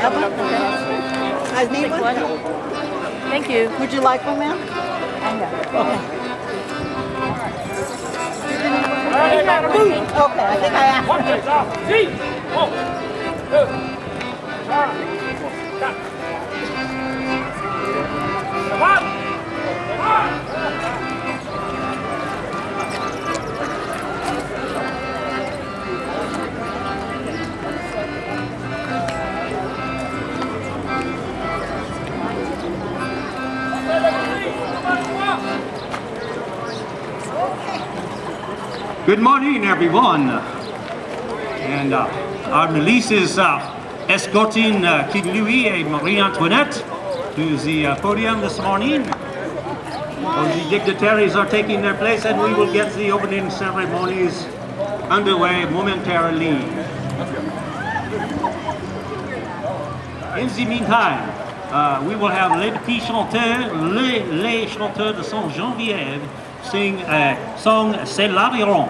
That one? Okay. I need one? Thank you. Would you like one, ma'am? Okay. Okay, I think I asked. Good morning, everyone. And our milice is escorting King Louis and Marie Antoinette to the podium this morning. The dignitaries are taking their place, and we will get the opening ceremonies underway momentarily. In the meantime, we will have les petits chanteurs, les chanteurs de Saint-Geneviève sing a song, C'est l'Aviron.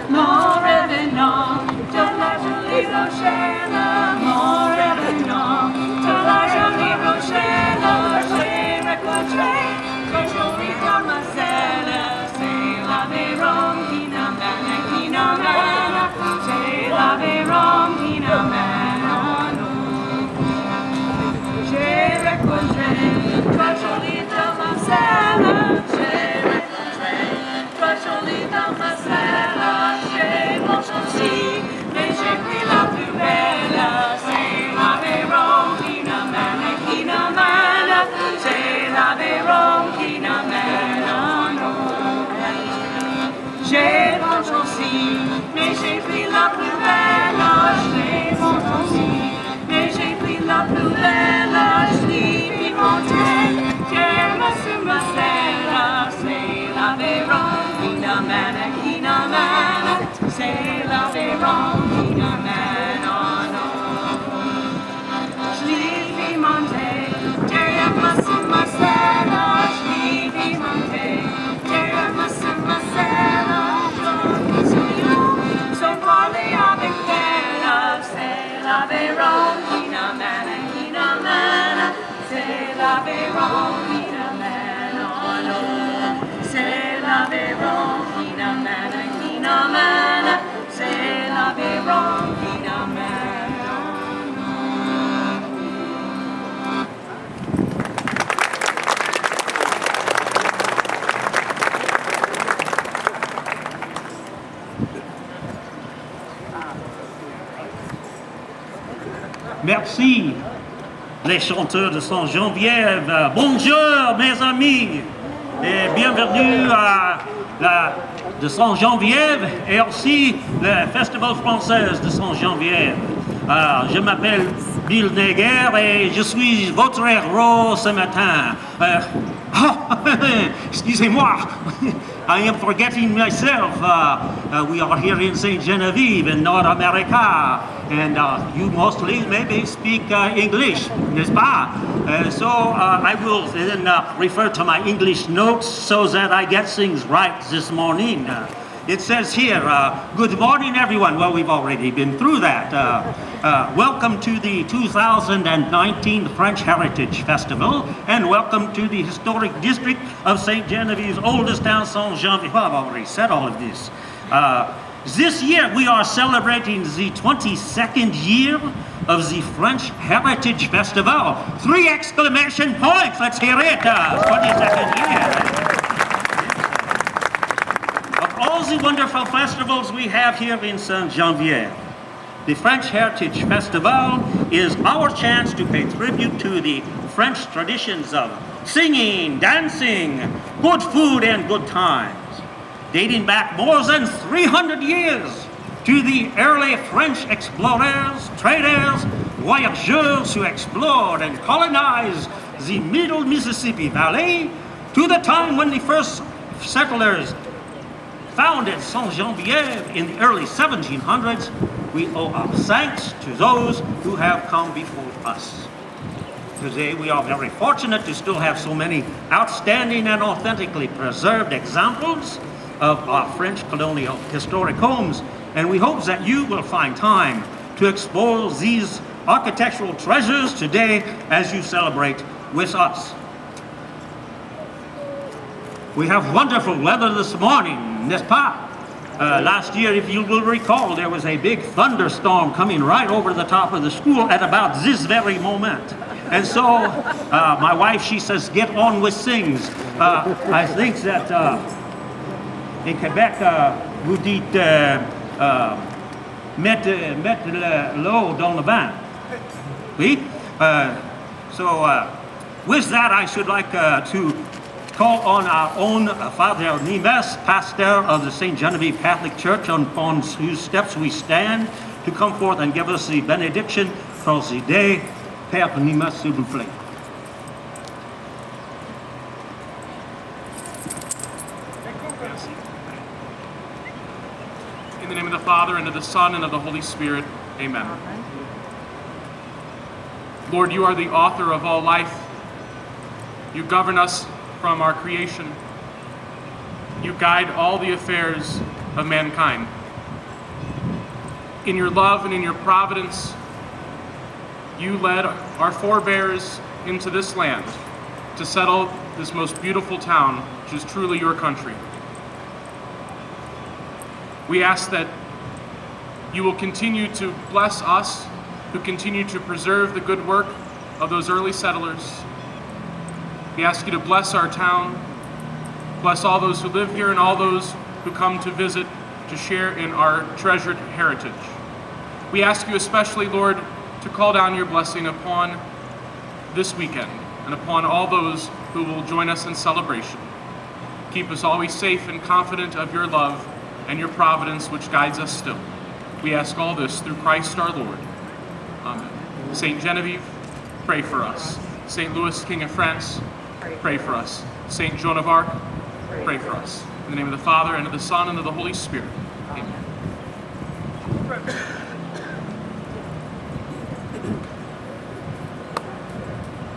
Mon revenant de la jolie Rochelle, mon revenant de la jolie Rochelle, j'ai rencontré très jolie demoiselle, c'est l'Aveyron qui n'amène, c'est l'Aveyron qui n'amène à nous. J'ai rencontré très jolie demoiselle, j'ai rencontré très jolie demoiselle. Mais j'ai pris la plus belle, c'est l'Aveyron qui n'amène, c'est l'Aveyron qui n'amène à nous. J'ai mon aussi, mais j'ai pris la plus belle, j'ai mon aussi, mais j'ai pris la plus belle, je l'ai pimentée, j'aime sur ma selle, c'est l'Aveyron qui n'amène, c'est l'Aveyron qui n'amène à nous. Je l'ai pimentée, derrière ma sur ma selle, je l'ai pimentée, derrière ma sur ma selle, sans parler avec elle, c'est l'Aveyron qui n'amène, c'est l'Aveyron qui n'amène à nous. C'est l'Aveyron qui n'amène, c'est l'Aveyron qui n'amène à nous. Merci, les chanteurs de Saint-Geneviève. Bonjour, mes amis, et bienvenue à la de Saint-Geneviève et aussi le Festival français de Saint-Geneviève. Je m'appelle Bill Neger et je suis votre héros ce matin. Excusez-moi, I am forgetting myself. We are here in St. Genevieve in North America, and you mostly maybe speak English, n'est-ce pas? So I will then refer to my English notes so that I get things right this morning. It says here, good morning, everyone. Well, we've already been through that. Welcome to the 2019 French Heritage Festival, and welcome to the historic district of St. Genevieve's oldest town, Saint-Geneviève. Well, I've already said all of this. This year, we are celebrating the 22nd year of the French Heritage Festival. 3 exclamation points, let's hear it. 22nd year. All the wonderful festivals we have here in Saint-Geneviève, the French Heritage Festival is our chance to pay tribute to the French traditions of singing, dancing, good food, and good times, dating back more than 300 years to the early French explorers, traders, voyageurs who explored and colonized the middle Mississippi Valley, to the time when the first settlers founded Saint-Geneviève in the early 1700s, we owe our thanks to those who have come before us. Today, we are very fortunate to still have so many outstanding and authentically preserved examples of our French colonial historic homes, and we hope that you will find time to explore these architectural treasures today as you celebrate with us. We have wonderful weather this morning, n'est-ce pas? Last year, if you will recall, there was a big thunderstorm coming right over the top of the school at about this very moment. And so, my wife, she says, get on with things. I think that in Quebec, vous dites mettre l'eau dans le bain. Oui? With that, I should like to call on our own Father Nimes, pastor of the St. Genevieve Catholic Church, on whose steps we stand, to come forth and give us the benediction for the day. Père Nimes, s'il vous plaît. In the name of the Father, and of the Son, and of the Holy Spirit, amen. Lord, you are the author of all life. You govern us from our creation. You guide all the affairs of mankind. In your love and in your providence, you led our forebears into this land to settle this most beautiful town, which is truly your country. We ask that you will continue to bless us, who continue to preserve the good work of those early settlers. We ask you to bless our town, bless all those who live here and all those who come to visit to share in our treasured heritage. We ask you especially, Lord, to call down your blessing upon this weekend and upon all those who will join us in celebration. Keep us always safe and confident of your love and your providence, which guides us still. We ask all this through Christ our Lord. Amen. Saint Genevieve, pray for us. Saint Louis, King of France, pray for us. Saint Joan of Arc, pray for us. In the name of the Father, and of the Son, and of the Holy Spirit. Amen.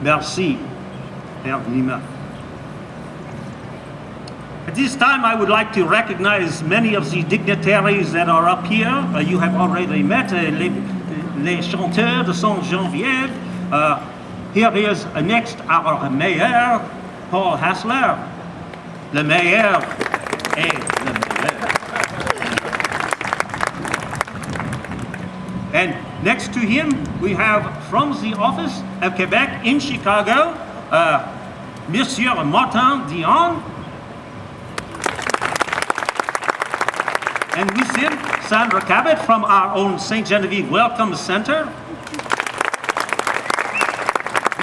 Merci, Père Nimes. At this time, I would like to recognize many of the dignitaries that are up here. You have already met les chanteurs de Saint-Geneviève. Here is next our mayor, Paul Hassler. Le mayor est le mayor. And next to him, we have from the office of Quebec in Chicago, Monsieur Martin Dion. And with him, Sandra Cabot from our own St. Genevieve Welcome Center.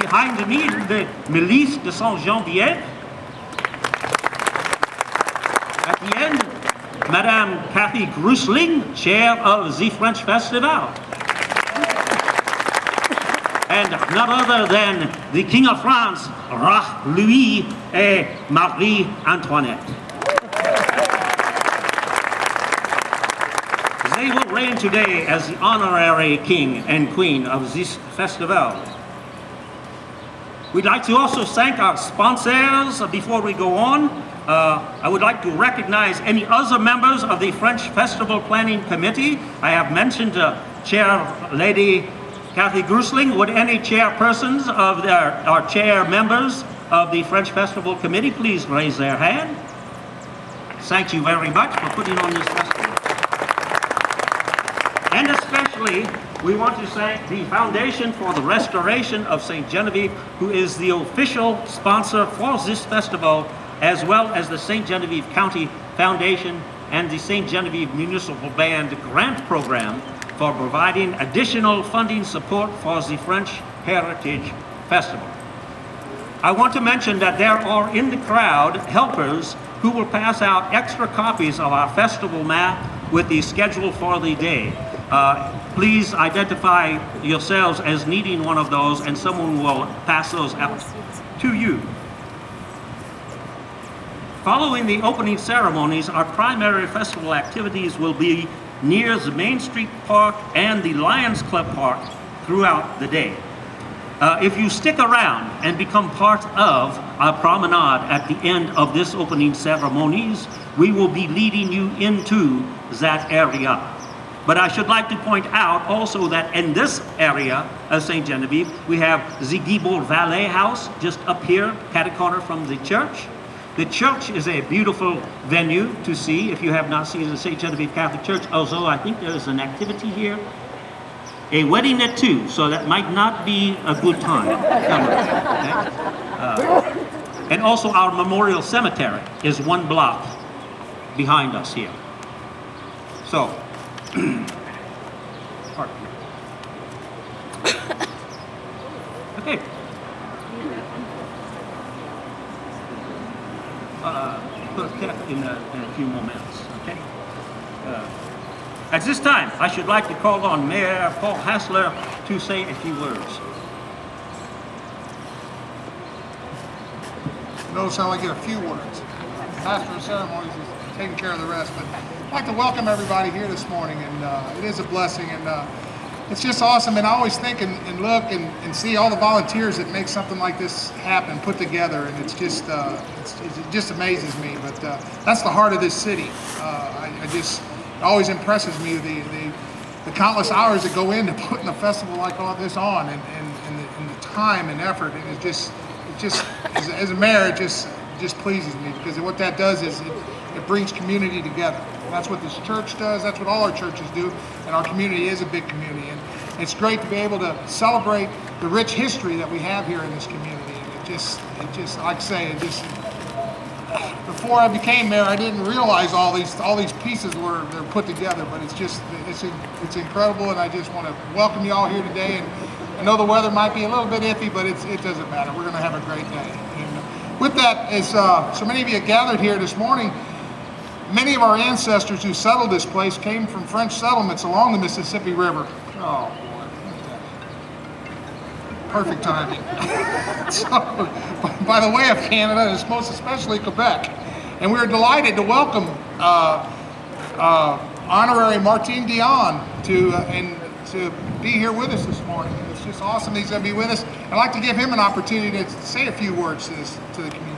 Behind me, the Milice de Saint-Geneviève. At the end, Madame Kathy Grusling, chair of the French Festival. And none other than the King of France, Roi Louis et Marie Antoinette. They will reign today as the honorary king and queen of this festival. We'd like to also thank our sponsors before we go on. I would like to recognize any other members of the French Festival Planning Committee. I have mentioned Chair Lady Kathy Grusling. Would any chairpersons of our chair members of the French Festival Committee please raise their hand? Thank you very much for putting on this festival. And especially, we want to thank the Foundation for the Restoration of St. Genevieve, who is the official sponsor for this festival, as well as the St. Genevieve County Foundation and the St. Genevieve Municipal Band Grant Program for providing additional funding support for the French Heritage Festival. I want to mention that there are in the crowd helpers who will pass out extra copies of our festival map with the schedule for the day. Please identify yourselves as needing one of those, and someone will pass those out to you. Following the opening ceremonies, our primary festival activities will be near the Main Street Park and the Lions Club Park throughout the day. If you stick around and become part of our promenade at the end of this opening ceremonies, we will be leading you into that area. But I should like to point out also that in this area of St. Genevieve, we have the Guibourg Valet House just up here, catty corner from the church. The church is a beautiful venue to see if you have not seen the St. Genevieve Catholic Church. Also, I think there is an activity here. A wedding at 2, so that might not be a good time. Okay? And also our memorial cemetery is 1 block behind us here. So, pardon me. Okay. Put a cap in a few more minutes, okay? At this time, I should like to call on Mayor Paul Hassler to say a few words. Notice how I get a few words. Pastor of ceremonies is taking care of the rest, but I'd like to welcome everybody here this morning, and it is a blessing, and it's just awesome. And I always think and look and see all the volunteers that make something like this happen, put together, and it's just it just amazes me. But that's the heart of this city. It always impresses me the countless hours that go into putting a festival like all this on, and the time and effort, and it just as a mayor, it just pleases me, because what that does is it brings community together. And that's what this church does. That's what all our churches do. And our community is a big community. And it's great to be able to celebrate the rich history that we have here in this community. And it just like I say, before I became mayor, I didn't realize all these pieces they're put together. But it's incredible. And I just want to welcome you all here today. And I know the weather might be a little bit iffy, but it doesn't matter. We're going to have a great day. And with that, as so many of you gathered here this morning, many of our ancestors who settled this place came from French settlements along the Mississippi River. Oh boy, look at that. Perfect timing. So, by the way of Canada, and most especially Quebec. And we are delighted to welcome Honorary Martine Dion to be here with us this morning. It's just awesome he's going to be with us. I'd like to give him an opportunity to say a few words to the community.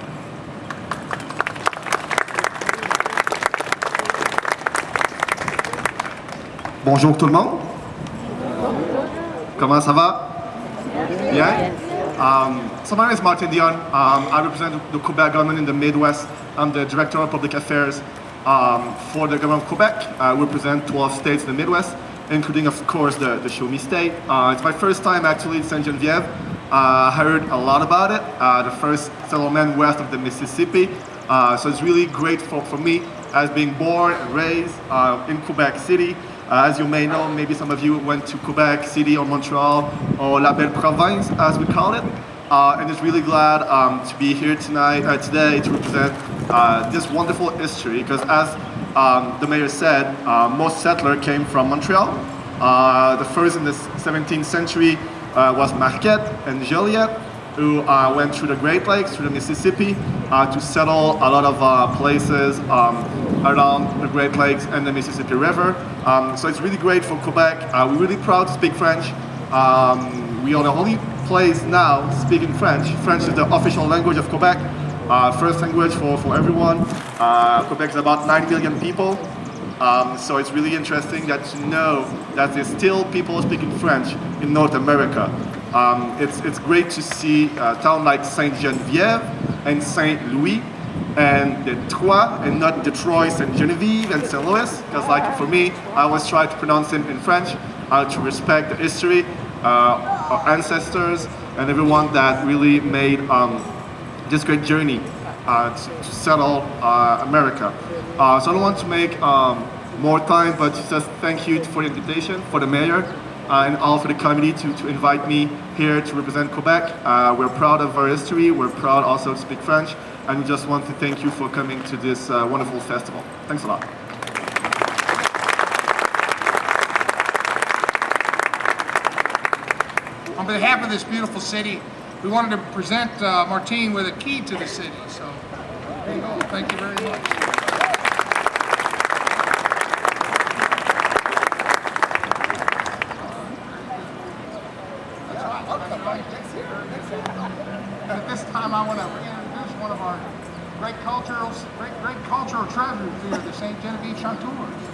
Bonjour tout le monde. Comment ça va? Bien? So my name is Martin Dion. I represent the Quebec government in the Midwest. I'm the Director of Public Affairs for the government of Quebec. I represent 12 states in the Midwest, including, of course, the Show Me State. It's my first time actually in St. Genevieve. I heard a lot about it, the first settlement west of the Mississippi. So it's really great for me as being born and raised in Quebec City. As you may know, maybe some of you went to Quebec City or Montreal or La Belle Province, as we call it. And just really glad to be here today to represent this wonderful history, because as the mayor said, most settlers came from Montreal. The first in the 17th century was Marquette and Joliet, who went through the Great Lakes, through the Mississippi, to settle a lot of places around the Great Lakes and the Mississippi River. So it's really great for Quebec. We're really proud to speak French. We are the only place now speaking French. French is the official language of Quebec, first language for everyone. Quebec is about 9 million people. So it's really interesting that to know that there's still people speaking French in North America. It's great to see a town like St. Genevieve and St. Louis and Detroit, and not Detroit, St. Genevieve and St. Louis, because like for me, I always try to pronounce it in French to respect the history, our ancestors, and everyone that really made this great journey to settle America. So I don't want to make more time, but just thank you for the invitation, for the mayor, and all for the committee to invite me here to represent Quebec. We're proud of our history, we're proud also to speak French, and we just want to thank you for coming to this wonderful festival. Thanks a lot. On behalf of this beautiful city, we wanted to present Martine with a key to the city. So There you go. Thank you very much. And at this time, I want to reintroduce one of our great cultural treasures here, the St. Genevieve Chanteurs.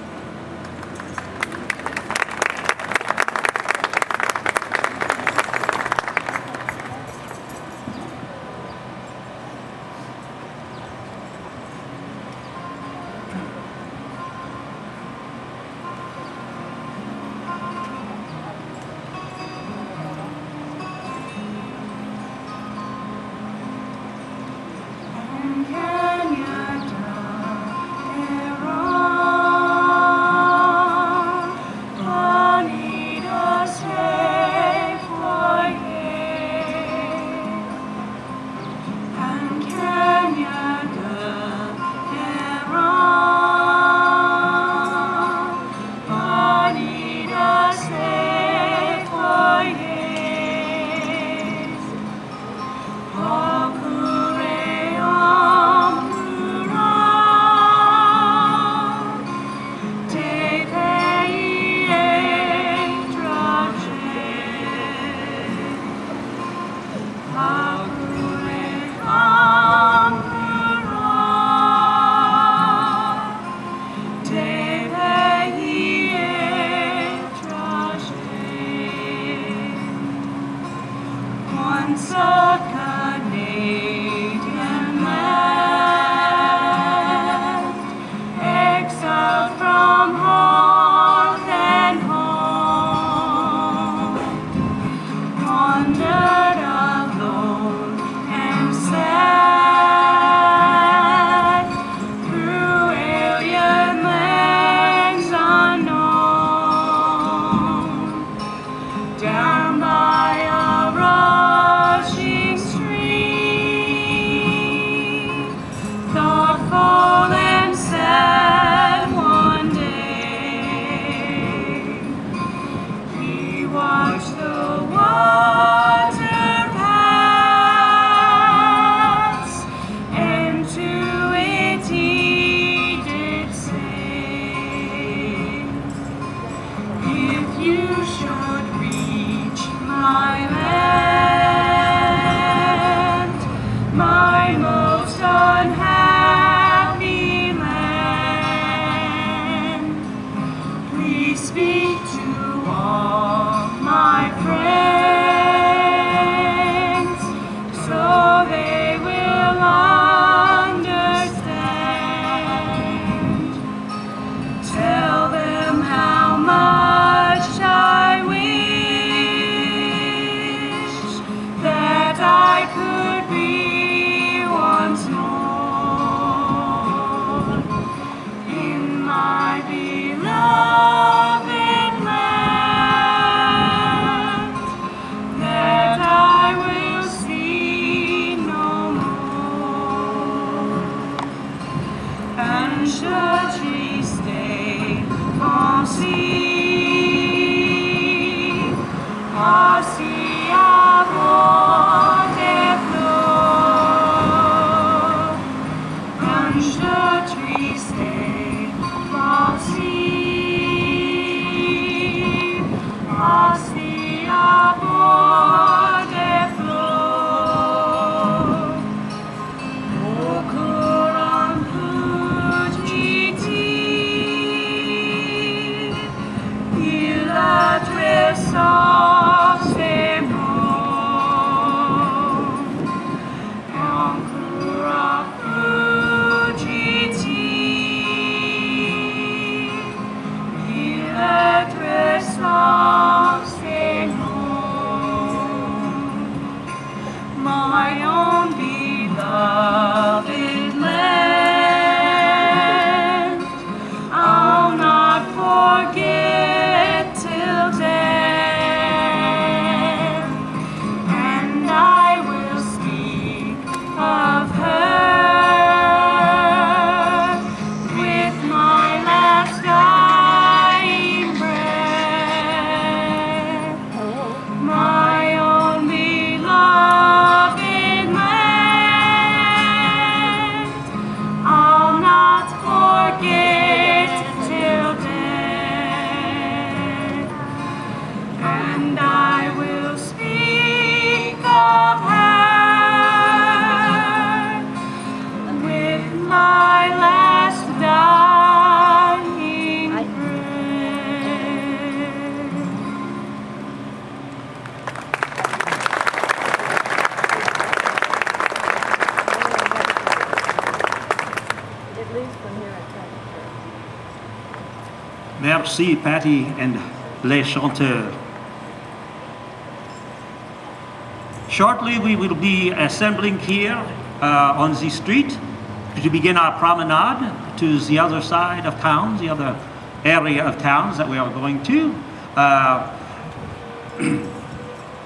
Once a Canadian land, exiled from hearth and home, wandered alone and sad through alien lands unknown, down by a rushing Merci, Patty and Les Chanteurs. Shortly, we will be assembling here on the street to begin our promenade to the other side of town, the other area of towns that we are going to.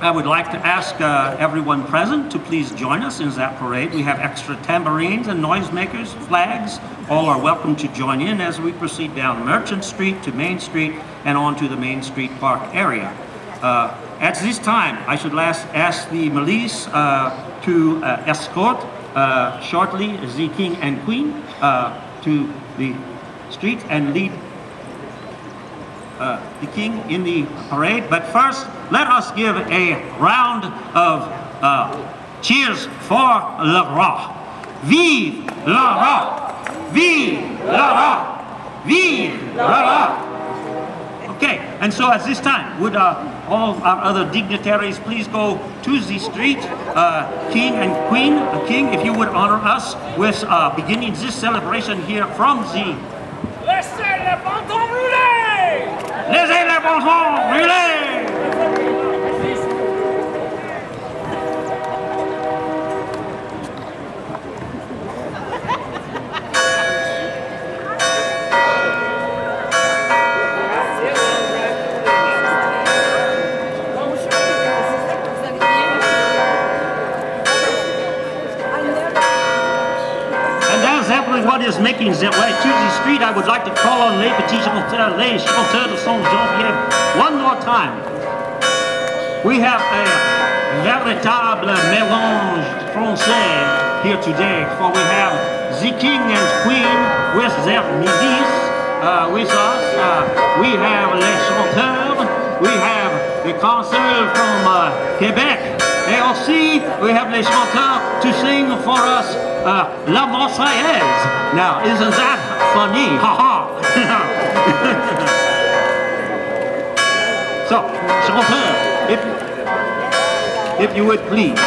I would like to ask everyone present to please join us in that parade. We have extra tambourines and noisemakers, flags. All are welcome to join in as we proceed down Merchant Street to Main Street and on to the Main Street Park area. At this time, I should ask the milice to escort shortly the King and Queen to the street and lead the King in the parade. But first, let us give a round of cheers for le roi. Vive le roi! Vive le roi! Vive le roi! Okay, and so at this time, would all of our other dignitaries please go to the street? King and Queen, King, if you would honor us with beginning this celebration here from the... Laissez les bâtons brûler! Laissez les bâtons brûler! What is making their way to the street, I would like to call on les petits chanteurs, les chanteurs de Saint-Geneviève one more time. We have a véritable mélange français here today, for we have the King and Queen with their milice with us. We have les chanteurs, we have the concert from Quebec, and aussi we have les chanteurs to sing for us La Marseillaise. Now, isn't that funny? Ha ha! So, chanteur, if you would please.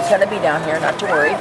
He's going to be down here, not to worry.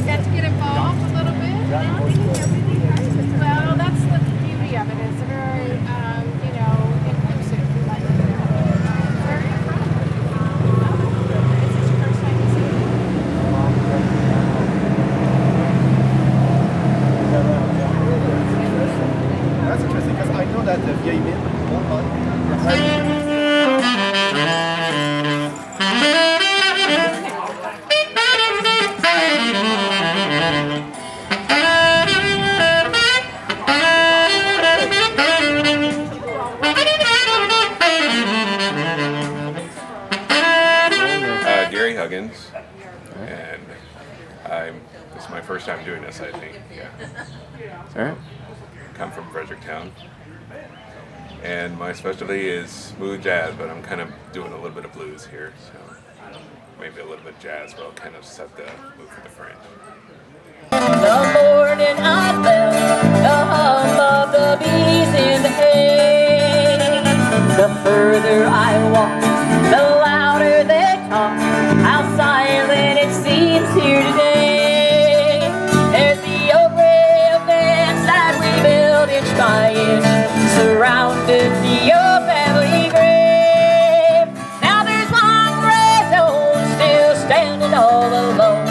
Got to get involved a little bit. Well, that's the beauty of it. It's very, you know, inclusive. Like, very incredible. Is this your first time to see it? That's interesting because I know that the Vieille Mine, Gary Huggins, and this is my first time doing this, I think. Yeah. All right. Come from Fredericktown, and my specialty is smooth jazz, but I'm kind of doing a little bit of blues here, so maybe a little bit of jazz will kind of set the mood for the French. The morning I felt the hum of the bees in the hay. The further I walk, the louder they talk. How silent it seems here today. There's the old rail fence that we built inch by inch, surrounded the old family grave. Now there's one gray stone still standing all alone.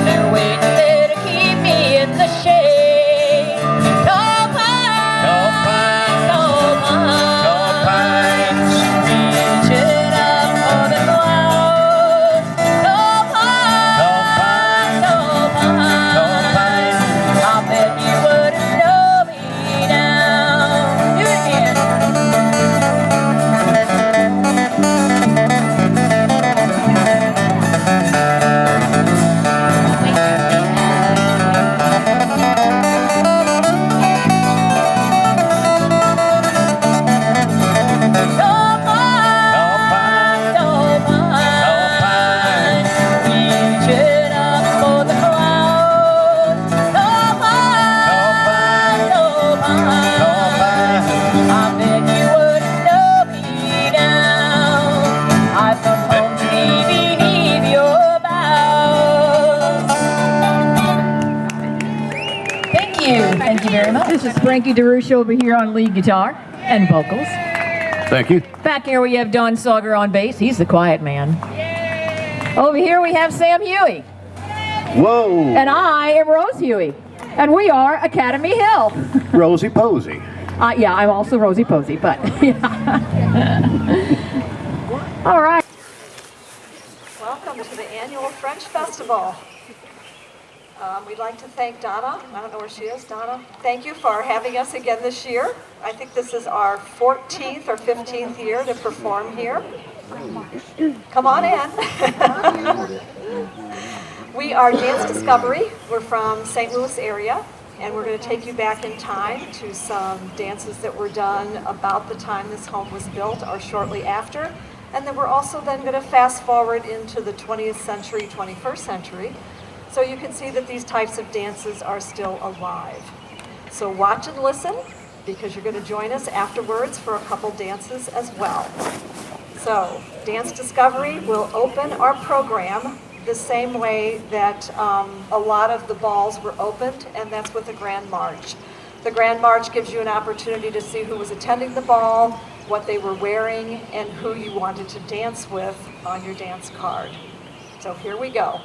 They're waiting there to keep me in the shade. Tall pines, tall pines, tall pines, tall pines, reaching up for the clouds. Tall pines, tall pines, tall pines, tall pines. I bet you wouldn't know me now. Do it again. Thank you very much. This is Frankie DeRush over here on lead guitar and vocals. Thank you. Back here we have Don Sauger on bass. He's the quiet man. Over here we have Sam Huey. Whoa. And I am Rose Huey. And we are Academy Hill. Rosie Posey. Yeah, I'm also Rosie Posey, but yeah. All right. Welcome to the annual French Festival. We'd like to thank Donna. I don't know where she is. Donna, thank you for having us again this year. I think this is our 14th or 15th year to perform here. Come on in. We are Dance Discovery. We're from St. Louis area, and we're going to take you back in time to some dances that were done about the time this home was built or shortly after. And then we're also then going to fast forward into the 20th century, 21st century. So you can see that these types of dances are still alive. So watch and listen, because you're going to join us afterwards for a couple dances as well. So Dance Discovery will open our program the same way that a lot of the balls were opened, and that's with the Grand March. The Grand March gives you an opportunity to see who was attending the ball, what they were wearing, and who you wanted to dance with on your dance card. So here we go.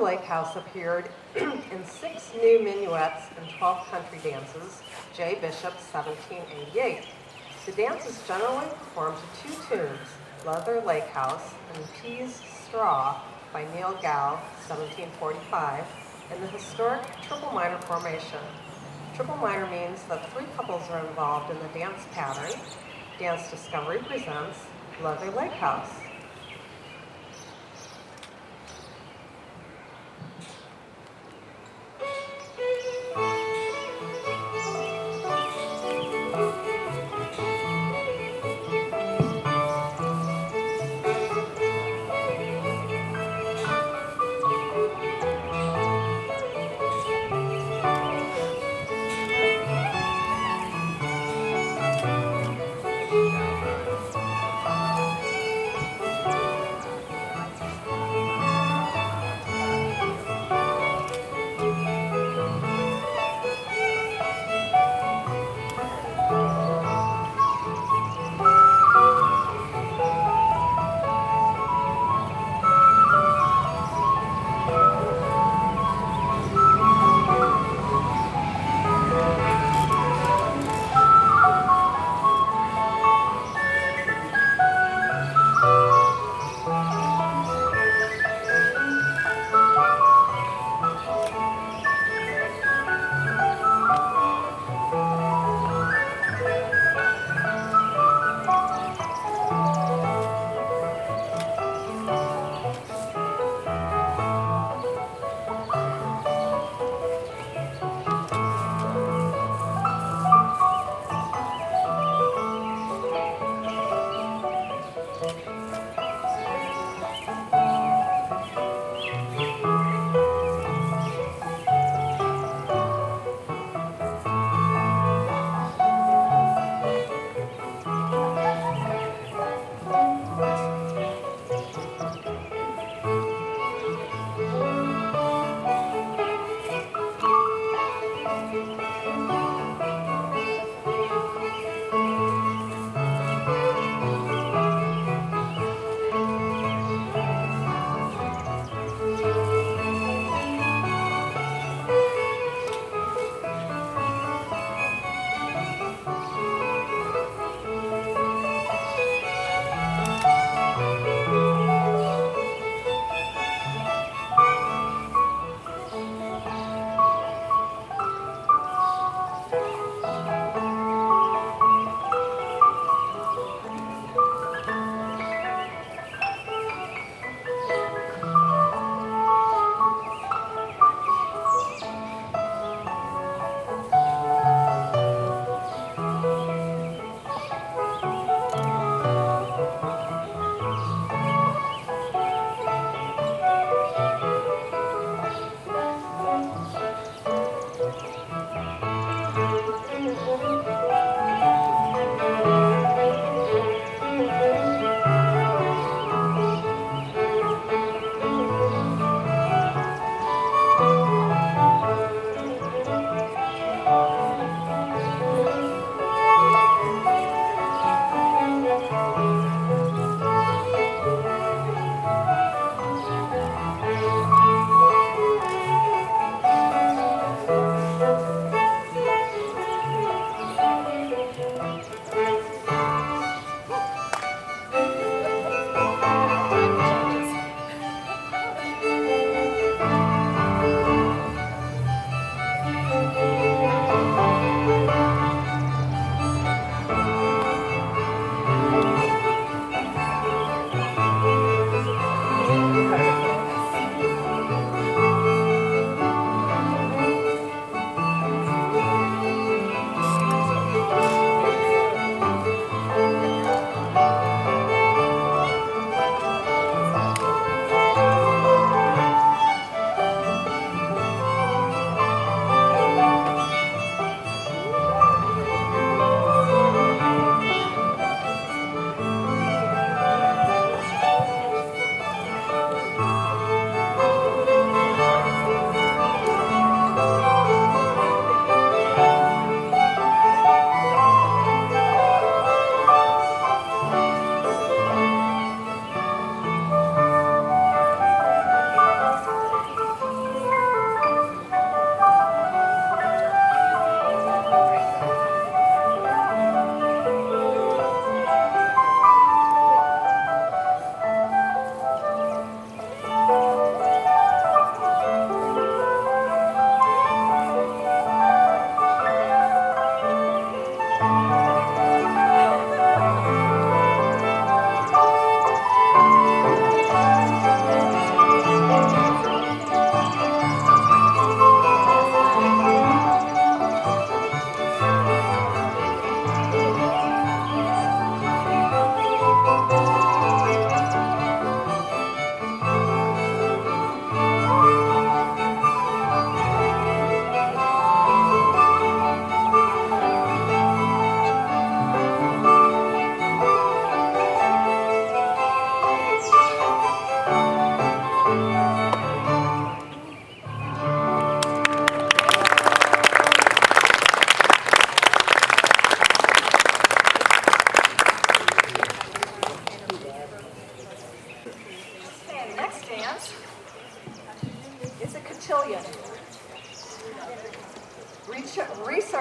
Lovely Lake House appeared in 6 new minuets and 12 country dances, J. Bishop, 1788. The dance is generally performed to 2 tunes, Lovely Lake House and Peas Straw by Neil Gow, 1745, in the historic triple minor formation. Triple minor means that 3 couples are involved in the dance pattern. Dance Discovery presents Lovely Lake House.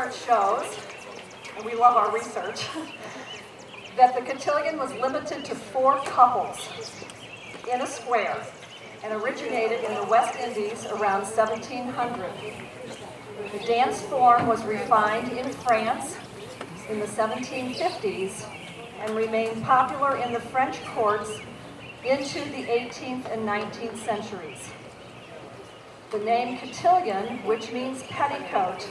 research shows, and we love our research, that the cotillion was limited to 4 couples in a square and originated in the West Indies around 1700. The dance form was refined in France in the 1750s and remained popular in the French courts into the 18th and 19th centuries. The name cotillion, which means petticoat,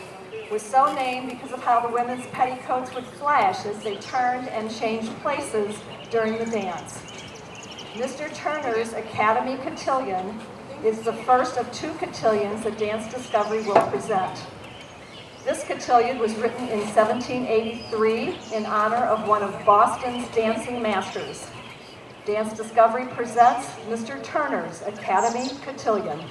was so named because of how the women's petticoats would flash as they turned and changed places during the dance. Mr. Turner's Academy Cotillion is the first of 2 cotillions that Dance Discovery will present. This cotillion was written in 1783 in honor of one of Boston's dancing masters. Dance Discovery presents Mr. Turner's Academy Cotillion.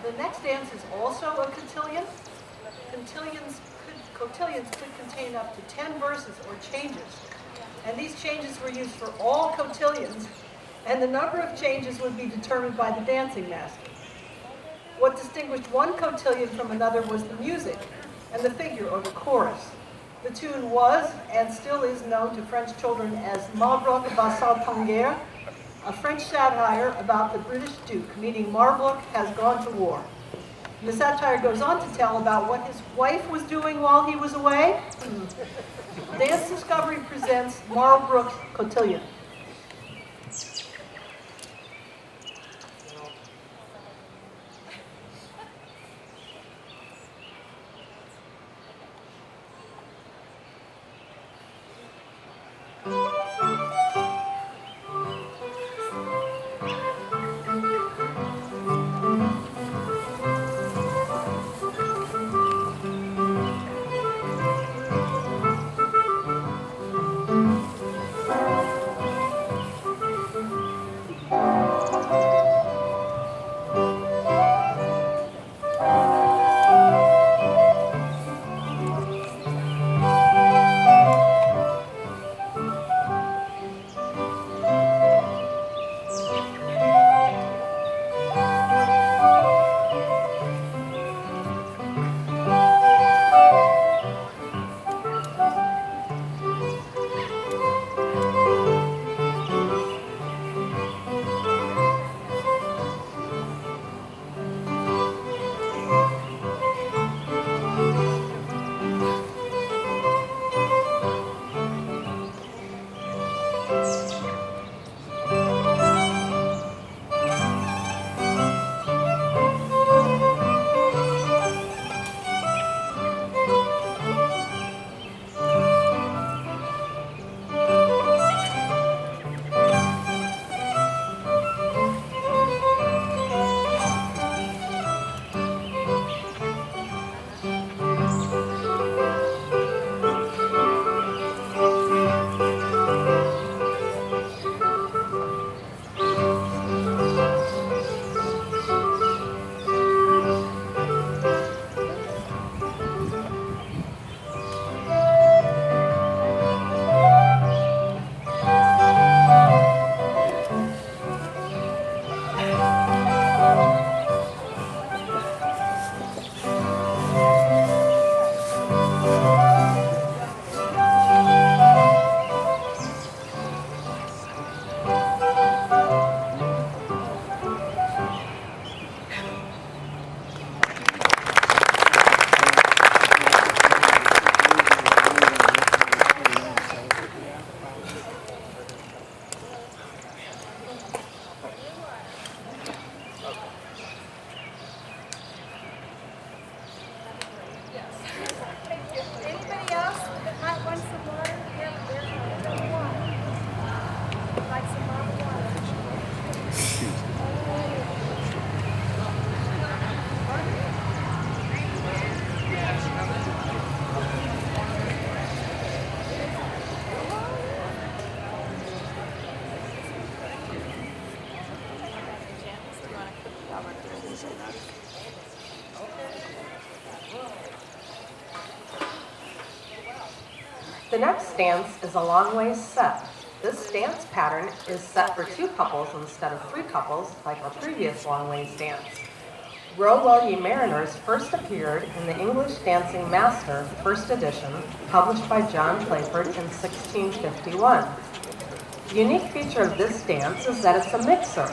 The next dance is also a cotillion. Cotillions could contain up to 10 verses or changes. And these changes were used for all cotillions, and the number of changes would be determined by the dancing master. What distinguished one cotillion from another was the music and the figure or the chorus. The tune was and still is known to French children as Marbrook Vassal Tanguer, a French satire about the British Duke, meaning Marbrook has gone to war. And the satire goes on to tell about what his wife was doing while he was away. Dance Discovery presents Marlbrook's Cotillion. The next dance is a long ways set. This dance pattern is set for 2 couples instead of 3 couples, like our previous long ways dance. Row Well Ye Mariners first appeared in the English Dancing Master, first edition, published by John Playford in 1651. The unique feature of this dance is that it's a mixer.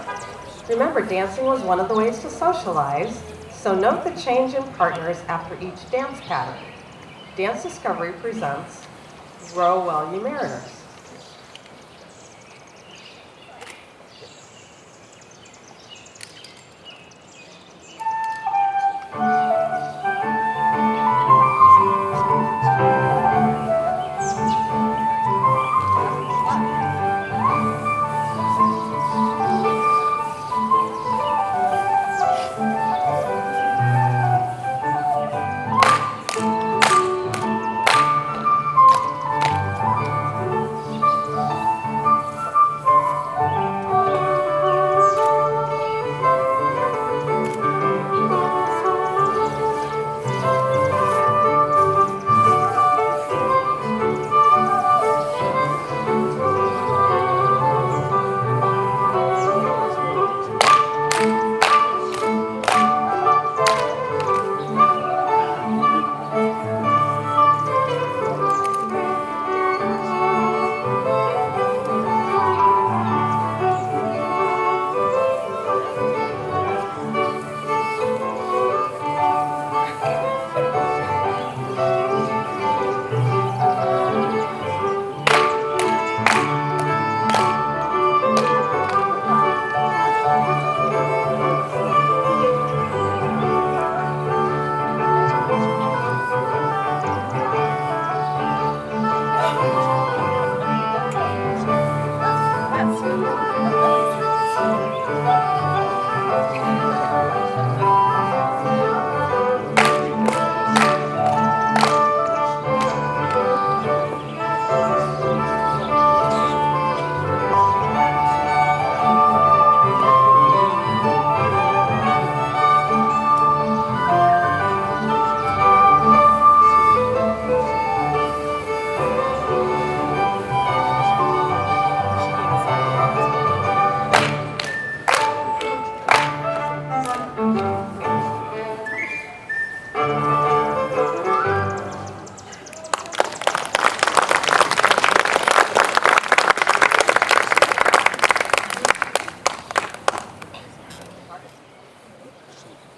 Remember, dancing was one of the ways to socialize, so note the change in partners after each dance pattern. Dance Discovery presents Row Well Ye Mariners.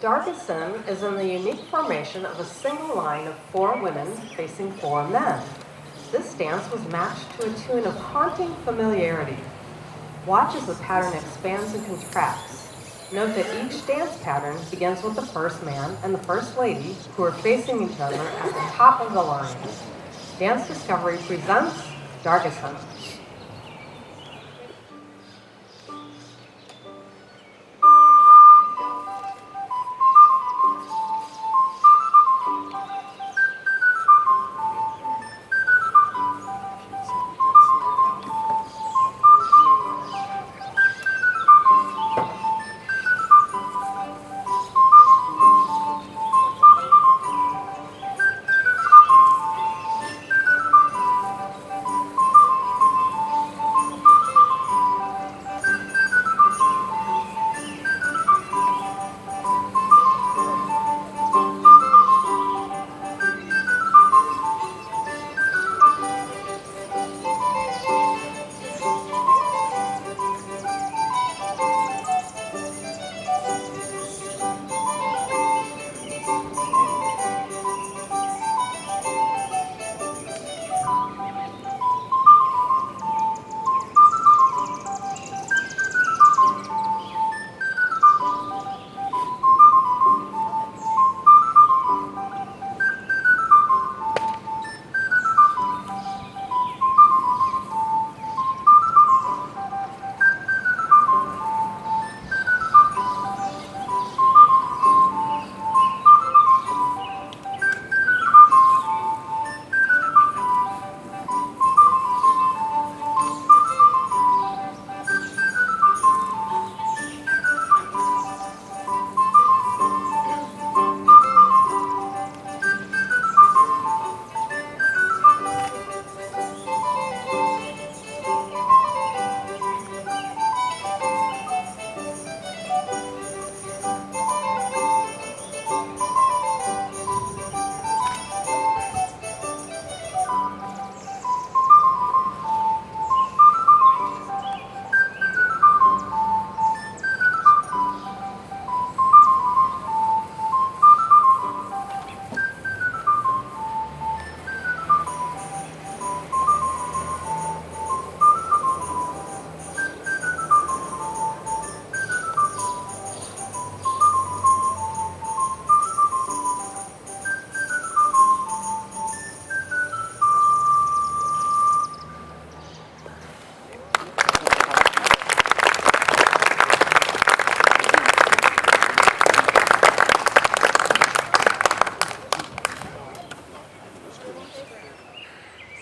Dargeson is in the unique formation of a single line of 4 women facing 4 men. This dance was matched to a tune of haunting familiarity. Watch as the pattern expands and contracts. Note that each dance pattern begins with the first man and the first lady who are facing each other at the top of the line. Dance Discovery presents Dargeson.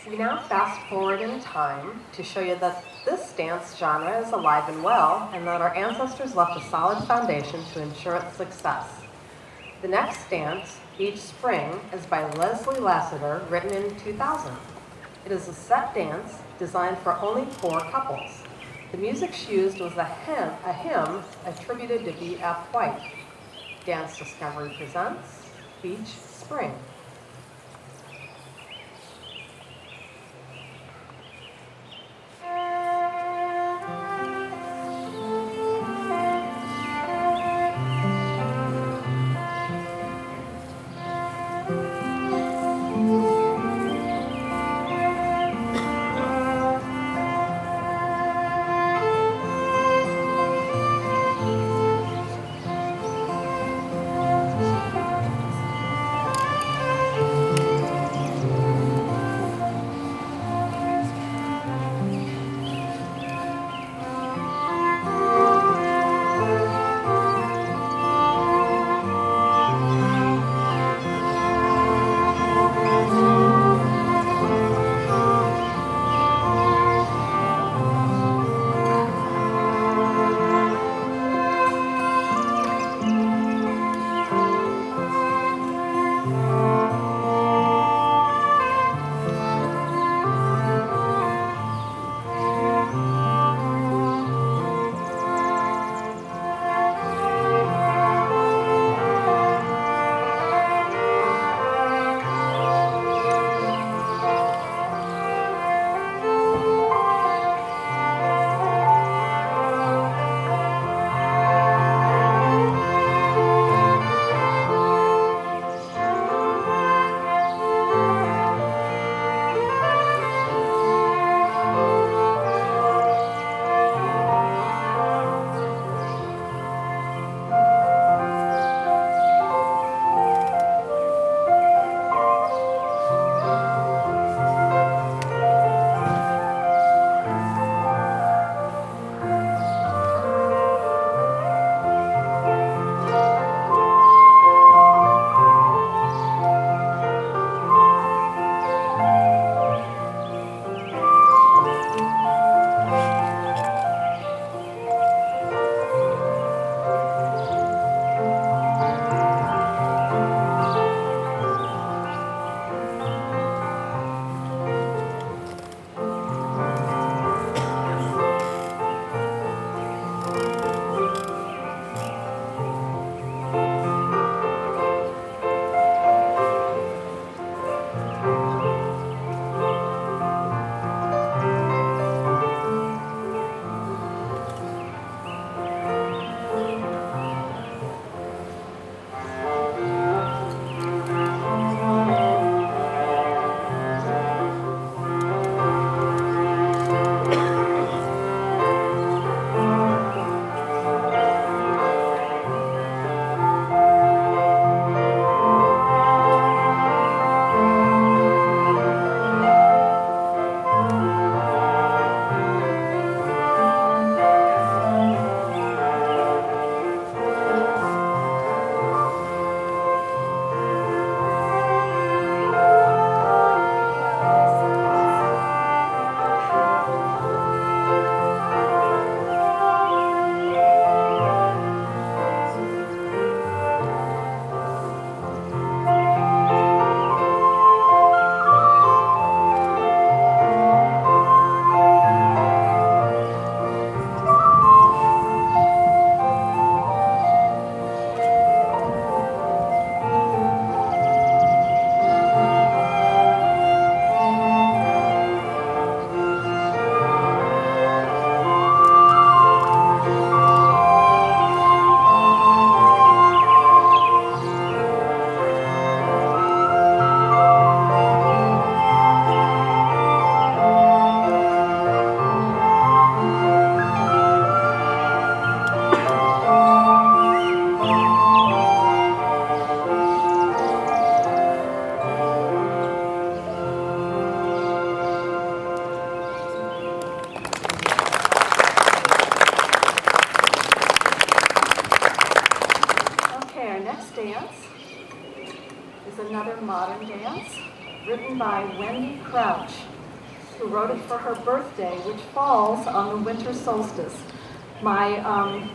We now fast forward in time to show you that this dance genre is alive and well, and that our ancestors left a solid foundation to ensure its success. The next dance, Each Spring, is by Leslie Lassiter, written in 2000. It is a set dance designed for only 4 couples. The music she used was a hymn attributed to B.F. White. Dance Discovery presents Each Spring. next dance is another modern dance written by Wendy Crouch, who wrote it for her birthday, which falls on the winter solstice. My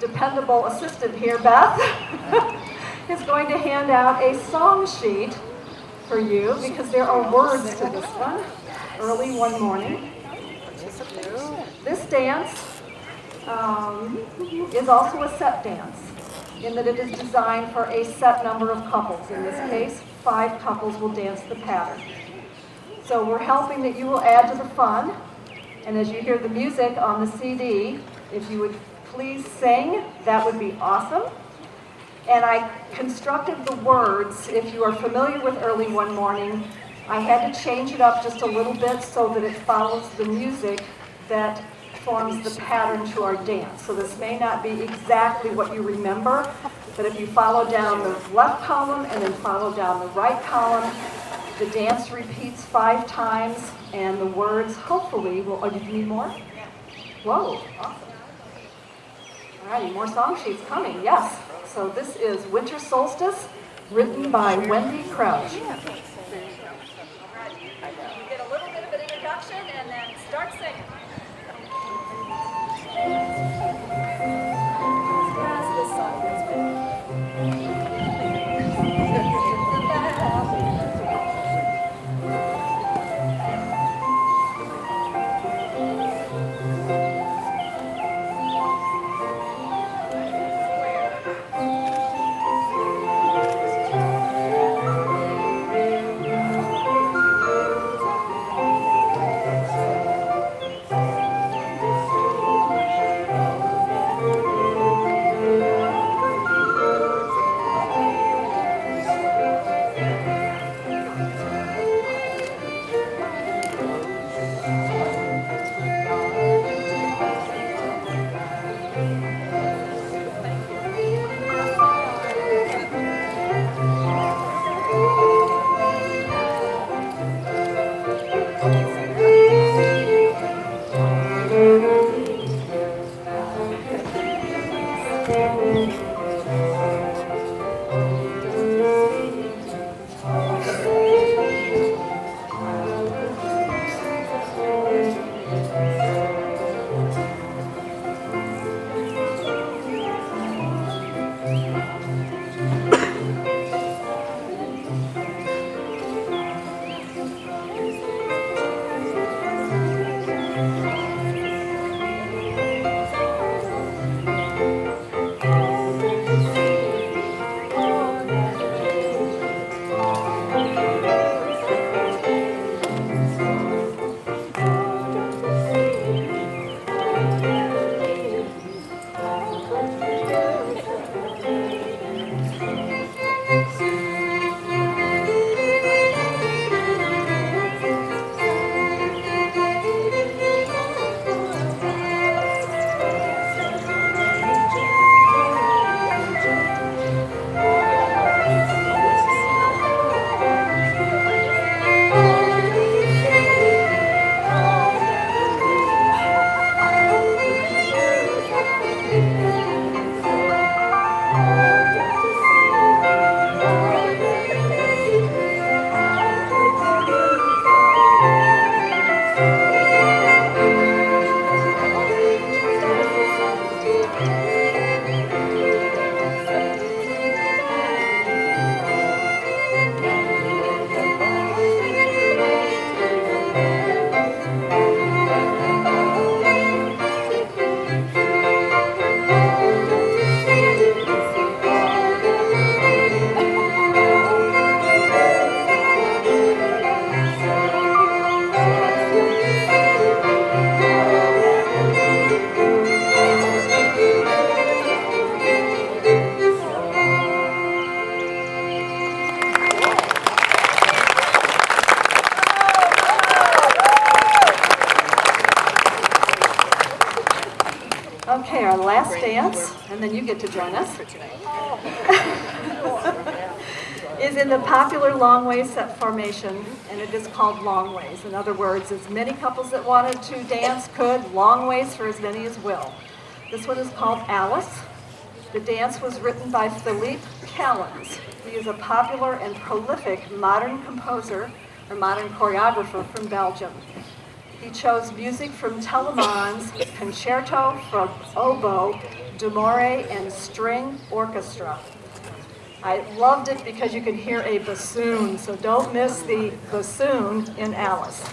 dependable assistant here, Beth, is going to hand out a song sheet for you because there are words to this one. Early one morning. This dance is also a set dance in that it is designed for a set number of couples. In this case, 5 couples will dance the pattern. So we're hoping that you will add to the fun, and as you hear the music on the CD, if you would please sing, that would be awesome. And I constructed the words, if you are familiar with Early One Morning, I had to change it up just a little bit so that it follows the music that forms the pattern to our dance. So this may not be exactly what you remember, but if you follow down the left column and then follow down the right column, the dance repeats 5 times, and the words hopefully will, oh, did you need more? Whoa, awesome. All righty, more song sheets coming, yes. So this is Winter Solstice, written by Wendy Crouch. You get a little bit of an introduction and then start singing. As the sun goes down. Okay, our last dance, and then you get to join us, is in the popular long way set formation, and it is called long ways. In other words, as many couples that wanted to dance could, long ways for as many as will. This one is called Alice, The dance was written by Philippe Callens. He is a popular and prolific modern composer or modern choreographer from Belgium. He chose music from Telemann's Concerto for Oboe, D'Amore, and String Orchestra. I loved it because you can hear a bassoon, so don't miss the bassoon in Alice.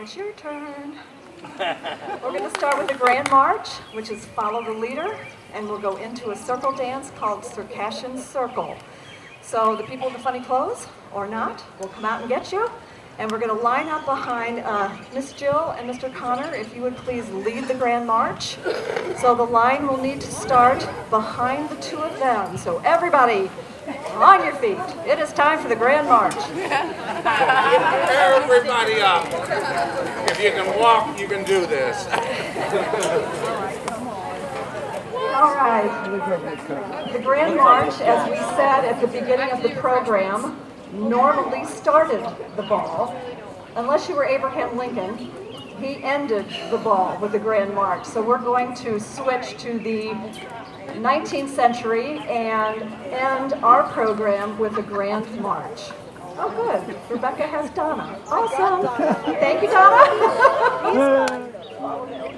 It's your turn. We're going to start with the Grand March, which is Follow the Leader, and we'll go into a circle dance called Circassian Circle. So the people in the funny clothes, or not, will come out and get you, and we're going to line up behind Miss Jill and Mr. Connor, if you would please lead the Grand March. So the line will need to start behind the two of them. So everybody, on your feet. It is time for the Grand March. Everybody up. If you can walk, you can do this. All right. The Grand March, as we said at the beginning of the program, normally started the ball. unless you were Abraham Lincoln, he ended the ball with the Grand March. So we're going to switch to the 19th century and end our program with a Grand March. Oh, good. Rebecca has Donna. Awesome. Thank you, Donna.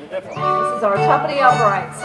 This is our Tuppeny Uprights.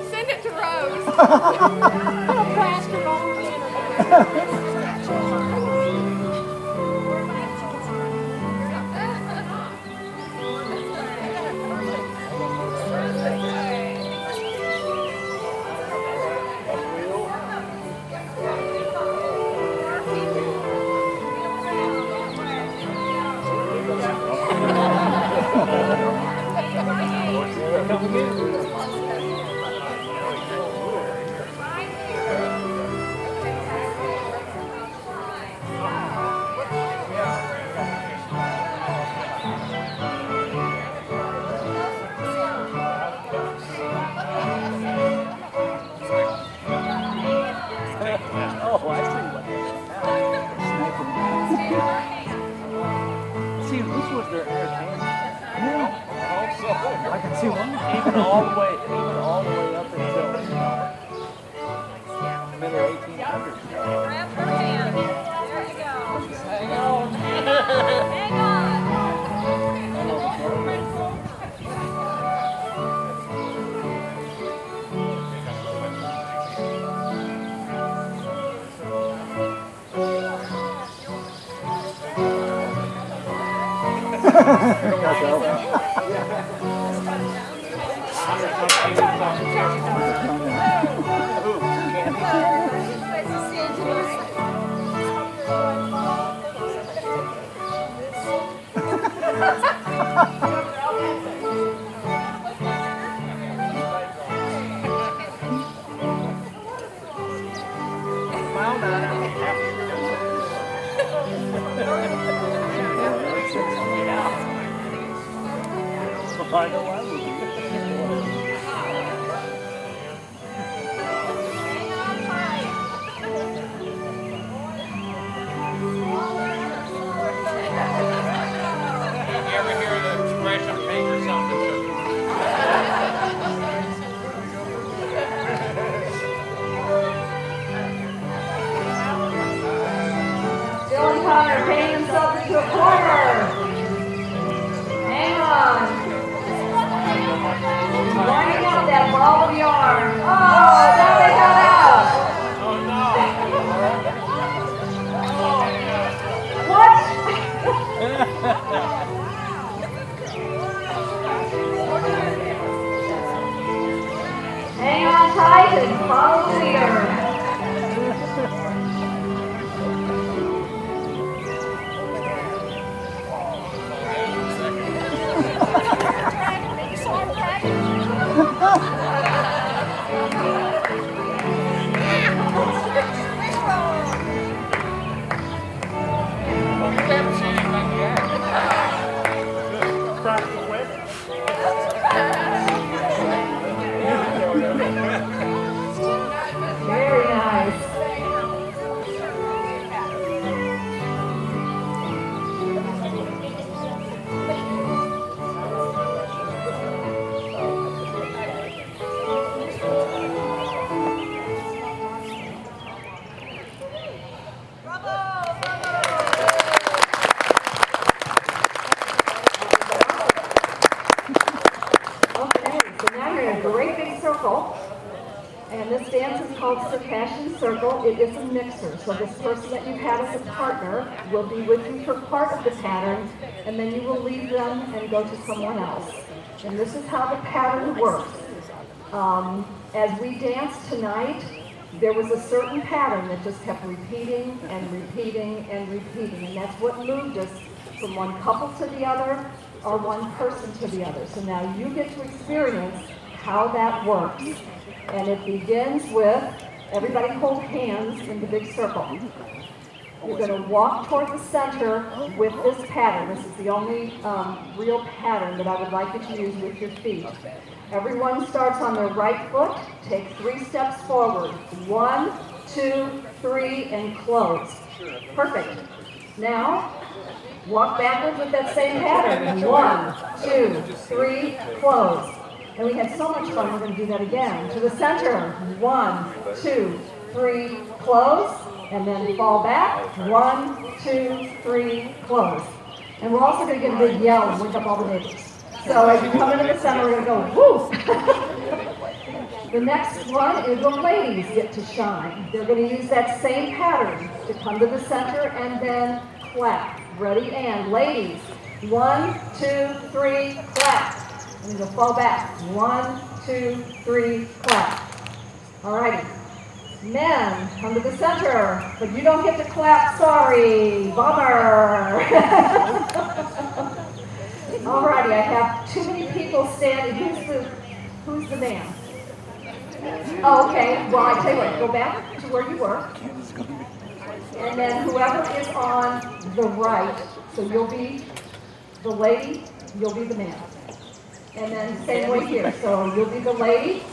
Send it to Rose. Even all the way up until middle 1800s. Grab her hand. There you go. Just hang on. Hang on. I know I would be. You ever hear the expression pay for something? Dylan Connor painting himself into a corner. Hang on. Lining up that ball of yarn. Oh, now they got out. Oh no. What? Hang on tight and follow the leader. not quit. Very nice. Okay, so now you're in a great big circle. And this dance is called Circassian Circle. It is a mixer. So this person that you've had as a partner will be with you for part of the pattern, and then you will leave them and go to someone else. And this is how the pattern works. As we danced tonight, there was a certain pattern that just kept repeating and repeating and repeating. And that's what moved us from one couple to the other or one person to the other. So now you get to experience how that works. And it begins with, everybody hold hands in the big circle. You're going to walk toward the center with this pattern. This is the only real pattern that I would like you to use with your feet. Everyone starts on their right foot. Take 3 steps forward. 1, 2, 3, and close. Perfect. Now, walk backwards with that same pattern. 1, 2, 3, close. And we had so much fun, we're going to do that again. To the center. 1, 2, 3, close. And then fall back. 1, 2, 3, close. And we're also going to get a big yell and wake up all the neighbors. So as you come into the center, we're going to go, woo! The next one is the ladies get to shine. They're going to use that same pattern to come to the center and then clap. Ready, and ladies. 1, 2, 3, clap. And you'll fall back. 1, 2, 3, clap. All righty. Men, come to the center, but you don't get to clap, sorry, bummer. All righty, I have too many people standing. Who's the man? Oh, okay, well, I tell you what, go back to where you were. And then whoever is on the right, so you'll be the lady, you'll be the man. And then same way here, so you'll be the lady.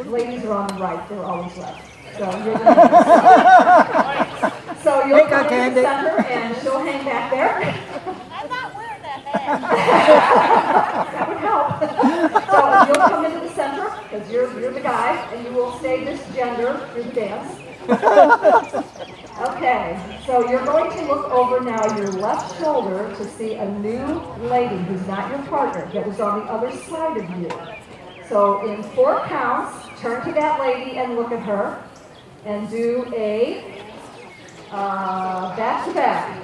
Ladies are on the right, they're always left. So you're the So you'll come in the center and she'll hang back there. I'm not wearing that bag. That would help. So you'll come into the center, because you're the guy, and you will stay this gender through the dance. Okay, so you're going to look over now your left shoulder to see a new lady who's not your partner, that was on the other side of you. So in 4 counts, turn to that lady and look at her, and do a back-to-back.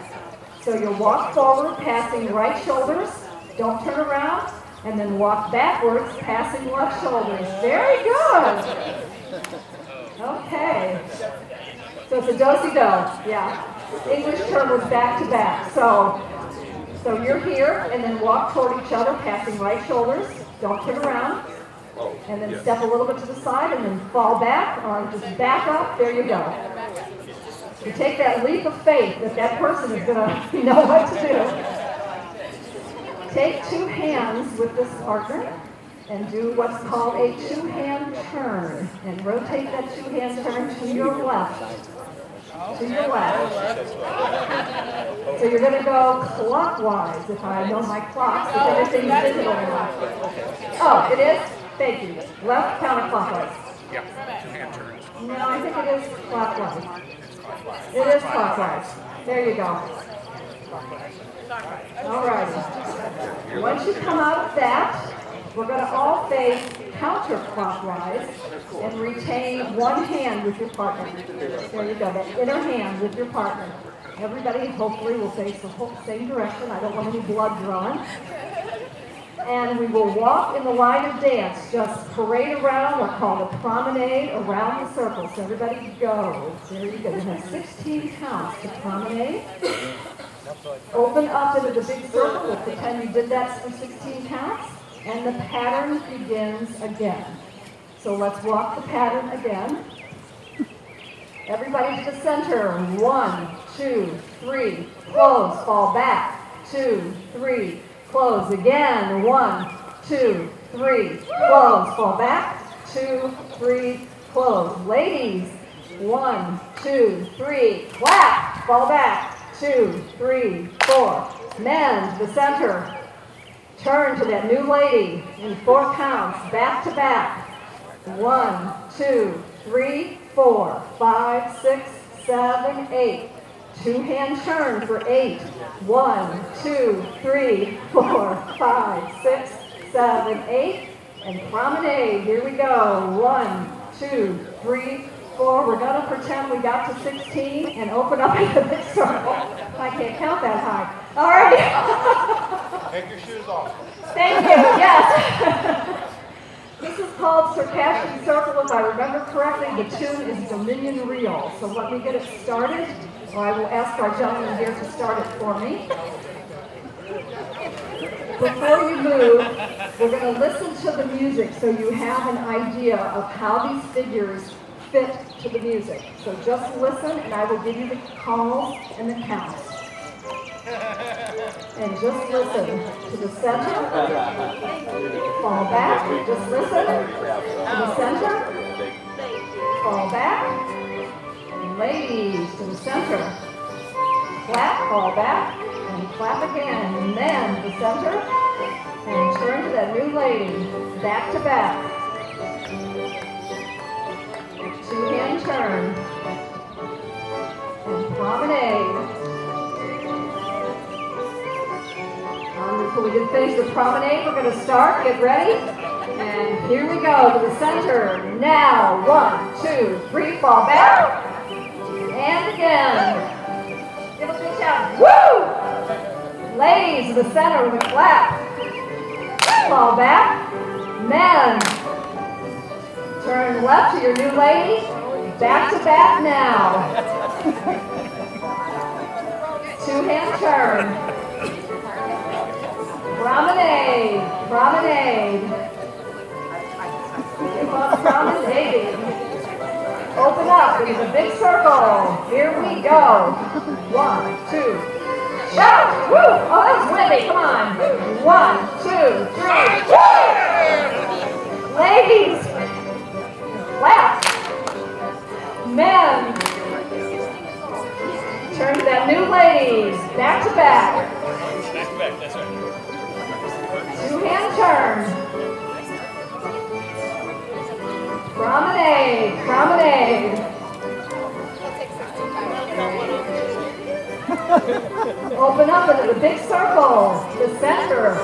So you'll walk forward, passing right shoulders, don't turn around, and then walk backwards, passing left shoulders. Very good. Okay. So it's a do-si-do, yeah. English term was back-to-back. So you're here, and then walk toward each other, passing right shoulders, don't turn around, and then step a little bit to the side, and then fall back, or just back up, there you go. You take that leap of faith that that person is going to know what to do. Take 2 hands with this partner and do what's called a 2-hand turn. And rotate that 2-hand turn to your left. To your left. So you're going to go clockwise, if I know my clocks, if everything's digital now. Oh, it is? Thank you. Left counterclockwise. Yeah, 2-hand turns. No, I think it is clockwise. It is clockwise. There you go. All right. Once you come out of that, we're going to all face counterclockwise and retain 1 hand with your partner. There you go, that inner hand with your partner. Everybody hopefully will face the same direction. I don't want any blood drawn. And we will walk in the line of dance, just parade around, or called a promenade around the circle. So everybody go. There you go. You have 16 counts to promenade. Open up into the big circle. We'll pretend you did that for 16 counts. And the pattern begins again. So let's walk the pattern again. Everybody to the center. 1, 2, 3. Close. Fall back. 2, 3, close again. 1, 2, 3, close. Fall back. 2, 3, close. Ladies, 1, 2, 3, clap. Fall back. 2, 3, 4. Men to the center. Turn to that new lady in 4 counts, back to back. 1, 2, 3, 4, 5, 6, 7, 8. 2-hand turn for 8. 1, 2, 3, 4, 5, 6, 7, 8. And promenade. Here we go. 1, 2, 3, 4. We're going to pretend we got to 16 and open up in the big circle. I can't count that high. All right. Take your shoes off. Thank you. Yes. This is called Circassian Circle, if I remember correctly. The tune is Dominion Reel. So let me get it started, or I will ask our gentleman here to start it for me. Before you move, we're going to listen to the music so you have an idea of how these figures fit to the music. So just listen, and I will give you the calls and the counts. And just listen to the center. Fall back. Just listen to the center. Fall back. And ladies to the center. Clap. Fall back. And clap again. And then the center. And turn to that new lady. Back to back. 2-hand turn. And promenade. So we did finish the promenade. We're going to start. Get ready. And here we go to the center. Now, 1, 2, 3, fall back. And again. Give a big shout. Woo! Ladies to the center with a clap. Fall back. Men. Turn left to your new lady. Back to back now. 2-hand turn. Promenade, promenade. Keep on promenading. Open up into the big circle. Here we go. 1, 2. Shout! Woo! Oh, that's windy. Come on. 1, 2, 3. Woo! Ladies, clap. Men, turn to that new lady. Back to back. Back to back, that's right. 2-hand turn. Promenade, promenade. Open up into the big circle. The center.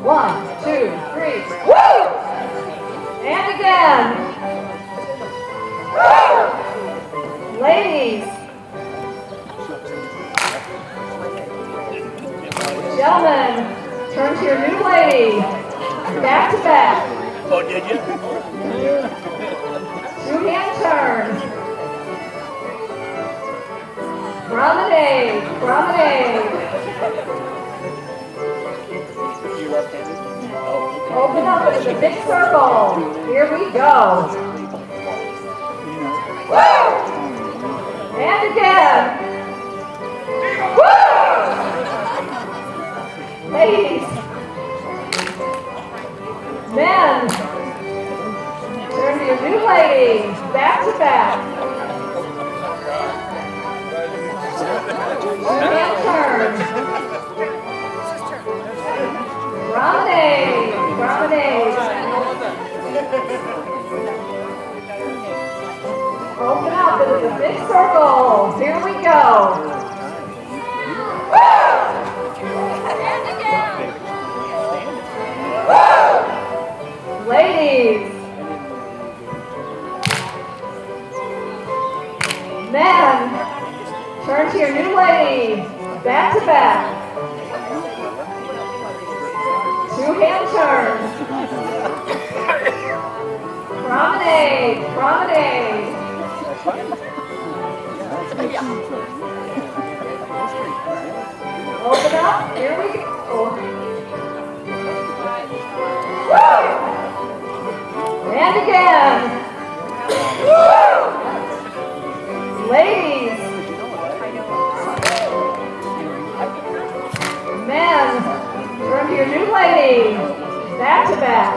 1, 2, 3. Woo! And again. Woo! Ladies. Gentlemen. Turn to your new lady. Back to back. Oh, did you? 2-hand turn. Promenade, promenade. You left-handed? Open up into the big circle. Here we go. Woo! And again. Woo! Ladies, men, turn to your new lady, back to back. 2-hand turn. Promenade, promenade. Open up into the big circle. Here we go. Woo! Woo! Ladies, men, turn to your new lady, back to back. 2-hand turn. Promenade, promenade. Open up, here we go. Woo! And again. Woo! Ladies. Men. new lady, back to back.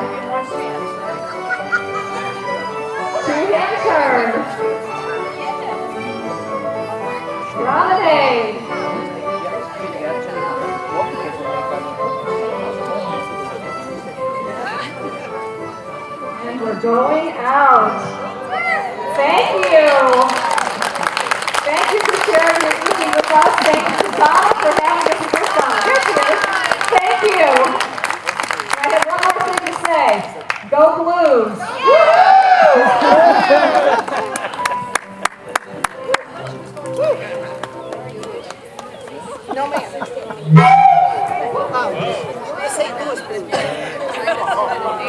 Two-hand turn. Promenade. And we're going out. Thank you. Thank you for sharing your evening with us. Thank you to Donna for having us with your son. Here she is. Thank you. I have one more thing to say. Go Blues. No, ma'am. St. Louis business.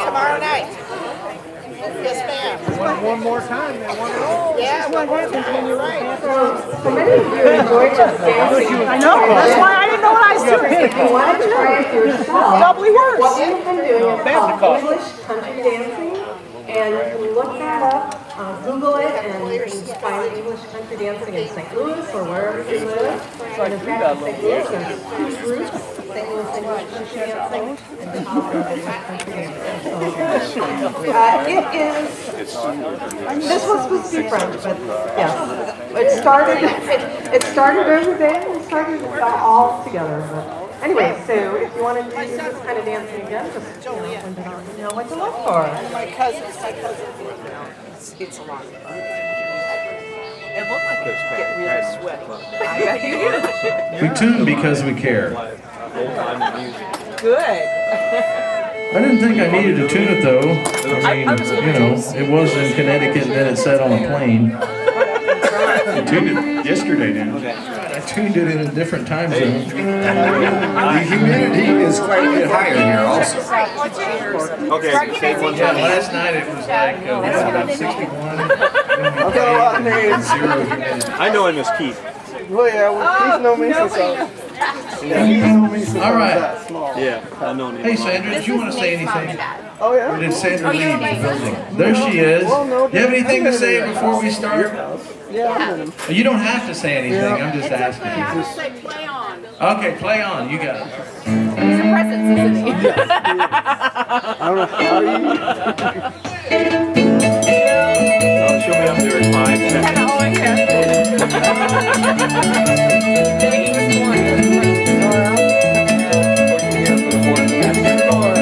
Tomorrow night. Yes, ma'am. One more time, they want to go. Yeah, what happens when you're right? So many of you enjoyed just dancing. I know, that's why I didn't know what I was doing. If you wanted to try it for yourself, Doubly worse. what we've been doing is called English country dancing, and you can look that up, Google it, and you can find English country dancing in St. Louis or wherever you live. So in fact, in St. Louis, there's two groups, St. Louis English country dancing and the Colorado English country dancing. This was supposed to be French, but yes, it started over there, it started all together. But anyway, so if you want to do this kind of dancing again, just know what to look for. My cousins, it's a lot. It looked like it get really sweaty. I bet you do. We tune because we care. Good. I didn't think I needed to tune it though. I mean, you know, it was in Connecticut and then it sat on a plane. I tuned it yesterday now. I tuned it in a different time zone. The humidity is quite a bit higher here also. Okay, yeah, last night it was like about 61. I've got a lot of names. Zero humidity. I know him as Keith. Well, yeah, well, Keith know me since All right. Yeah, I know him. Hey Sandra, did you want to say anything? Oh, yeah. Or did Sandra leave the building? There she is. Do you have anything to say before we start? Yeah. You don't have to say anything, I'm just asking. Say play on. Okay, play on, you got it. He's a presence, isn't he? I don't know how you... She'll be up there in 5 seconds. Oh, yeah. He was born.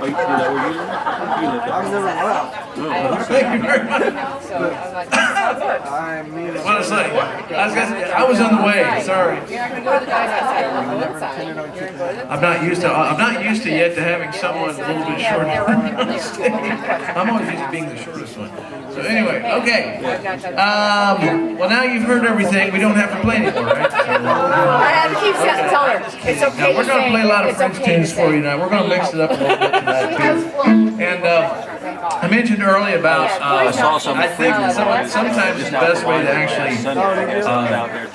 Oh, you did that where you live? You live there. I've never left. Thank you very much. I mean, What is that? I was on the way. Sorry. You're not going to go to the guys outside. You're going to go inside. You're going to go to the I'm not used to yet to having someone a little bit shorter. I'm always used to being the shortest one. So anyway, okay. Well, now you've heard everything. We don't have to play anymore, right? I have to keep telling her. It's okay. Now we're going to play a lot of French tunes for you now. We're going to mix it up a little bit tonight too. And I mentioned earlier about I think sometimes the best way to actually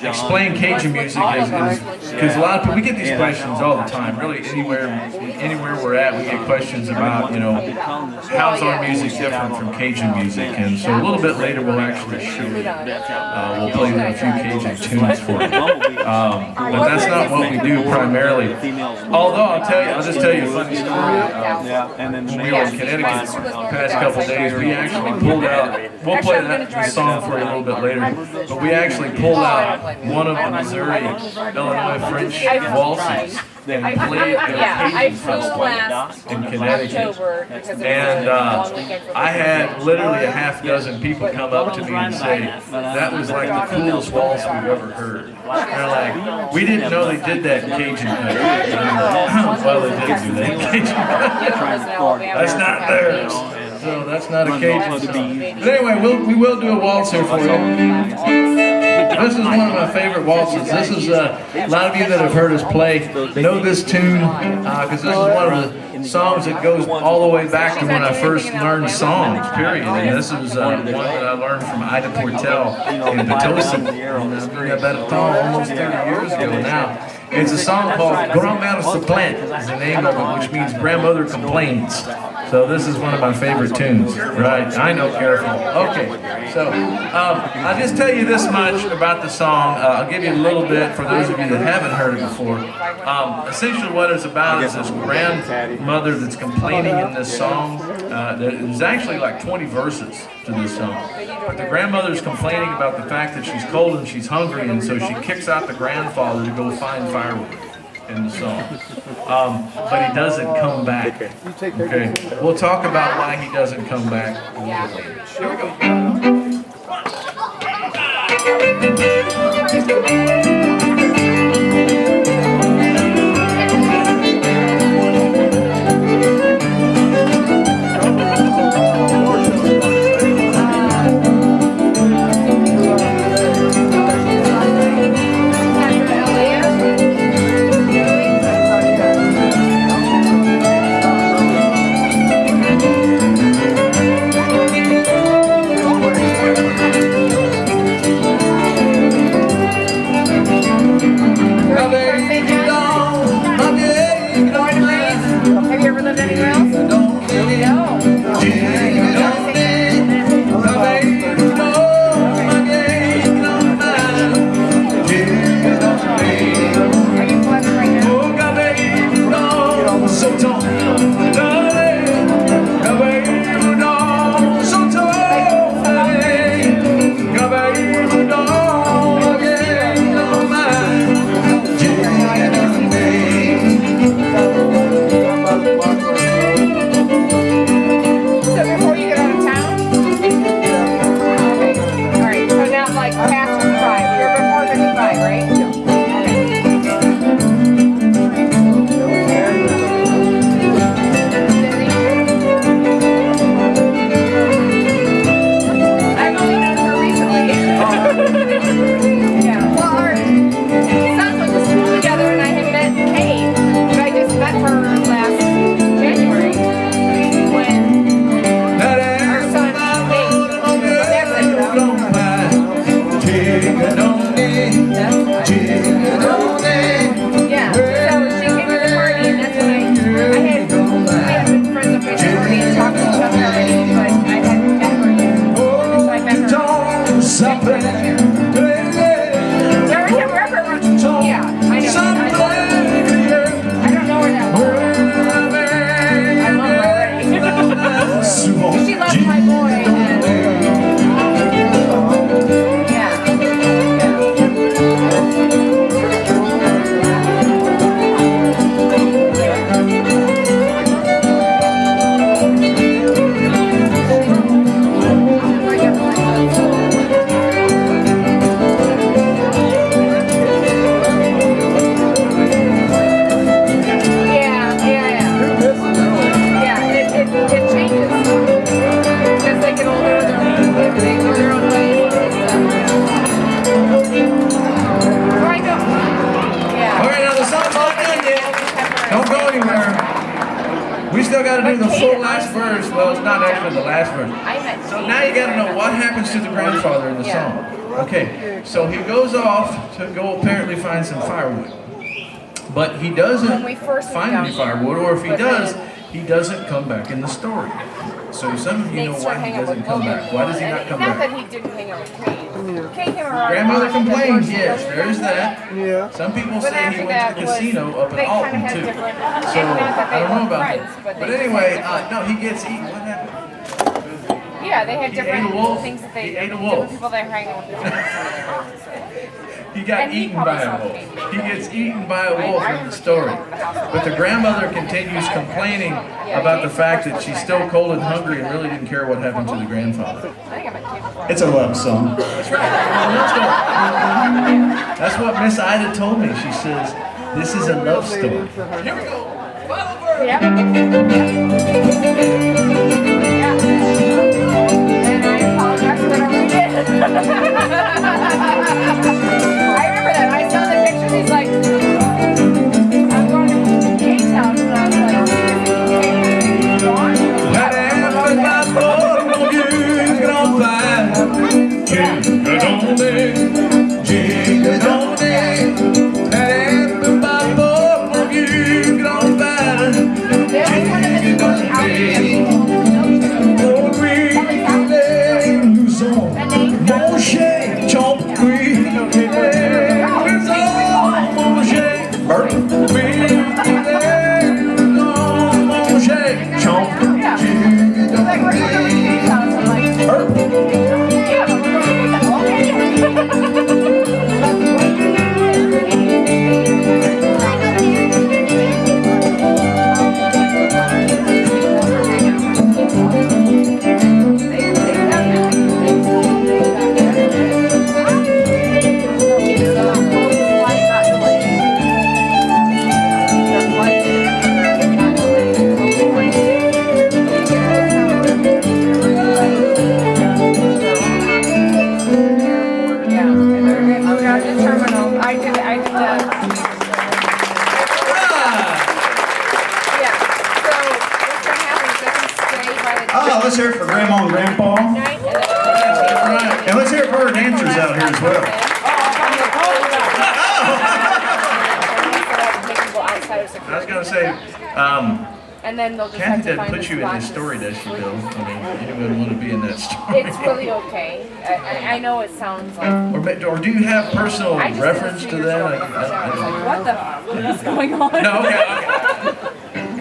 explain Cajun music is because a lot of people, we get these questions all the time. Really, anywhere we're at, we get questions about, you know, how's our music different from Cajun music, and so a little bit later we'll actually show you. We'll play a few Cajun tunes for you. But that's not what we do primarily. Although I'll just tell you a funny story. When we were in Connecticut the past couple of days, we actually pulled out, we'll play that song for you a little bit later, but we actually pulled out one of the Missouri, Illinois French waltzes and played at a Cajun festival in Connecticut. And I had literally a half dozen people come up to me and say, that was like the coolest waltz we've ever heard. They're like, we didn't know they did that in Cajun country. Well, they did do that in Cajun country. That's not theirs. So that's not a Cajun. But anyway, we will do a waltz here for you. This is one of my favorite waltzes. This is, a lot of you that have heard us play know this tune, because this is one of the songs that goes all the way back to when I first learned songs, period. And this was one that I learned from Ida Portel in Potosi. And I've been about almost 30 years ago now. It's a song called Grand-Mère se plaint, is the name of it, which means grandmother complains. So this is one of my favorite tunes, right? I know, careful. Okay, so I'll just tell you this much about the song. I'll give you a little bit for those of you that haven't heard it before. Essentially what it's about is this grandmother that's complaining in this song. There's actually like 20 verses to this song. But the grandmother's complaining about the fact that she's cold and she's hungry, and so she kicks out the grandfather to go find firewood in the song. But he doesn't come back. Okay, we'll talk about why he doesn't come back a little bit later. Here we go. We still got to do the full last verse. Well, it's not actually the last verse. So now you got to know what happens to the grandfather in the song. Okay, so he goes off to go apparently find some firewood. But he doesn't find any firewood, or if he does, he doesn't come back in the story. So some of you know why he doesn't come back. Why does he not come Not back? that he didn't hang out with Kate. Kate came around. Grandmother complains, yes, there is that. Yeah. Some people But say he after went to the that was- casino up they in kinda Alton had too. different- So not that I they don't know weren't about friends, that. but But they anyway, had no, he gets eaten. What happened? Yeah, they had He ate different a wolf. things that they, He ate a different wolf. people they were hanging with. He got And he eaten by a probably wolf. He gets eaten by a wolf in the story. But the grandmother continues complaining about the fact that she's still cold and hungry and really didn't care what happened to the grandfather. It's a love song. That's right. That's what Miss Ida told me. She says, this is a love story. Here we go. I remember that. I saw the pictures. He's like, I'm going to Kate's house, and I was like, Oh, let's hear it for Grandma and Grandpa. And let's hear it for our dancers out here as well. I was going to say, and then they'll just Kathy have to didn't find put the you in this spot story, to does she, sleep. Bill? I mean, you didn't really want to be in that story. It's really okay. I know it sounds like. Or do you have personal I just reference did a to 2 years that? old. Like, I was like, what the f is going on? No, okay.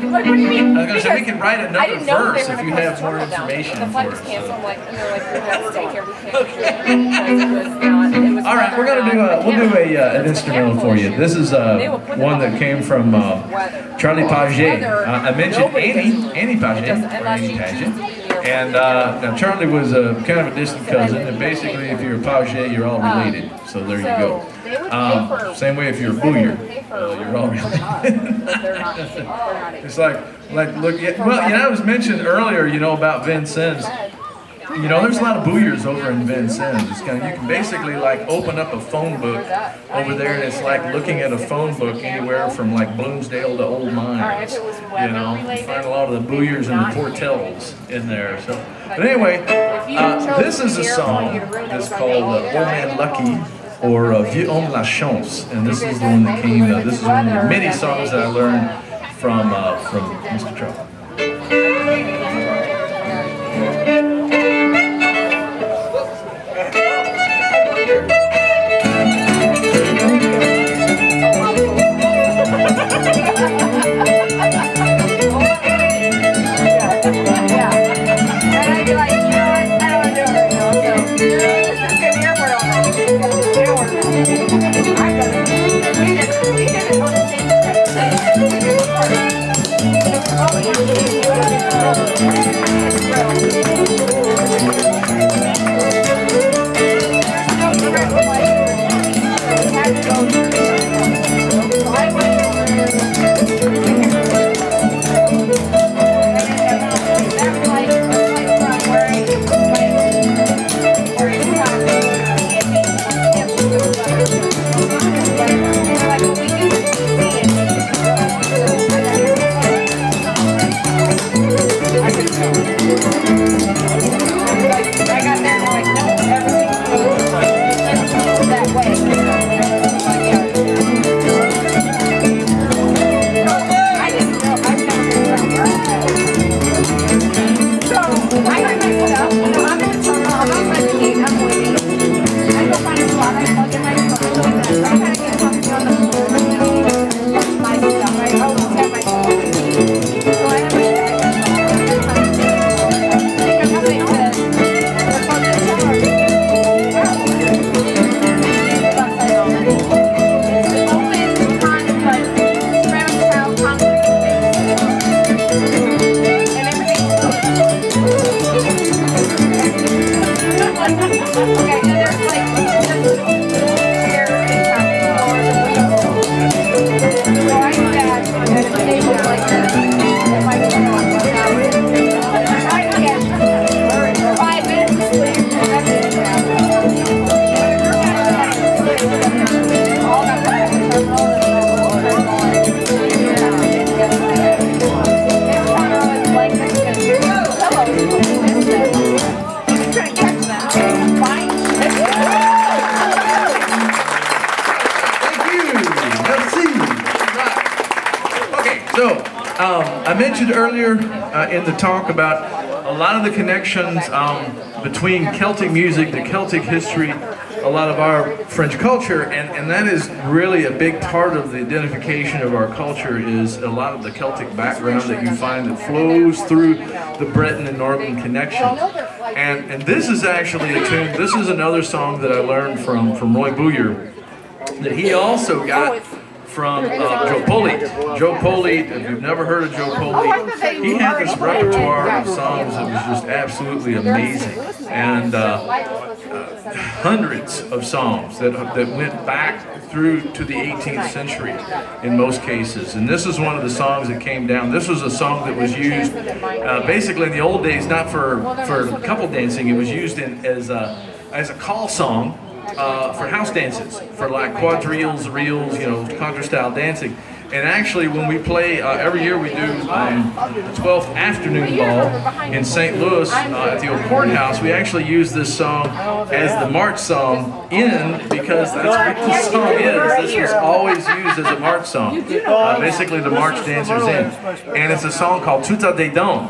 Like, what do you mean? I was going to say, we can write I another didn't know verse they were if you gonna have close more the terminal down. information The flight for was us. canceled. I'm like, and they're like, we have to stay here. We can't do it because it was not. It was All right, we're going to do we'll do an instrumental for you. This is one that came from Charlie Paget. I mentioned Annie Paget, and now Charlie was kind of a distant cousin, and basically if you're a Paget, you're all related. So there you go. Same way if you're a Booyer, you're all related. It's like look, well, I was mentioned earlier, about Vincennes. There's a lot of Booyers over in Vincennes. It's kind of, you can basically like open up a phone book over there, and it's like looking at a phone book anywhere from like Bloomsdale to Old Mines. You find a lot of the Booyers and the Portels in there. So, but anyway, this is a song that's called Old Man Lucky, or Vieux Homme La Chance, and this is the one that came. This is one of the many songs that I learned from Mr. Charles. Oh, yeah. I mentioned earlier in the talk about a lot of the connections between Celtic music, the Celtic history, a lot of our French culture, and that is really a big part of the identification of our culture, is a lot of the Celtic background that you find that flows through the Breton and Norman connection. And this is actually a tune, this is another song that I learned from Roy Bouyer, that he also got from Joe Polite. Joe Polite, if you've never heard of Joe Polite, he had this repertoire of songs that was just absolutely amazing. And hundreds of songs that went back through to the 18th century in most cases. And this is one of the songs that came down. This was a song that was used basically in the old days, not for couple dancing, it was used as a call song for house dances, for like quadrilles, reels, you know, contra-style dancing. And actually, when we play, every year we do the 12th afternoon ball in St. Louis at the old courthouse, we actually use this song as the march song because that's what this song is. This was always used as a march song, basically the march dancers in. And it's a song called Toutes des Dames,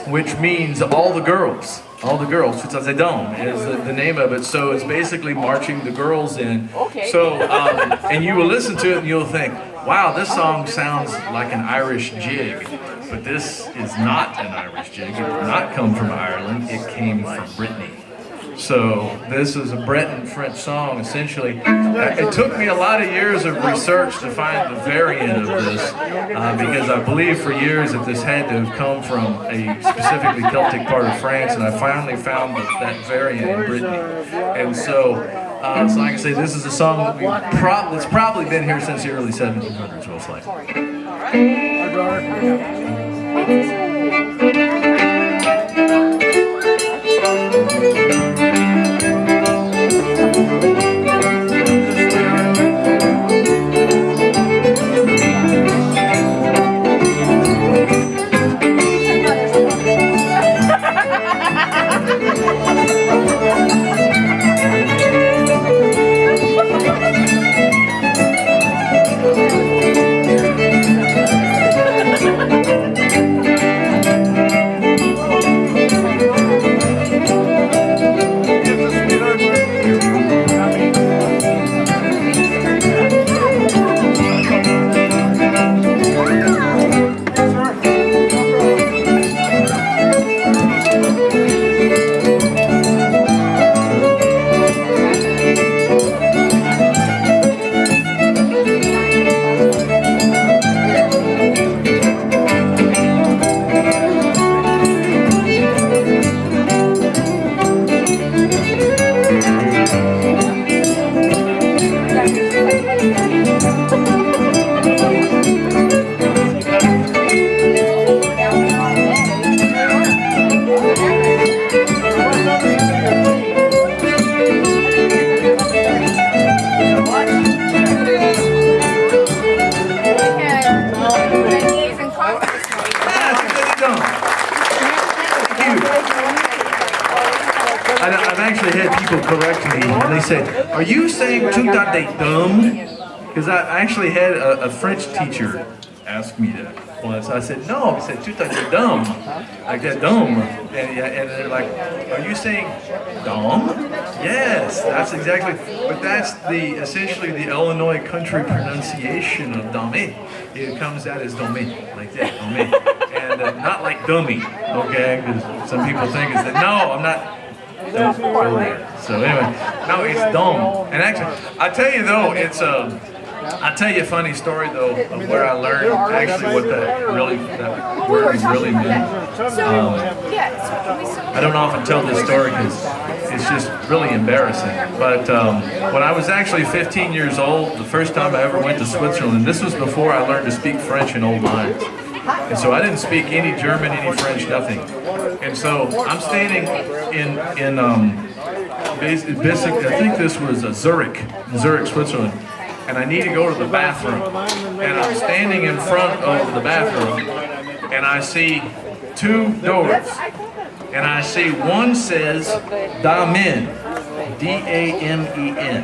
which means all the girls. All the girls, Toutes des Dames is the name of it. So it's basically marching the girls in. So, and you will listen to it and you'll think, wow, this song sounds like an Irish jig. But this is not an Irish jig. It did not come from Ireland. It came from Brittany. So this is a Breton French song, essentially. It took me a lot of years of research to find the variant of this, because I believe for years that this had to have come from a specifically Celtic part of France, and I finally found that variant in Brittany. And so, so like I say, this is a song that that's probably been here since the early 1700s, most likely. I've actually had people correct me, and they said, "Are you saying Toutes des Dames?" Because I actually had a French teacher ask me that once. I said, "No," he said, "Toutes des Dames," like that dome, and they're like, "Are you saying dame?" Yes, that's exactly. But that's essentially the Illinois country pronunciation of dame. It comes out as dome, like that, dome, and not like dummy. Okay, because some people think it's that. No, I'm not. Don't go there. So anyway, no, it's dome. And actually, I tell you though, I'll tell you a funny story though of where I learned actually what that word really meant. I don't often tell this story because it's just really embarrassing. But when I was actually 15 years old, the first time I ever went to Switzerland, this was before I learned to speak French in Old Lines. And so I didn't speak any German, any French, nothing. And so I'm standing in basically, I think this was Zurich, Switzerland. And I need to go to the bathroom. And I'm standing in front of the bathroom, and I see two doors. And I see one says Damen, D-A-M-E-N.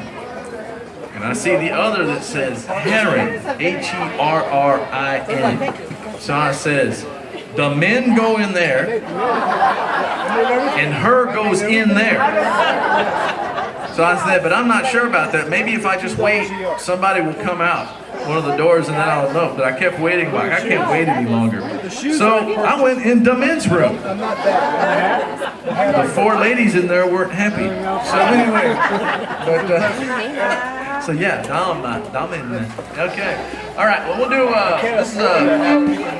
And I see the other that says Herrin, H-E-R-R-I-N. So I says, the men go in there, and her goes in there. So I said, but I'm not sure about that. Maybe if I just wait, somebody will come out one of the doors and then I'll know. But I kept waiting, like I can't wait any longer. So I went in the men's room. The four ladies in there weren't happy. So anyway, so yeah, Damen. Okay. All right, well we'll do, this is,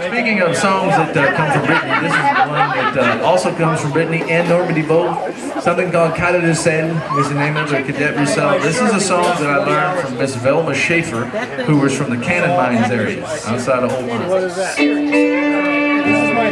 speaking of songs that come from Brittany, this is one that also comes from Brittany and Normandy both. Something called Cadeau de Seine is the name of the Cadet Roussel. This is a song that I learned from Miss Velma Schaefer, who was from the Cannon Mines area, outside of Old Mines. What is that? This is my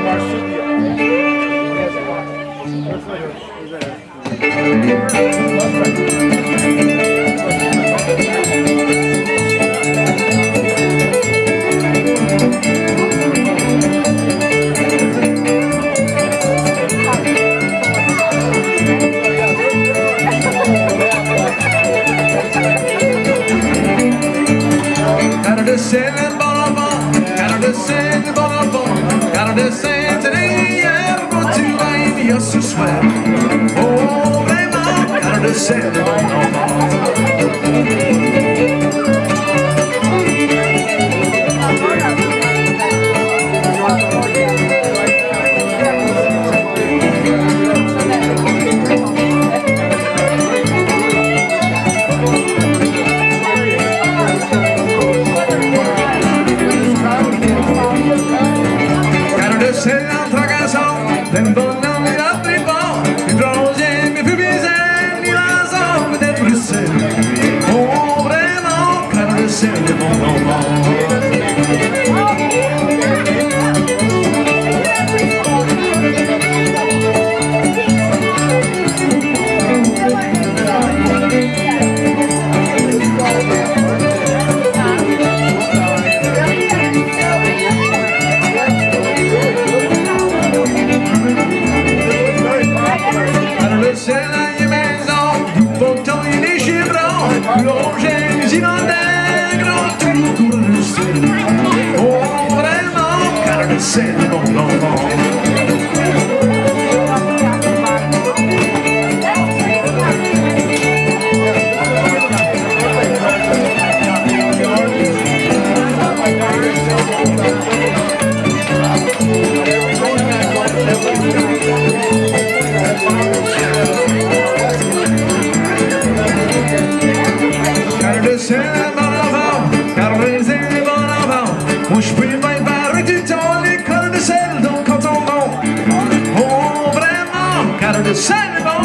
Ce soir, oh vraiment, car le sel de mon car le sel entre garçons, d'un bon send them on send them on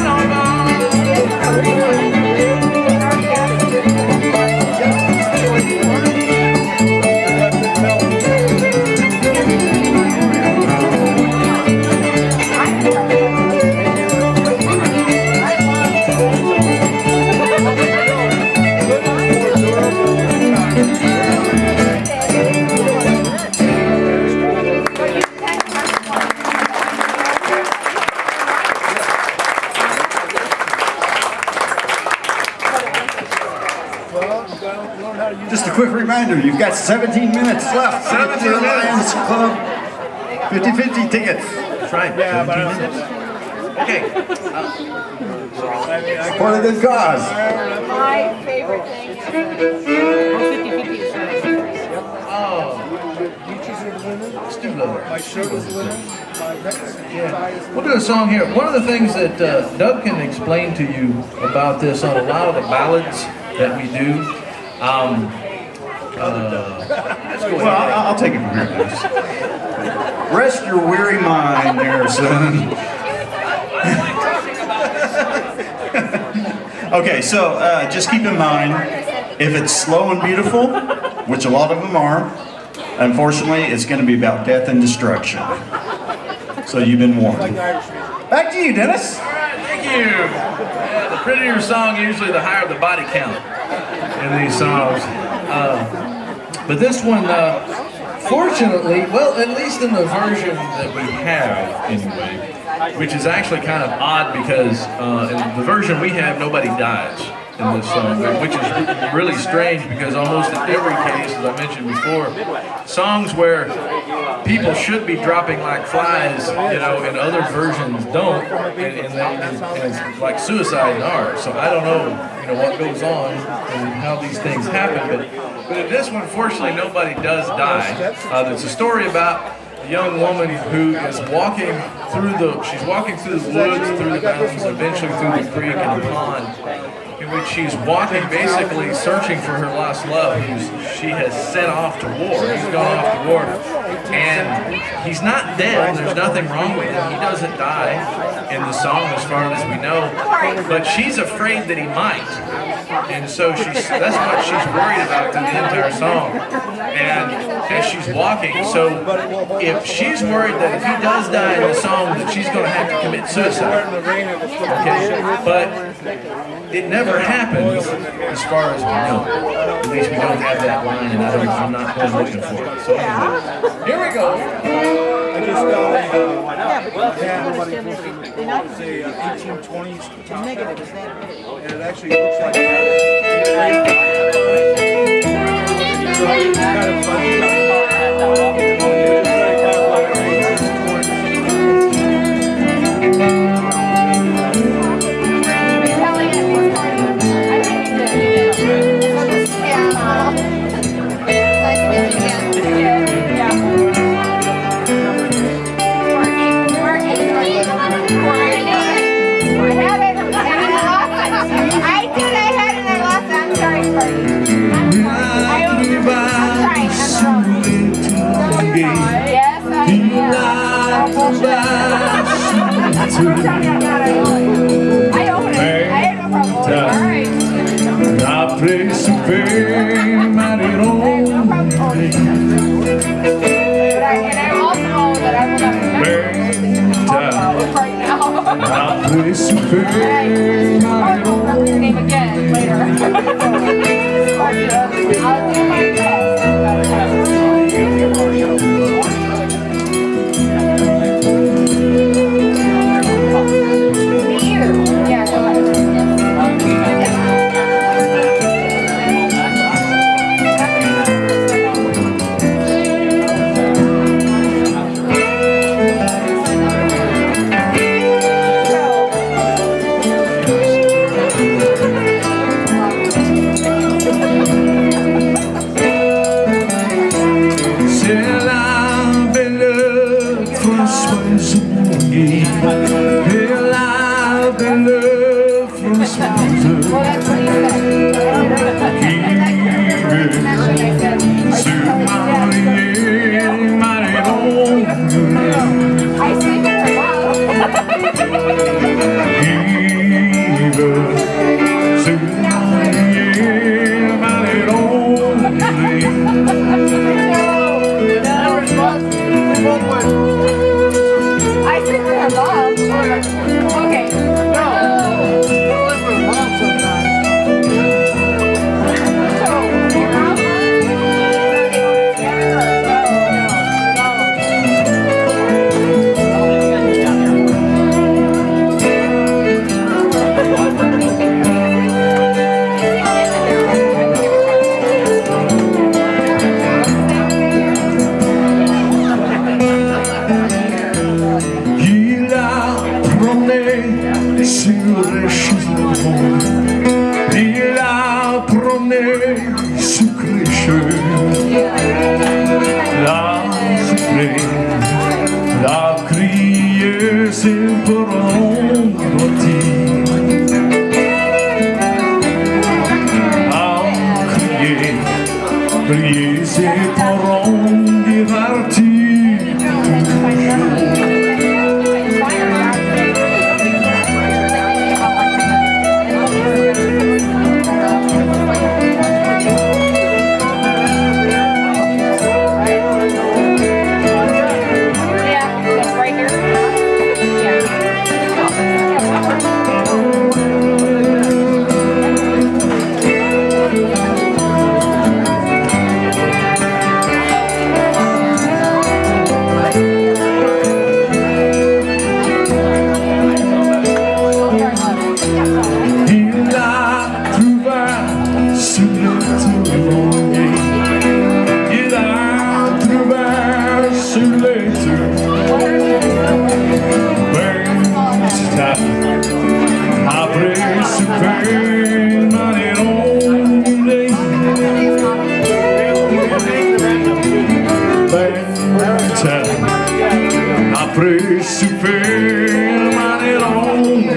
Just a quick reminder, you've got 17 minutes left. 17 minutes. Lions Club 50-50 tickets. That's right. Yeah, 17 minutes. Okay. For a good cause. My favorite thing. My shirt is linen. We'll do a song here. One of the things that Doug can explain to you about this on a lot of the ballads that we do, Well, I'll take it from here, guys. Rest your weary mind there, son. Okay, so just keep in mind, if it's slow and beautiful, which a lot of them are, unfortunately, it's going to be about death and destruction. So you've been warned. Back to you, Dennis. All right, thank you. Yeah, the prettier song, usually the higher the body count in these songs. But this one, fortunately, well, at least in the version that we have, anyway, which is actually kind of odd because in the version we have, nobody dies in this song, which is really strange because almost in every case, as I mentioned before, songs where people should be dropping like flies, you know, and other versions don't, and it's like suicide in ours. So I don't know, you know, what goes on and how these things happen, but in this one, fortunately, nobody does die. There's a story about a young woman who is walking through the woods, through the mountains, eventually through the creek and the pond, in which she's walking, basically searching for her lost love, who she has sent off to war. He's gone off to war, and he's not dead. There's nothing wrong with him. He doesn't die in the song, as far as we know, but she's afraid that he might. And so that's what she's worried about through the entire song. And as she's walking, so if she's worried that if he does die in the song, that she's going to have to commit suicide. Okay, but it never happens, as far as we know. At least we don't have that line, and I'm not going looking for it. So anyway, here we go. I just say 1820s negative is that big, and it actually looks like super money only. Après super money only.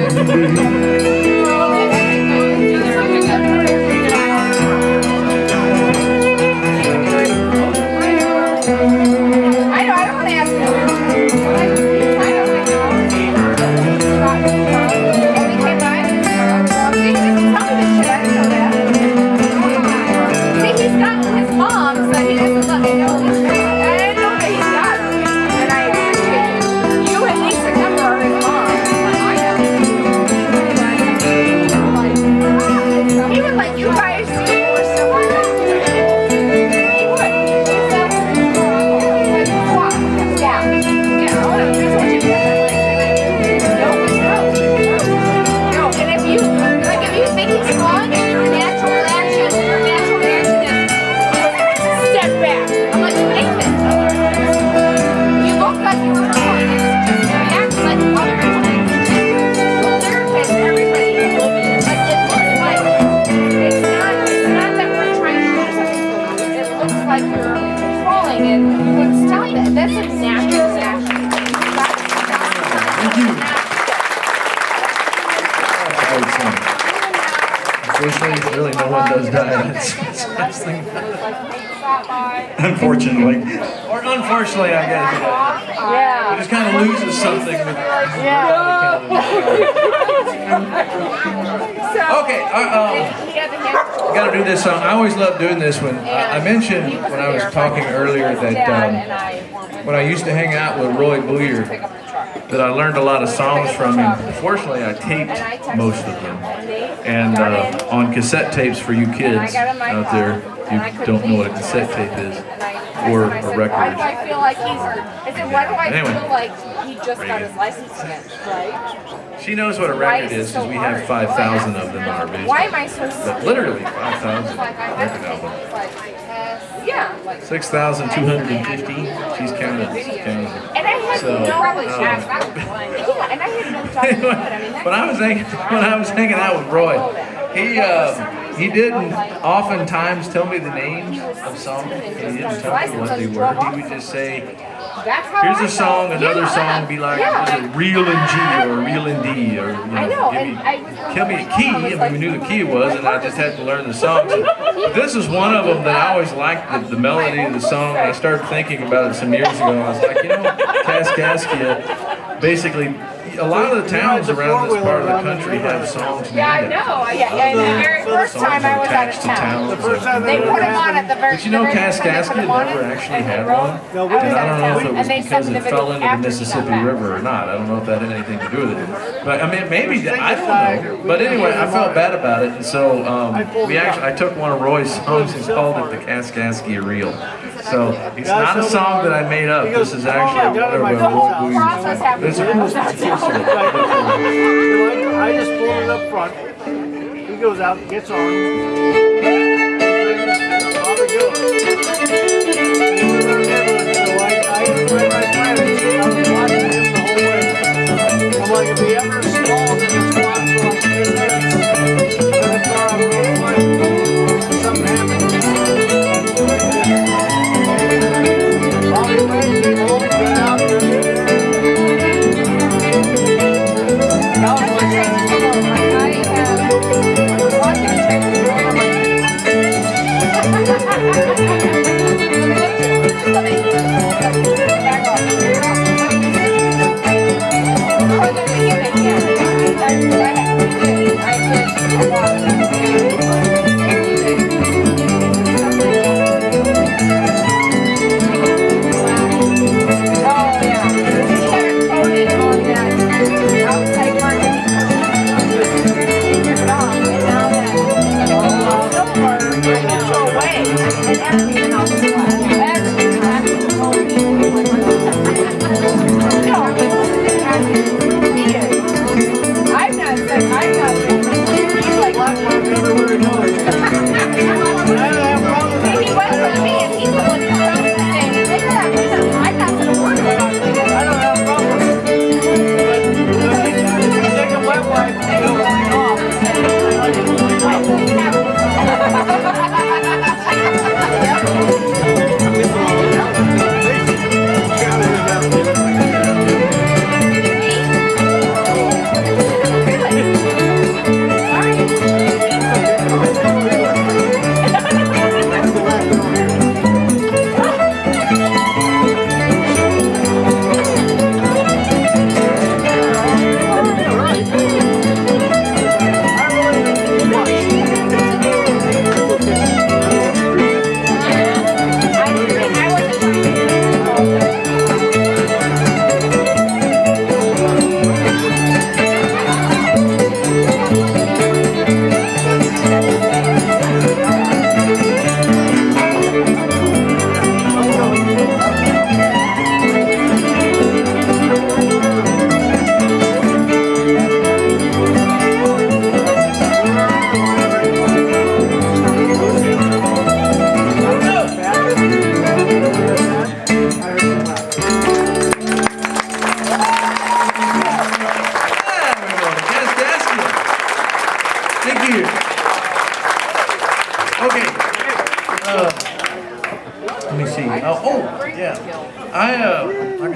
I don't want to ask you. I don't know. See, he's got his mom, so he doesn't let me know he's got. I know that he's got her, and I appreciate it. You and Lisa Kemper are his mom. He would let you guys see you were so good. He would. That's a natural reaction. Thank you. Unfortunately, really no one does die. Unfortunately. Or unfortunately, I guess. Yeah. It just kind of loses something with Okay, got to do this song. I always love doing this one. I mentioned when I was talking earlier that when I used to hang out with Roy Booyer, that I learned a lot of songs from him. Fortunately, I taped most of them. And on cassette tapes for you kids out there, you don't know what a cassette tape is, or a record. Why do I feel like why do I feel like he just got his license again, right? She knows what a record is because we have 5,000 of them on our basement. Why am I so But literally 5,000 record albums. Yeah. 6,250. She's counted. And I had no probably yeah, and I had no job. When I was hanging out with Roy, he didn't oftentimes tell me the names of songs. He didn't tell me what they were. He would just say, here's a song, another song be like, was it real in G or real in D, or give me a key. I mean, we knew the key was, and I just had to learn the songs. This is one of them that I always liked the melody of the song. And I started thinking about it some years ago. I was like, Kaskaskia, basically. A lot of the towns around this part of the country have songs. Yeah, I know. Yeah, the very first time I was out of town, they put them on at the very. But you know, Kaskaskia never actually had one, and I don't know if it was because it fell into the Mississippi River or not. I don't know if that had anything to do with it. But I mean, maybe I don't know. But anyway, I felt bad about it, and so I took one of Roy's songs and called it the Kaskaskia Reel. So it's not a song that I made up. This is actually one of Roy Booyer's. It's a cool story. I just pull it up front. He goes out, gets on. I'm like, if he ever stalls in his spot for like 10 minutes, then it's all right. Something happens. While he's waiting, he won't get out there. Back off.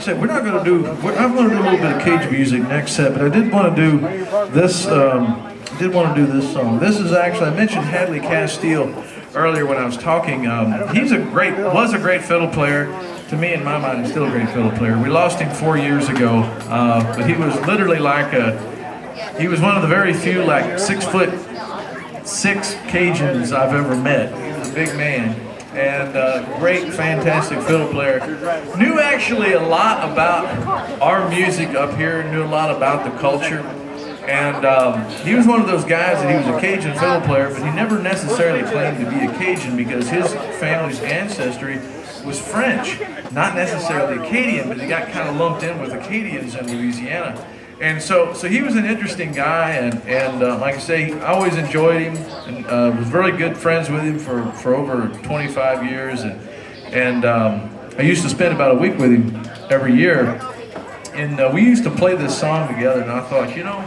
say, we're not going to do, I'm going to do a little bit of cage music next set, but I did want to do this, song. This is actually, I mentioned Hadley Castile earlier when I was talking. Was a great fiddle player. To me, in my mind, he's still a great fiddle player. We lost him 4 years ago, but he was literally he was one of the very few 6'6" Cajuns I've ever met. He was a big man. And great, fantastic fiddle player. Knew actually a lot about our music up here, knew a lot about the culture. And he was one of those guys that he was a Cajun fiddle player, but he never necessarily claimed to be a Cajun because his family's ancestry was French, not necessarily Acadian, but he got kind of lumped in with Acadians in Louisiana. And so he was an interesting guy, and like I say, I always enjoyed him, and was very good friends with him for over 25 years, and I used to spend about a week with him every year, and we used to play this song together, and I thought, you know,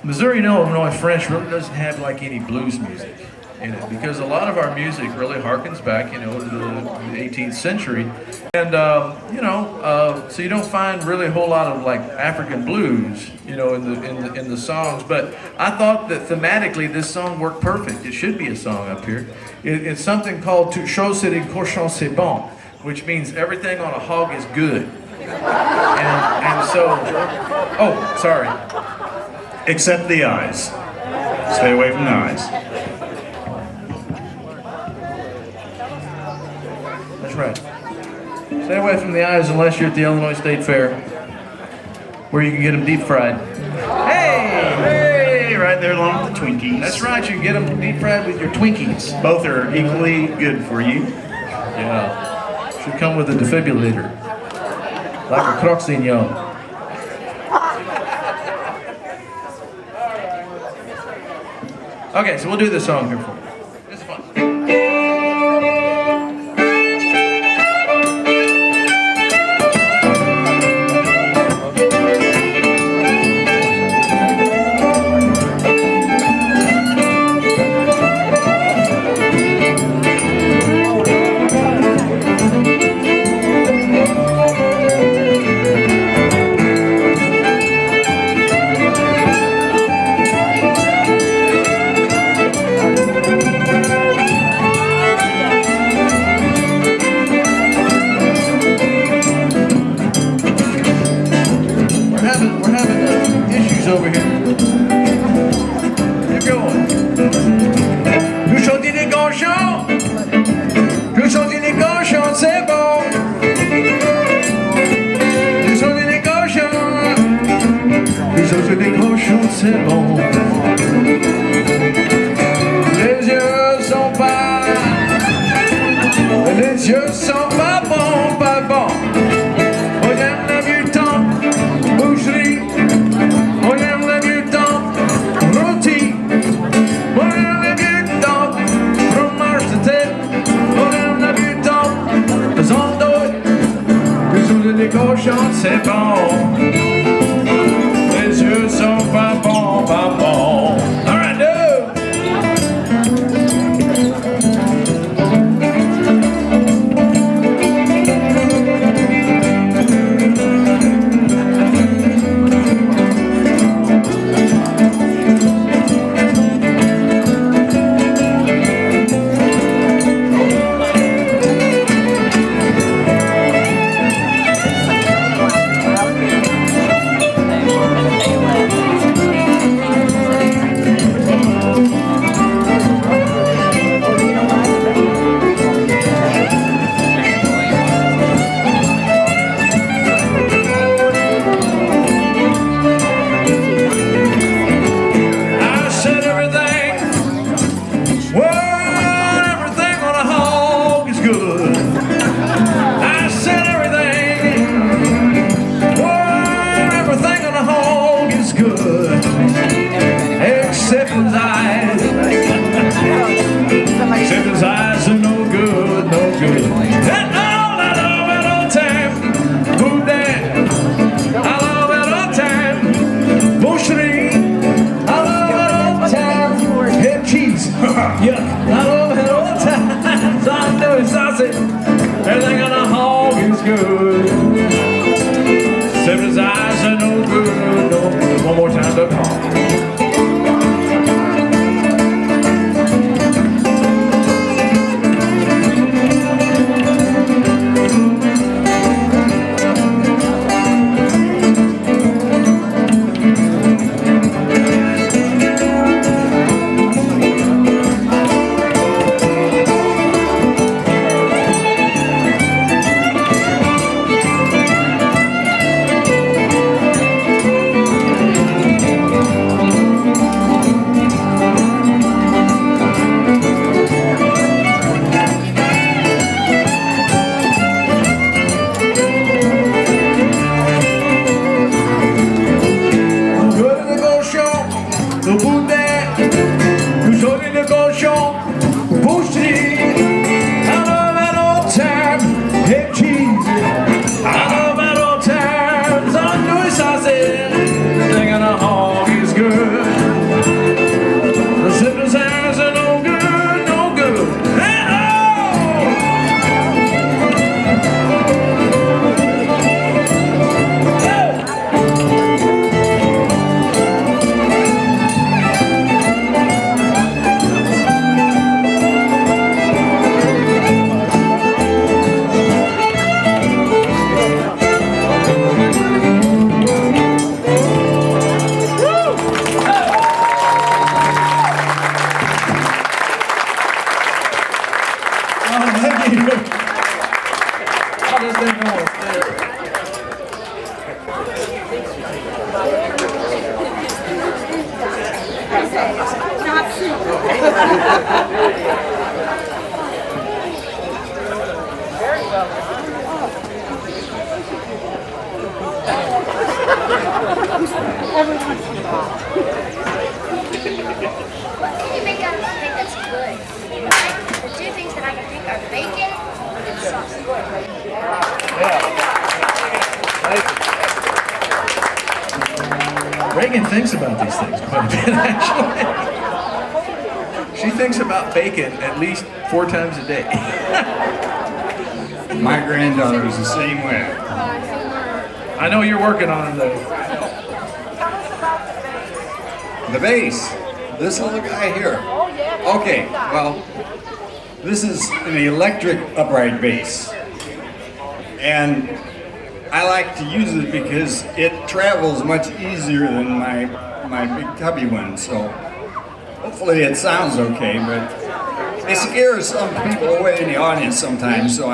Missouri and Illinois French really doesn't have any blues music in it, because a lot of our music really harkens back, to the 18th century, and so you don't find really a whole lot of African blues, in the songs. But I thought that thematically this song worked perfect. It should be a song up here. It's something called "Toute chose c'est des cochons c'est bon," which means everything on a hog is good. And so, oh, sorry. Except the eyes. Stay away from the eyes. That's right. Stay away from the eyes unless you're at the Illinois State Fair, where you can get them deep fried. Hey, right there along with the Twinkies. That's right, you can get them deep fried with your Twinkies. Both are equally good for you. Yeah. Should come with a defibrillator, like a croque signal. Okay, so we'll do this song here for you. It's fun. Over here. You're going. Nous chantons des cochons. Nous chantons des cochons, c'est bon. Nous chantons des cochons. Nous chantons des cochons, c'est bon. Les yeux sont pas bons, pas bons. On aime la butant, boucherie. On aime le butant, rôti. On aime le butant, fromage de tête. On aime le butant, sans doute. Nous sommes des cochons, c'est bon. Les yeux sont pas bons, pas bons. All right, no. Everything on a hog is good. Very well done. You make out a thing that's good. The two things that I can think are bacon and sauce. Reagan thinks about these things quite a bit, actually. She thinks about bacon at least 4 times a day. My granddaughter is the same way. I know you're working on it, though. The bass. This little guy here. Okay, well, this is an electric upright bass. And I like to use it because it travels much easier than my big tubby one. So hopefully it sounds okay, but it scares some people away in the audience sometimes. So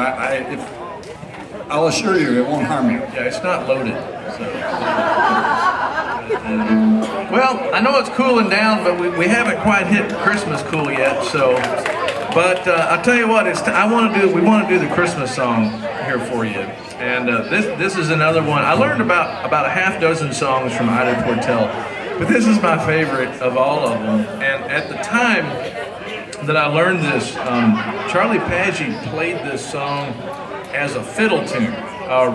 I'll assure you it won't harm you. Yeah, it's not loaded. So. Well, I know it's cooling down, but we haven't quite hit Christmas cool yet. So, but I'll tell you what, we want to do the Christmas song here for you. And this is another one. I learned about a half dozen songs from Ida Portel, but this is my favorite of all of them. And at the time that I learned this, Charlie Paggi played this song as a fiddle tune.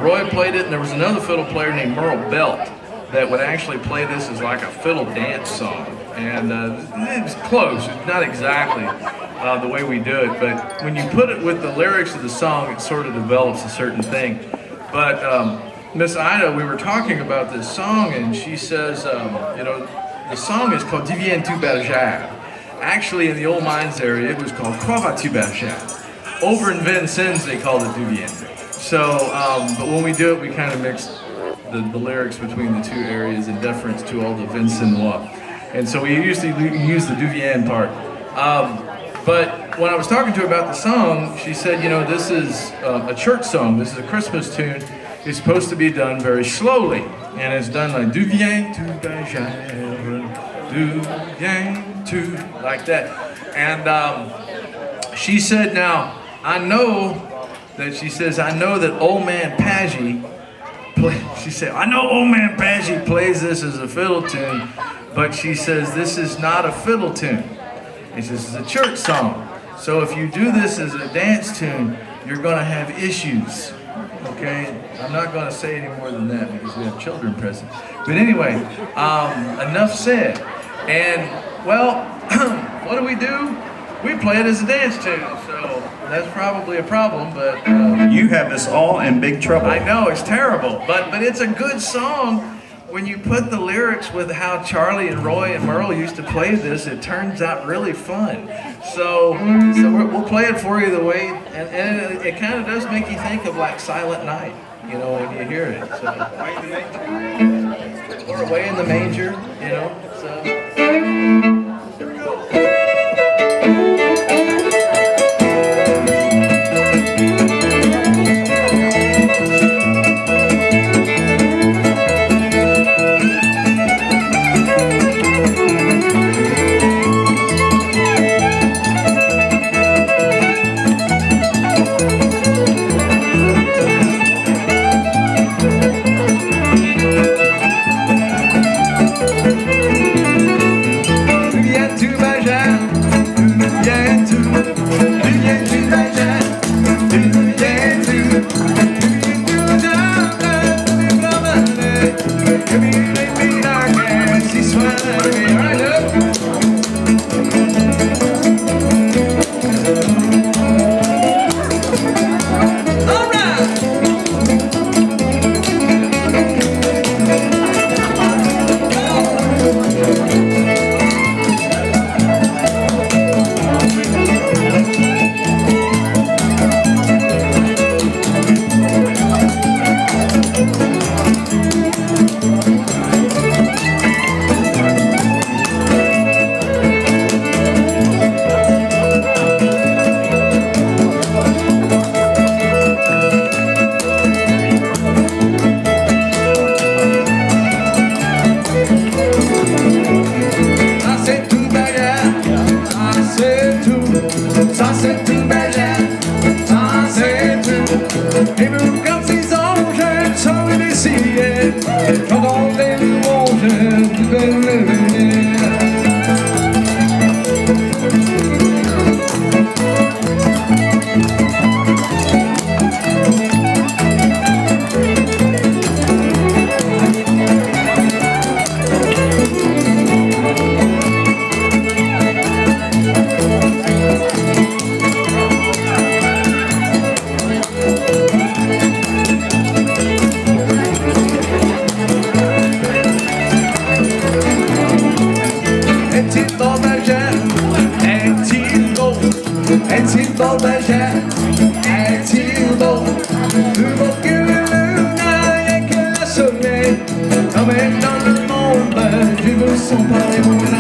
Roy played it, and there was another fiddle player named Merle Belt that would actually play this as like a fiddle dance song. And it's close, it's not exactly the way we do it, but when you put it with the lyrics of the song, it sort of develops a certain thing. But Miss Ida, we were talking about this song, and she says, you know, the song is called D'où viens-tu bergère. Actually, in the old mines area, it was called Quoi vas-tu bergère. Over in Vincennes, they called it D'où viens-tu. So, but when we do it, we kind of mix the lyrics between the two areas in deference to all the Vincenois. And so we usually use the D'où viens part. But when I was talking to her about the song, she said, you know, this is a church song. This is a Christmas tune. It's supposed to be done very slowly. And it's done like, D'où viens-tu bergère, d'où viens-tu, like that. And she said, now, I know that old man Paggi, she said, I know old man Paggi plays this as a fiddle tune, but she says, this is not a fiddle tune. He says, it's a church song. So if you do this as a dance tune, you're going to have issues. Okay? I'm not going to say any more than that because we have children present. But anyway, enough said. And, well, what do? We play it as a dance tune, so that's probably a problem, but... you have us all in big trouble. I know, it's terrible, but it's a good song. When you put the lyrics with how Charlie and Roy and Merle used to play this, it turns out really fun. So we'll play it for you the way, and it kind of does make you think of like Silent Night, you know, when you hear it. So. Or Away in the Manger, you know. So. Est-il beau, Benjamin? Est-il beau? Plus beau que la lune, rien que le soleil. Emmène dans le monde, je veux son parler mon amour.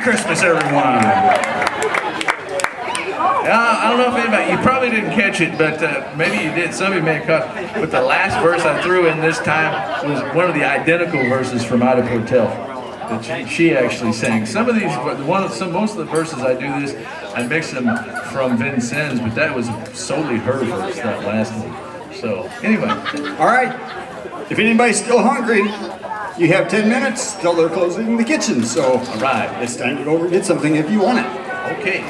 Christmas, everyone. I don't know if anybody, you probably didn't catch it, but maybe you did. Some of you may have caught. But the last verse I threw in this time was one of the identical verses from Ida Portel that she actually sang. Some of these, most of the verses I do this, I mix them from Vincennes, but that was solely her verse, that last one. So anyway, all right. If anybody's still hungry, you have 10 minutes till they're closing the kitchen. So, all right, it's time to go over and get something if you want it. Okay.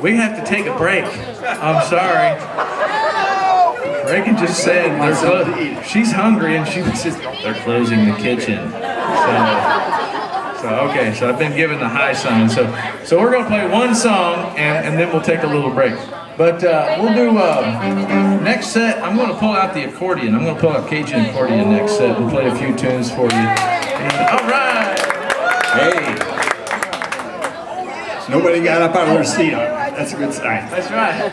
We have to take a break. I'm sorry. Reagan just said she's hungry and she says they're closing the kitchen. So okay, so I've been given the high sign. So we're gonna play one song and then we'll take a little break. But we'll do next set. I'm going to pull out the accordion. I'm going to pull out Cajun accordion next set and play a few tunes for you. And, all right. Hey. Nobody got up out of their seat. That's a good sign. That's right.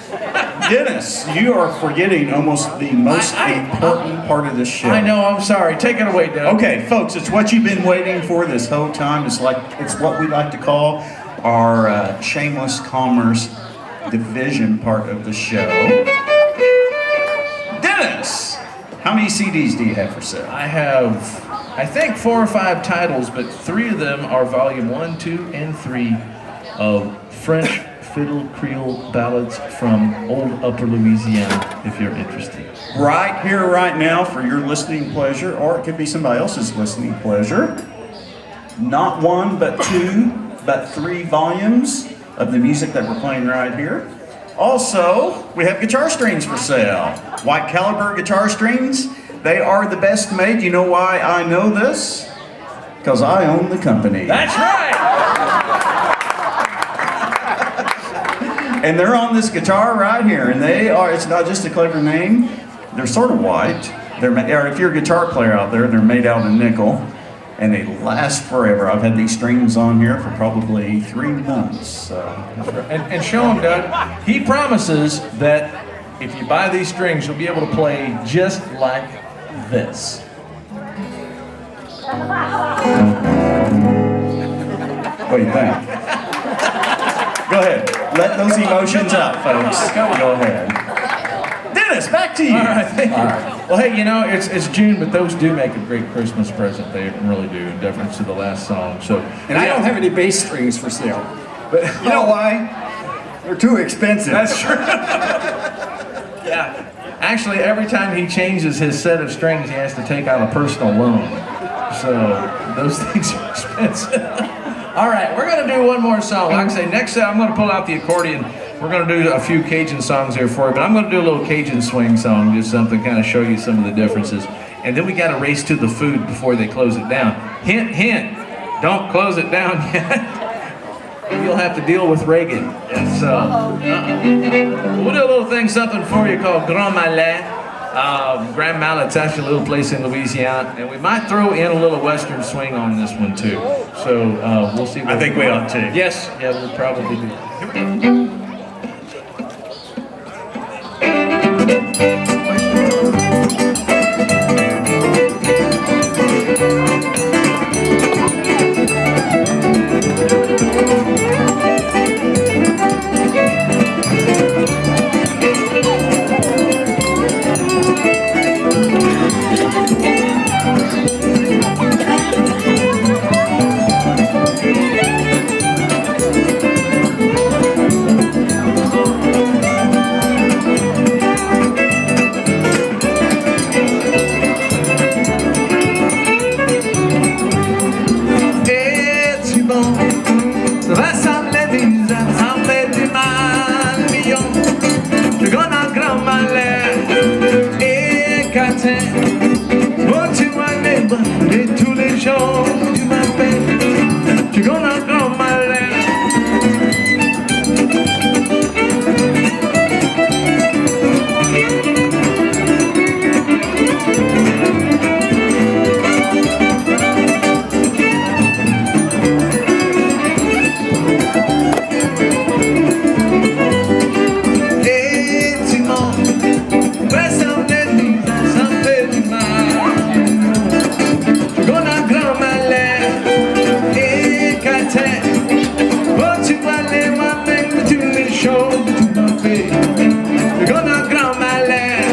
Dennis, you are forgetting almost the most important part of this show. I know. I'm sorry. Take it away, Doug. Okay, folks. It's what you've been waiting for this whole time. It's what we like to call our shameless commerce division part of the show. Dennis, how many CDs do you have for sale? I have, I think 4 or 5 titles, but 3 of them are volume 1, 2, and 3 of French fiddle Creole ballads from old Upper Louisiana, if you're interested. Right here, right now, for your listening pleasure, or it could be somebody else's listening pleasure. Not 1, but 2, but 3 volumes of the music that we're playing right here. Also, we have guitar strings for sale. White Caliber guitar strings. They are the best made. You know why I know this? Because I own the company. That's right! And they're on this guitar right here. And they are, it's not just a clever name. They're sort of white. Or if you're a guitar player out there, they're made out of nickel. And they last forever. I've had these strings on here for probably 3 months. And show him, Doug. He promises that if you buy these strings, you'll be able to play just like this. What do you think? Go ahead. Let those emotions out, folks. Go ahead. Dennis, back to you. All right, thank you. All right. Well, hey, you know, it's June, but those do make a great Christmas present. They really do, in deference to the last song. So, and I don't have any bass strings for sale. But you know why? They're too expensive. That's true. Yeah. Actually, every time he changes his set of strings, he has to take out a personal loan. So, those things are expensive. All right, we're going to do one more song. Like I say, next set, I'm going to pull out the accordion. We're going to do a few Cajun songs here for you, but I'm going to do a little Cajun swing song, just something kind of show you some of the differences. And then we got to race to the food before they close it down. Hint, hint, don't close it down yet. You'll have to deal with Reagan. Yes. So, we'll do a little thing, something for you called Grand Mallet. Grand Mallet's actually a little place in Louisiana, and we might throw in a little Western swing on this one too. So we'll see. I think we ought to. Yes, yeah, we'll probably do. Here we go. te, o tu vale ma belle tu mi show tu ma fe, gonna ground my land.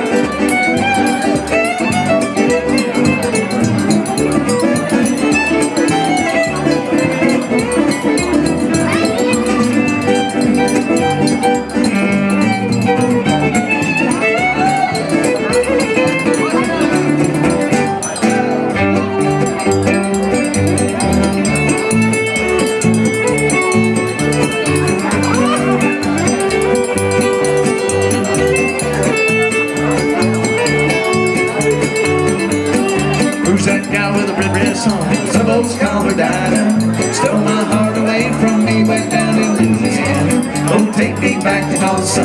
Supposed call her Dinah, stole my heart away from me way down in Louisiana. Oh, take me back to Tulsa,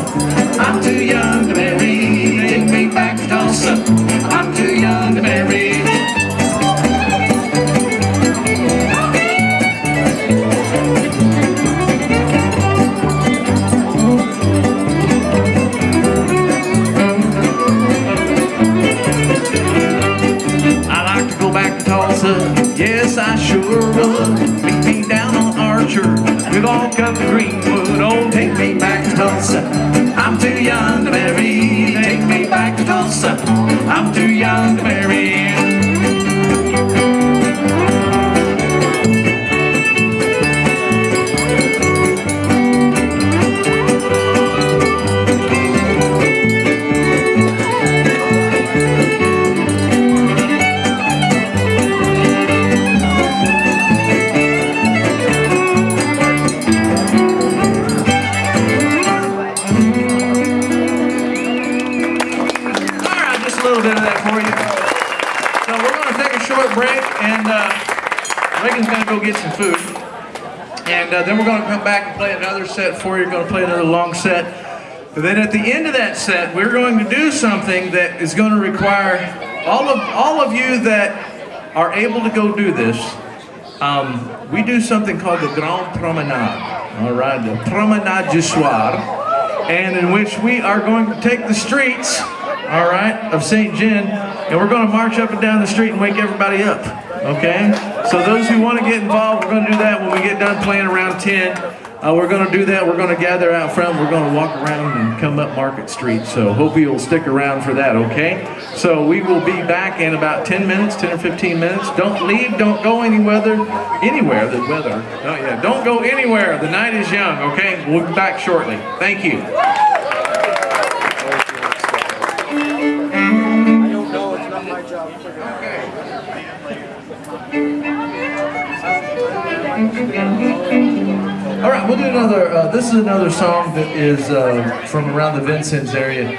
I'm too young to marry. Take me back to Tulsa, I'm too young to marry. Yes, I sure would. Meet me down on Archer, we walk up to Greenwood. Oh, take me back to Tulsa, I'm too young to marry. Take me back to Tulsa, I'm too young to marry. Reagan's going to go get some food, and then we're going to come back and play another set for you. We're going to play another long set. But then at the end of that set, we're going to do something that is going to require all of you that are able to go do this. We do something called the Grand Promenade, all right, the Promenade du Soir, and in which we are going to take the streets, all right, of St. John, and we're going to march up and down the street and wake everybody up. Okay, so those who want to get involved, we're going to do that when we get done playing around 10. We're going to do that. We're going to gather out front. We're going to walk around and come up Market Street. So hope you'll stick around for that, okay? So we will be back in about 10 minutes, 10 or 15 minutes. Don't leave. Don't go anywhere. Don't go anywhere. The night is young, okay? We'll be back shortly. Thank you. I don't know. It's not my job. All right, we'll do another, this is another song that is from around the Vincennes area.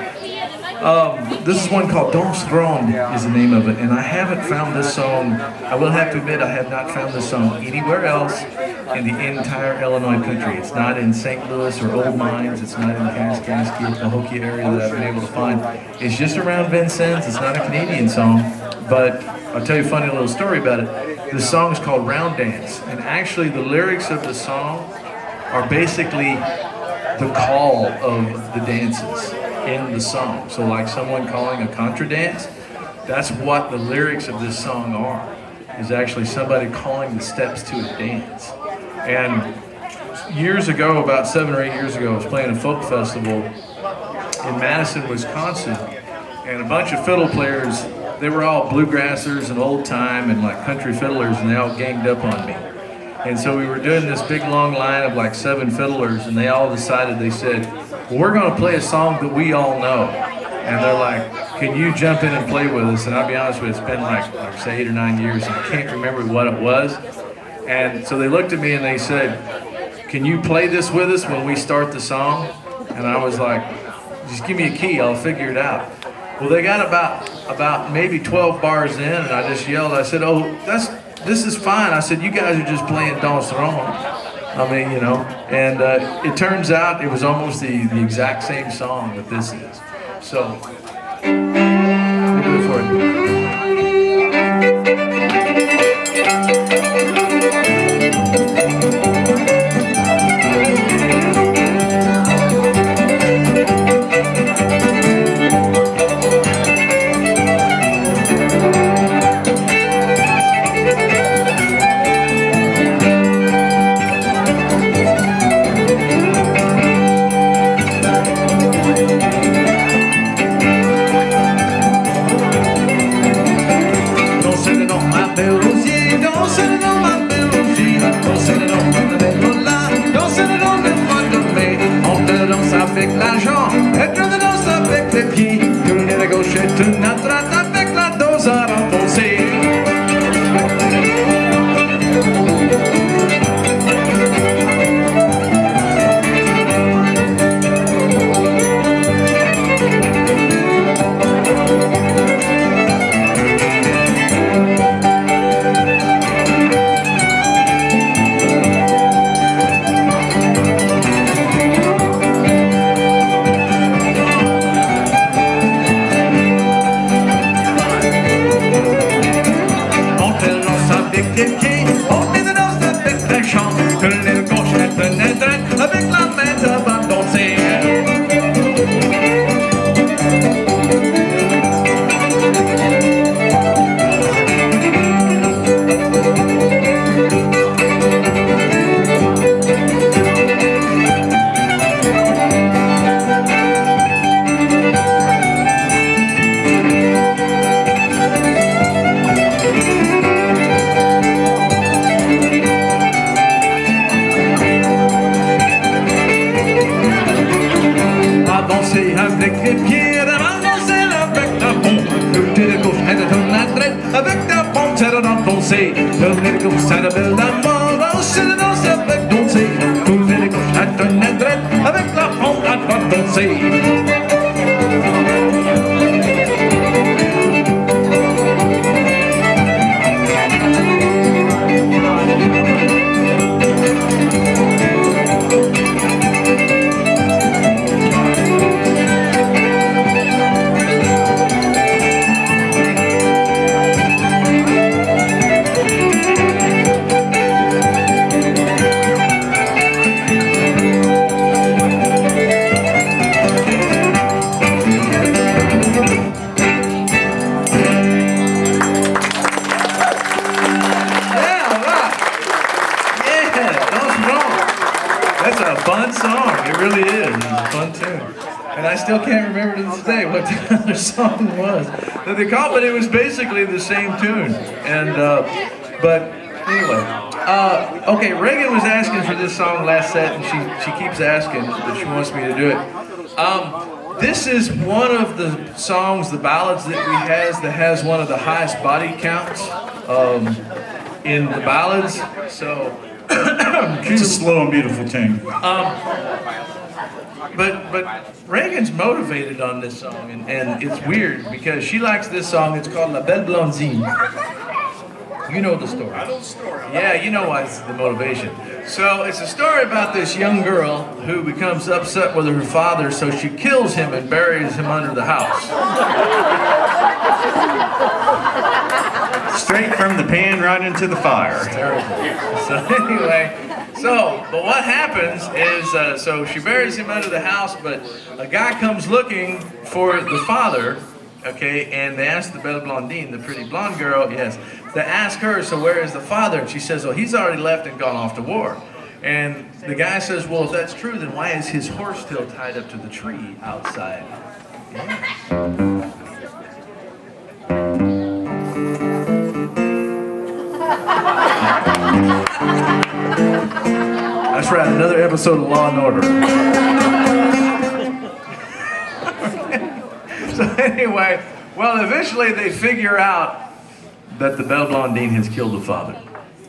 This is one called Danse Ronde is the name of it, and I haven't found this song, I will have to admit I have not found this song anywhere else in the entire Illinois country. It's not in St. Louis or Old Mines, it's not in Kaskaskia, Cahokia area that I've been able to find. It's just around Vincennes. It's not a Canadian song, but I'll tell you a funny little story about it. This song is called Round Dance, and actually the lyrics of the song are basically the call of the dances in the song. So like someone calling a contra dance, that's what the lyrics of this song are, is actually somebody calling the steps to a dance. And years ago, about 7 or 8 years ago, I was playing a folk festival in Madison, Wisconsin, and a bunch of fiddle players, they were all bluegrassers and old time and like country fiddlers, and they all ganged up on me. And so we were doing this big long line of like 7 fiddlers, and they all decided, they said, well, we're going to play a song that we all know. And they're like, can you jump in and play with us? And I'll be honest with you, it's been like say 8 or 9 years, and I can't remember what it was. And so they looked at me and they said, can you play this with us when we start the song? And I was like, just give me a key, I'll figure it out. Well, they got about maybe 12 bars in, and I just yelled, I said, oh, this is fine. I said, you guys are just playing Danse Ronde. I mean, you know, and it turns out it was almost the exact same song that this is. So, we'll do it for you. That's a fun song. It really is. It's a fun tune. And I still can't remember to this day what the other song was that they called, but it was basically the same tune. And but anyway, okay. Reagan was asking for this song last set, and she keeps asking that she wants me to do it. This is one of the songs, the ballads that we has one of the highest body counts in the ballads. So. It's a slow and beautiful tune. But Reagan's motivated on this song, and it's weird because she likes this song. It's called La Belle Blondine. You know the story. I know the story. Yeah, you know why it's the motivation. So it's a story about this young girl who becomes upset with her father, so she kills him and buries him under the house. Straight from the pan right into the fire. It's terrible. So anyway, but what happens is, so she buries him under the house, but a guy comes looking for the father, okay, and they ask the Belle Blondine, the pretty blonde girl, yes, they ask her, so where is the father? And she says, well, he's already left and gone off to war. And the guy says, well, if that's true, then why is his horse still tied up to the tree outside? Yeah. That's right, another episode of Law and Order. So anyway, well, eventually they figure out that the Belle Blondine has killed the father.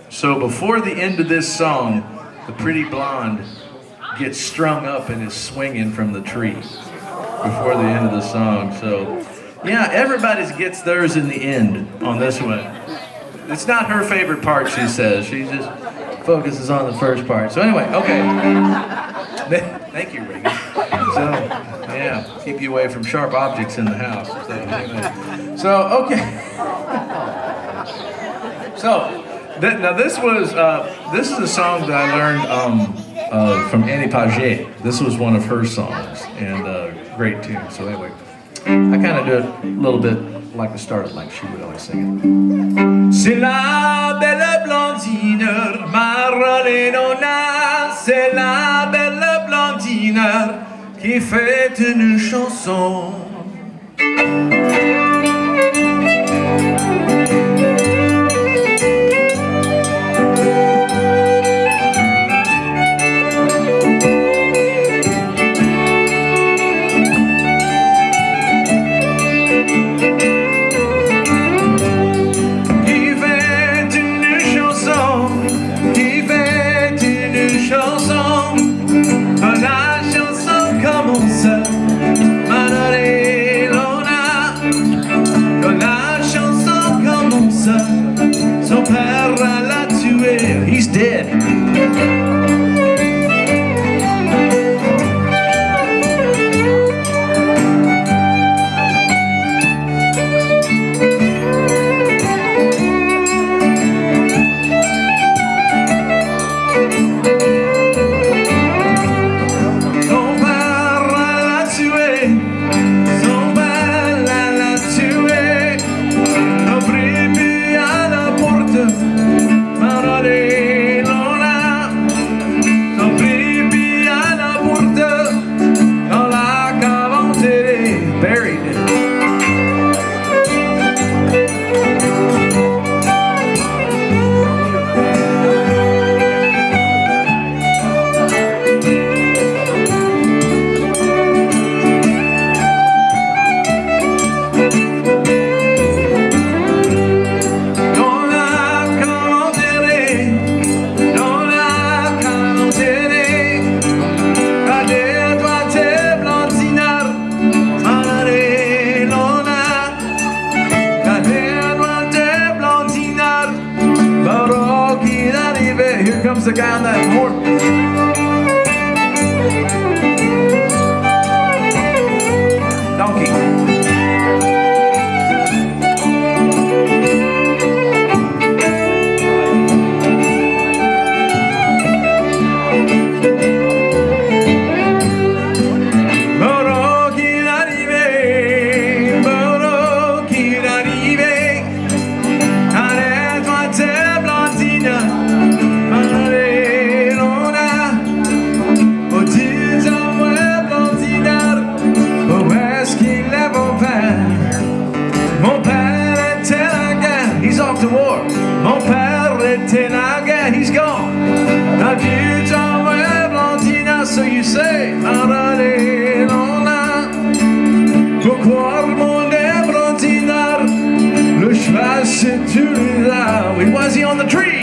So before the end of this song, the pretty blonde gets strung up and is swinging from the tree before the end of the song. So yeah, everybody gets theirs in the end on this one. It's not her favorite part, she says. She just focuses on the first part. So anyway, okay. Thank you, Reagan. So, yeah, keep you away from sharp objects in the house. So, anyway. So okay. So, now this is a song that I learned from Annie Paget. This was one of her songs, and great tune. So anyway, I kind of do it a little bit like the start, like she would always sing it. C'est la belle blondine, Marilena, c'est la belle blondine qui fait une chanson. down that horse. Donkey. Mon père était naguère, he's gone. Adieu, t'envoies Blantina, so you say, allez, là. Pourquoi mon Blantina, le cheval c'est celui-là. We was he on the tree?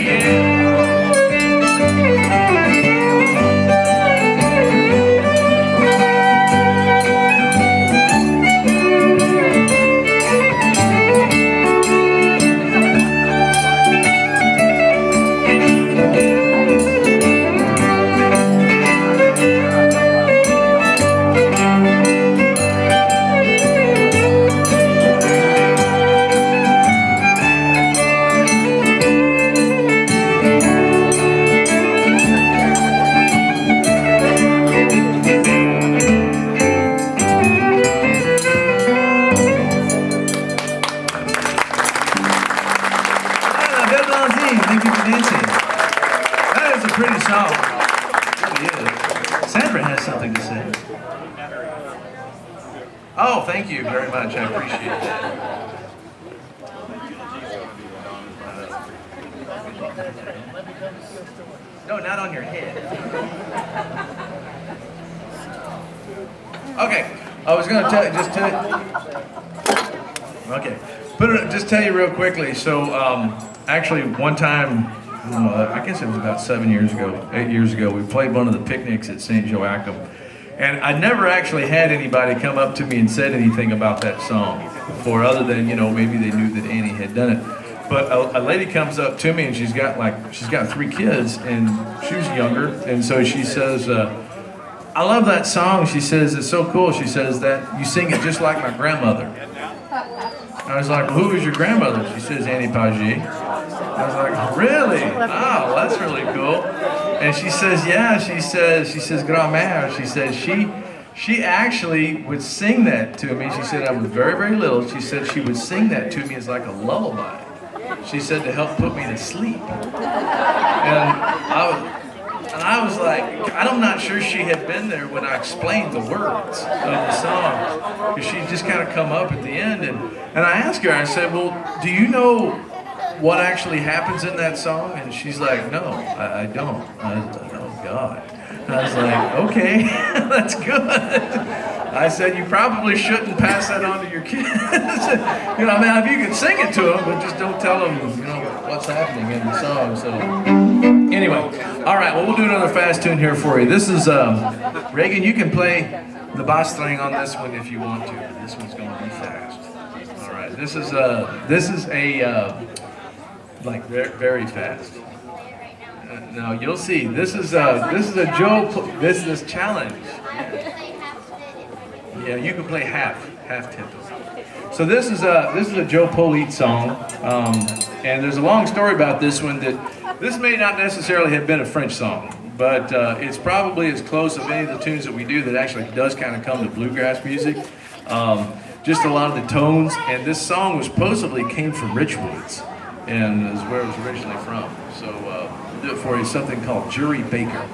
Oh, thank you very much. I appreciate that. No, not on your head. Okay, I was going to just tell you real quickly. So, actually, one time, I guess it was about 8 years ago, we played one of the picnics at St. Joachim. And I never actually had anybody come up to me and said anything about that song before, other than, maybe they knew that Annie had done it. But a lady comes up to me and she's got 3 kids and she was younger. And so she says, I love that song. She says, it's so cool. She says that you sing it just like my grandmother. I was like, well, who is your grandmother? She says, Annie Paget. I was like, really? Oh, that's really cool. And she says, yeah, she says, grand-mère. She says, she actually would sing that to me. She said, I was very, very little. She said she would sing that to me as like a lullaby. She said to help put me to sleep. And I was like, I'm not sure she had been there when I explained the words of the song. Because she just kind of come up at the end. And I asked her, I said, well, do you know what actually happens in that song? And she's like, no, I don't. I was like, oh God. I was like, okay, that's good. I said, you probably shouldn't pass that on to your kids. If you can sing it to them, but just don't tell them, what's happening in the song. So anyway, all right, well, we'll do another fast tune here for you. This is, Reagan, you can play the bass string on this one if you want to. This one's going to be fast. All right, this is like very fast. Now you'll see. This is a challenge. Yeah, you can play half tempo. So this is a Joe Polite song, and there's a long story about this one. That this may not necessarily have been a French song, but it's probably as close of any of the tunes that we do that actually does kind of come to bluegrass music. Just a lot of the tones, and this song was supposedly came from Richwoods, and is where it was originally from. So we'll do it for you, something called Jury Baker.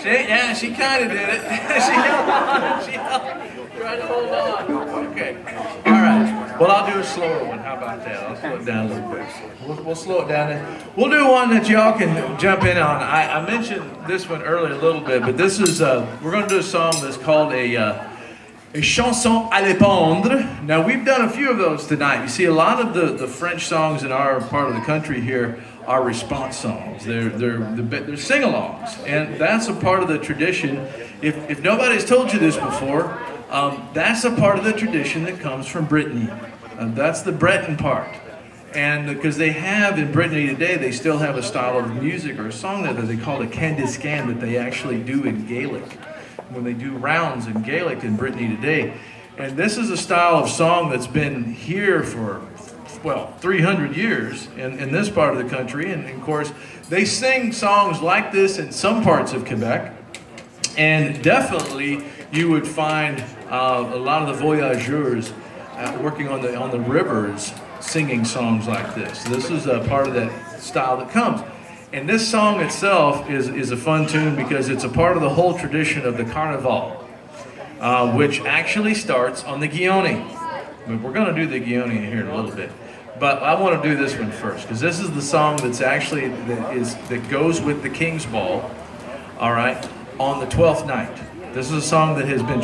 Yeah, she kind of did it. She held on. She tried to hold on. Okay. All right. Well, I'll do a slower one. How about that? I'll slow it down a little bit. We'll slow it down. We'll do one that y'all can jump in on. I mentioned this one earlier a little bit, but this is, we're going to do a song that's called a chanson à l'épandre. Now, we've done a few of those tonight. You see, a lot of the French songs in our part of the country here are response songs. They're sing-alongs, and that's a part of the tradition. If nobody's told you this before, that's a part of the tradition that comes from Brittany. That's the Breton part. And because they have in Brittany today, they still have a style of music or a song that they call a Candiscan that they actually do in Gaelic, when they do rounds in Gaelic in Brittany today. And this is a style of song that's been here for, well, 300 years in this part of the country. And of course, they sing songs like this in some parts of Quebec. And definitely you would find a lot of the voyageurs working on the rivers singing songs like this. This is a part of that style that comes. And this song itself is a fun tune because it's a part of the whole tradition of the Carnival, which actually starts on the Guioni. We're going to do the Guioni here in a little bit. But I want to do this one first because this is the song that's actually, that goes with the King's Ball, all right, on the 12th night. This is a song that has been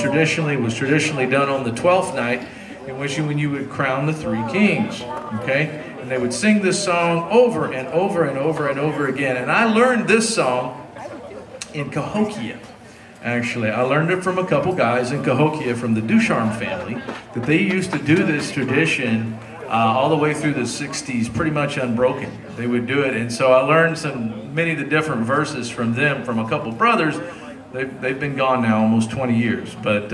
was traditionally done on the 12th night, in which when you would crown the three kings, okay? And they would sing this song over and over and over and over again. And I learned this song in Cahokia. Actually, I learned it from a couple guys in Cahokia from the Ducharme family, that they used to do this tradition all the way through the 60s, pretty much unbroken. They would do it, and so I learned many of the different verses from them, from a couple brothers. They've been gone now almost 20 years, but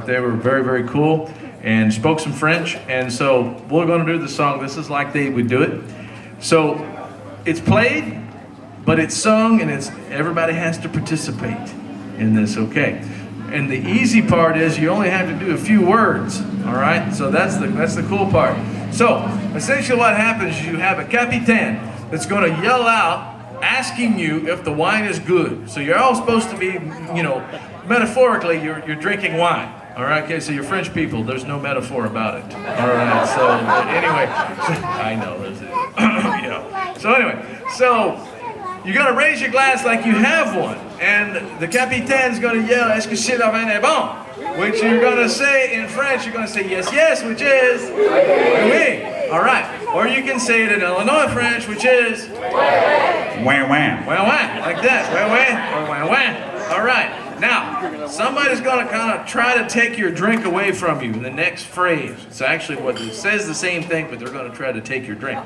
they were very, very cool and spoke some French, and so we're going to do the song. This is like they would do it. So it's played, but it's sung, and everybody has to participate in this, okay? And the easy part is you only have to do a few words, all right? So that's the cool part. So essentially what happens is you have a capitaine that's going to yell out asking you if the wine is good. So you're all supposed to be, you know, metaphorically, you're drinking wine. All right, okay, so you're French people, there's no metaphor about it. All right, so anyway, I know, there's you know. So anyway, so you got to raise your glass like you have one. And the capitaine's going to yell, est-ce que c'est la vin est bon? Which you're going to say in French, you're going to say yes, yes, which is oui, oui. All right. Or you can say it in Illinois French, which is wah, wah. Wah, wah. Like that. Wah, wah, or wah, wah. All right. Now, somebody's going to kind of try to take your drink away from you in the next phrase. It's actually what it says the same thing, but they're going to try to take your drink.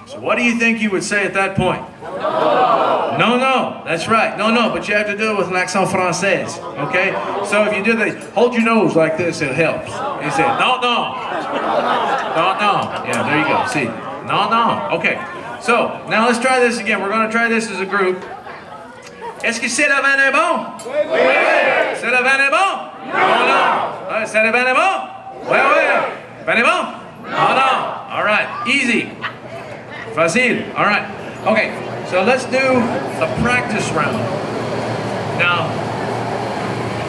So what do you think you would say at that point? No. No, no. That's right. No, no. But you have to do it with l'accent français. Okay? So if you do the, hold your nose like this, it helps. You say, no, no. No, no. Yeah, there you go. See? No, no. Okay. So now let's try this again. We're going to try this as a group. Est-ce que c'est la vin est bon? Oui. C'est la vin est bon? Non, non. C'est la vin est bon? Oui, oui. Vin est bon? No, no. All right. Easy. Facile. All right. Okay. So let's do a practice round. Now,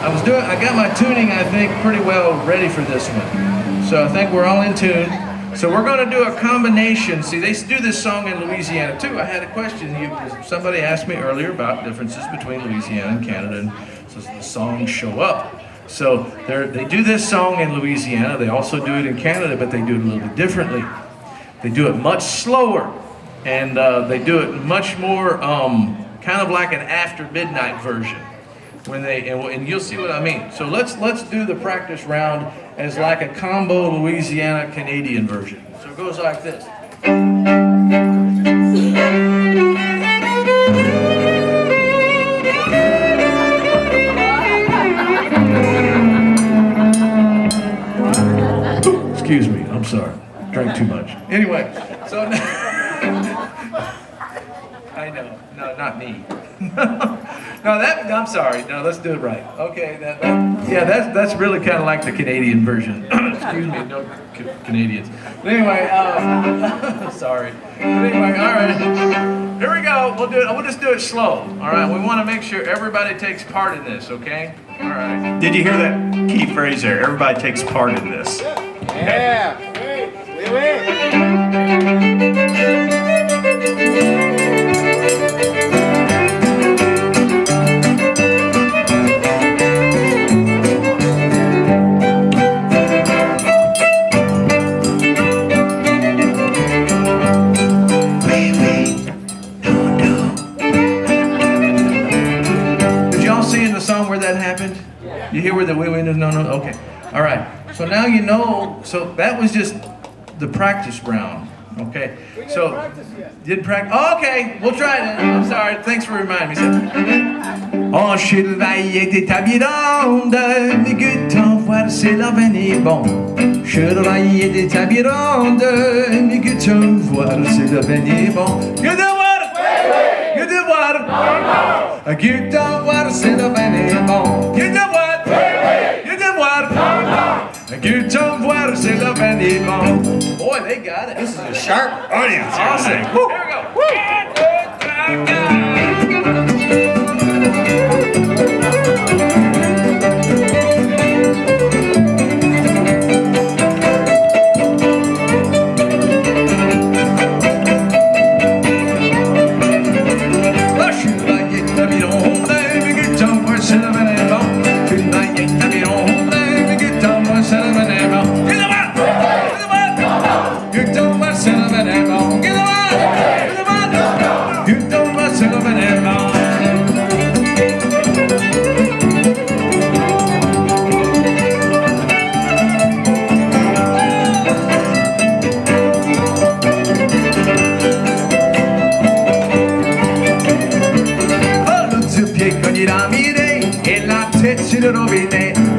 I got my tuning, I think, pretty well ready for this one. So I think we're all in tune. So we're going to do a combination. See, they do this song in Louisiana too. I had a question. Somebody asked me earlier about differences between Louisiana and Canada, and so the songs show up. So they do this song in Louisiana. They also do it in Canada, but they do it a little bit differently. They do it much slower, and they do it much more kind of like an after midnight version. And you'll see what I mean. So let's do the practice round as like a combo Louisiana Canadian version. So it goes like this. Excuse me, I'm sorry. Drank too much. Anyway, so I know. No, not me. No, I'm sorry. No, let's do it right. Okay, that's really kind of like the Canadian version. Excuse me, no Canadians. But anyway, sorry. But anyway, all right. Here we go. We'll do it. We'll just do it slow. All right. We want to make sure everybody takes part in this. Okay. All right. Did you hear that key phrase there? Everybody takes part in this. Yeah. Wait, wait. That happened? You hear where the wee windows? No. Okay. All right. So now you know. So that was just the practice round. Okay. So didn't practice. Oh, okay. We'll try it. I'm sorry. Thanks for reminding me. On cheval était tabirande, mais que t'en voir c'est la veine bon. Cheval était tabirande, mais que t'en voir c'est la veine bon. Que de voir. Que de voir. Que t'en voir c'est la veine bon. Que de voir. Que de voir. Que t'en voir c'est la veine bon. Boy, they got it. This is a sharp audience. Awesome. Here we go.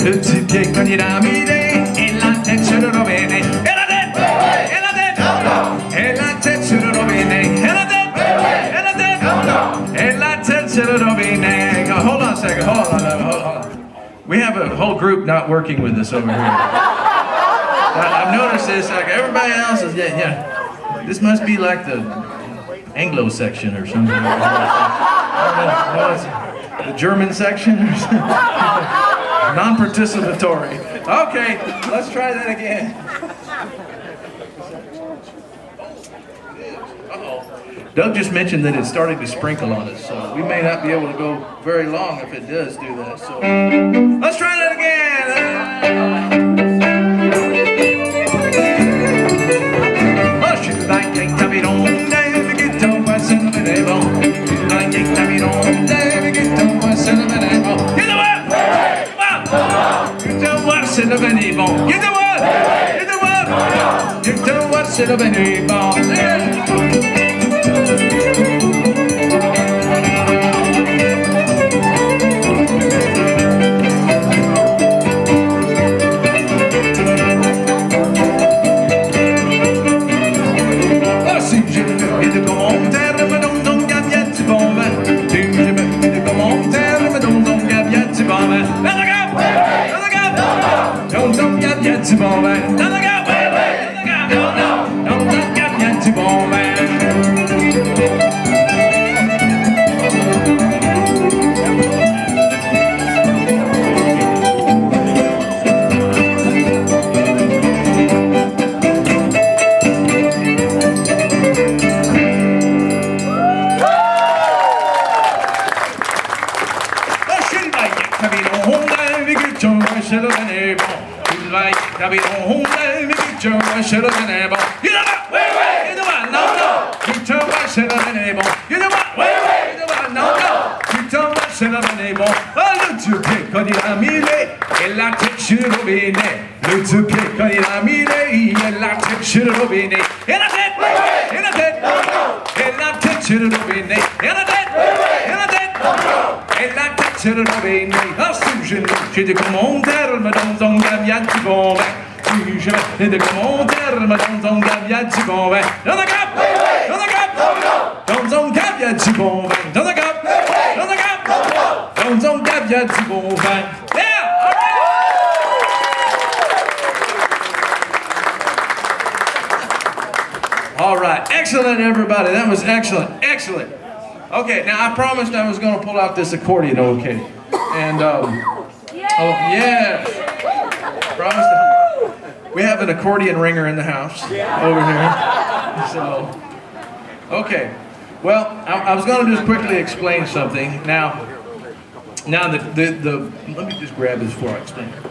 Le petit pied quand il a mis et la tête sur le robinet. Et la tête, et la tête, et la tête sur le robinet. Et la tête, et la tête, et la tête sur le robinet. Hold on a second, hold on. We have a whole group not working with us over here. I've noticed this, like everybody else is, yeah. This must be like the Anglo section or something. I don't know. The German section or something? Non-participatory. Okay, let's try that again. Uh-oh. Doug just mentioned that it's starting to sprinkle on us, so we may not be able to go very long if it does do that. So let's try that again. C'est le vin bon. You know what? You know what? You know what? C'est le vin bon. Ah, si je me fais de commentaires, me donne donc gabiette du bon vin. Si je me fais de commentaires, me donne donc gabiette du bon vin. Don't get too bon man. Don't get too bon man. Le pied quand il a mis et la tête sur le robinet. Le pied quand il a mis et la tête sur le robinet. Et la tête, et la tête, et la tête sur le robinet. Et la tête, et la tête, et la tête sur le robinet. Ah, sous genou, j'ai des commentaires, me donne ton gaviat du bon vin. J'ai des commentaires, me donne ton gaviat du bon vin. Dans la cape, dans la cape, dans ton gaviat du bon vin. Dans la cape, dans la cape, dans ton gaviat du bon vin. Yeah, all right. All right, excellent, everybody. That was excellent, excellent. Okay, now I promised I was going to pull out this accordion, okay? And oh yeah, promised. We have an accordion ringer in the house over here. So, okay. Well, I was going to just quickly explain something. Now let me just grab this before I explain it.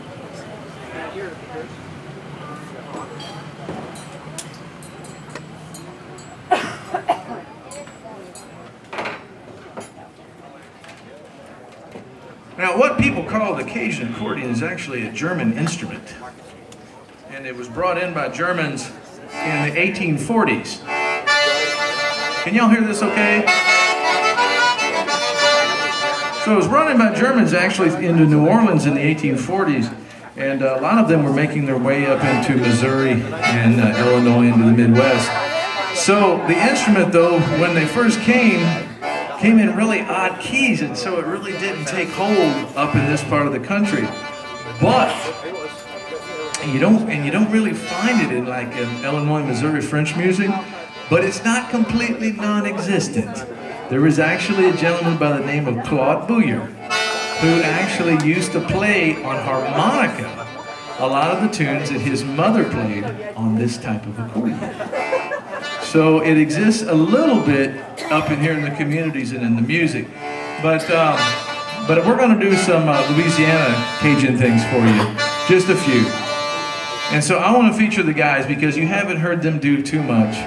Now, what people call the Cajun accordion is actually a German instrument. And it was brought in by Germans in the 1840s. Can y'all hear this okay? So it was brought in by Germans actually into New Orleans in the 1840s. And a lot of them were making their way up into Missouri and Illinois into the Midwest. So the instrument, though, when they first came in really odd keys, and so it really didn't take hold up in this part of the country. But you don't really find it in like Illinois, Missouri French music. But it's not completely non-existent. There was actually a gentleman by the name of Claude Bouillard who actually used to play on harmonica a lot of the tunes that his mother played on this type of accordion. So it exists a little bit up in here in the communities and in the music. But we're going to do some Louisiana Cajun things for you, just a few. And so I want to feature the guys because you haven't heard them do too much.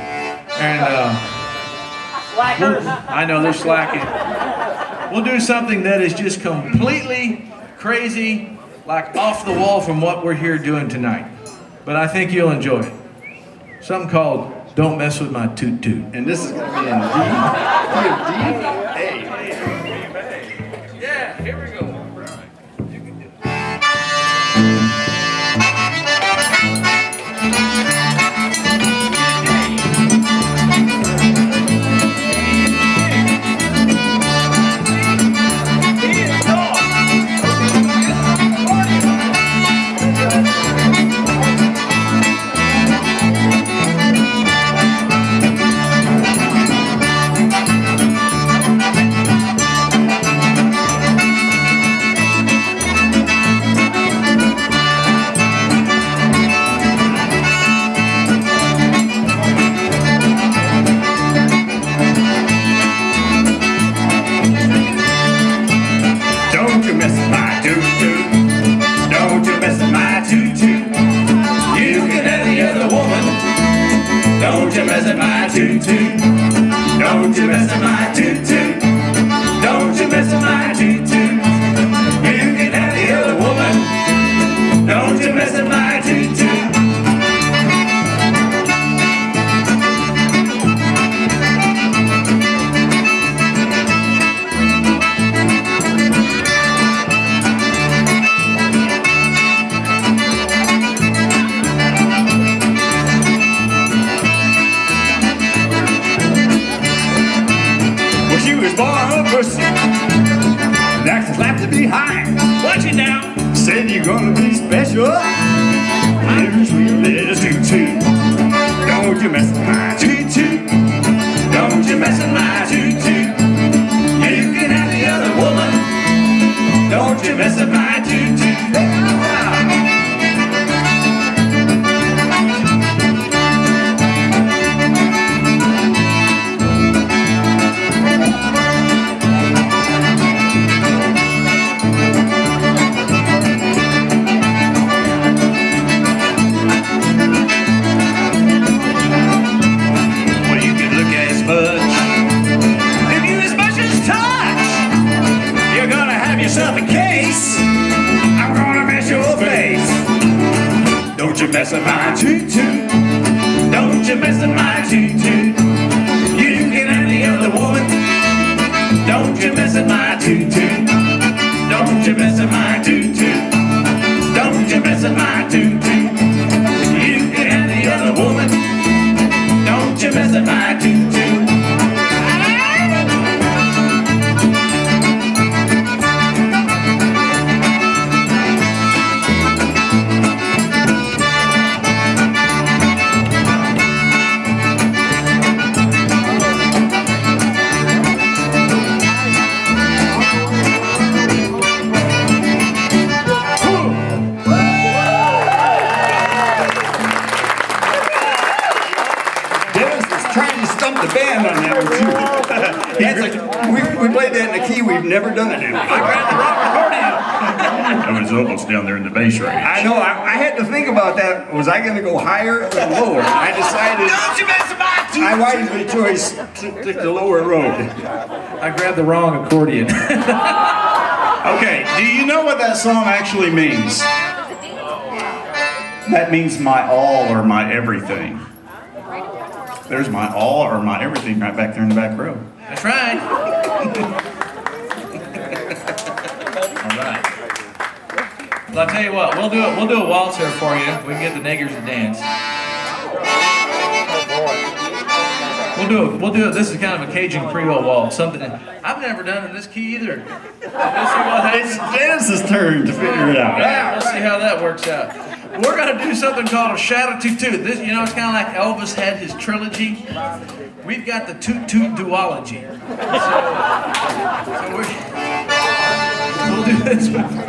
And I know they're slacking. We'll do something that is just completely crazy, like off the wall from what we're here doing tonight. But I think you'll enjoy it. Something called Don't Mess With My Toot Toot. And this is going to be in D, A. Yeah, here we go. Don't you mess with my toot-toot. Don't you mess with my toot-toot. Don't you mess with my toot-toot. You can have the other woman. Don't you mess with my toot-toot. That's a slap to behind. Watch it now. Said you're gonna be special. I'm a sweet little toot-toot. Don't you mess with my toot-toot. Don't you mess with my toot-toot. You can have the other woman. Don't you mess with my toot-toot. Yourself a case, I'm gonna mess your face. Don't you mess with my toot-toot. Don't you mess with my toot-toot. You can have the other woman. Don't you mess with my toot-toot. Don't you mess with my toot-toot. Don't you mess with my toot-toot. You can have the other woman. Don't you mess with my toot-toot. never done it in. I grabbed the wrong accordion. I was almost down there in the bass range. I know, I had to think about that. Was I gonna go higher or lower? I decided, Don't you mess with my I wisely chose to take the lower road. I grabbed the wrong accordion. Okay, do you know what that song actually means? That means my all or my everything. There's my all or my everything right back there in the back row. That's right. All right. Well, I'll tell you what, we'll do a waltz here for you. We can get the niggers to dance. We'll do it. This is kind of a Cajun Creole waltz. Something I've never done in this key either. So let's see what happens. It's Dennis's turn to figure it out. Yeah, we'll see how that works out. We're gonna do something called a shadow toot toot. This, you know, it's kind of like Elvis had his trilogy. We've got the toot toot duology. So we'll do this one.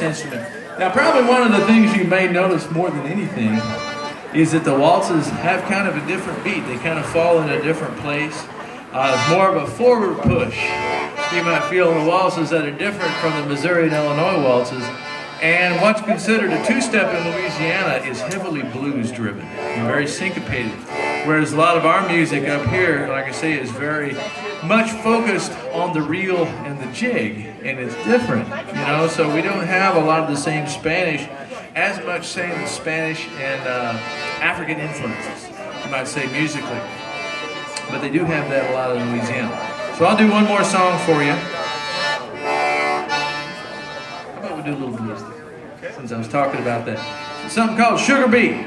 Instrument. Now, probably one of the things you may notice more than anything is that the waltzes have kind of a different beat. They kind of fall in a different place. It's more of a forward push. You might feel in the waltzes that are different from the Missouri and Illinois waltzes. And what's considered a two-step in Louisiana is heavily blues-driven and very syncopated. Whereas a lot of our music up here, like I say, is very much focused on the reel and the jig, and it's different, you know, so we don't have a lot of the same Spanish, as much same Spanish and African influences, you might say, musically. But they do have that a lot in Louisiana. So I'll do one more song for you. How about we do a little blues there, since I was talking about that. It's something called Sugar Bee.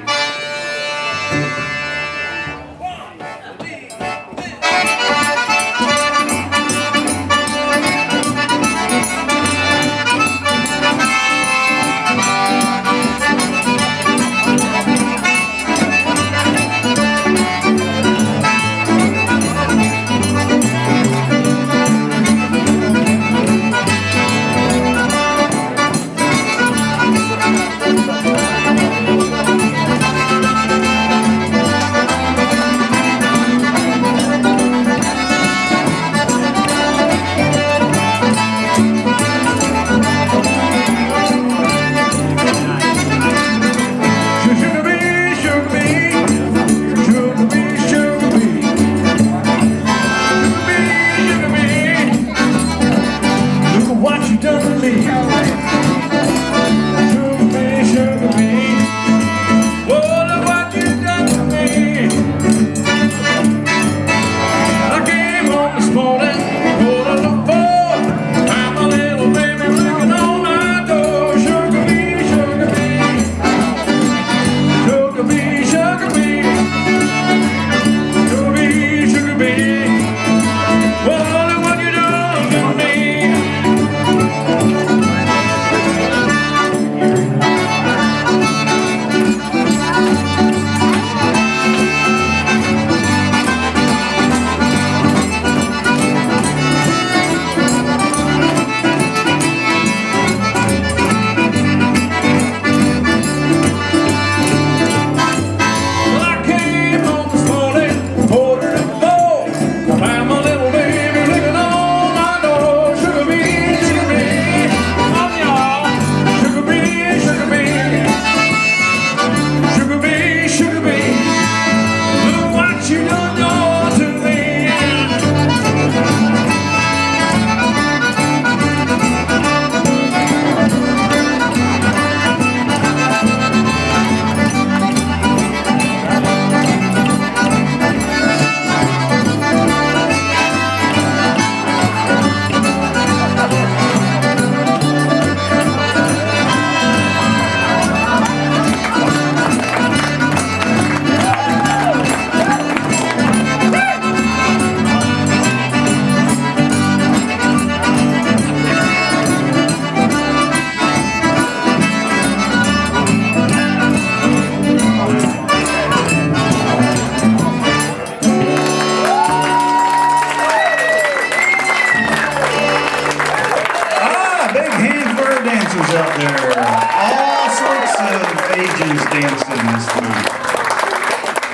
dancing this week.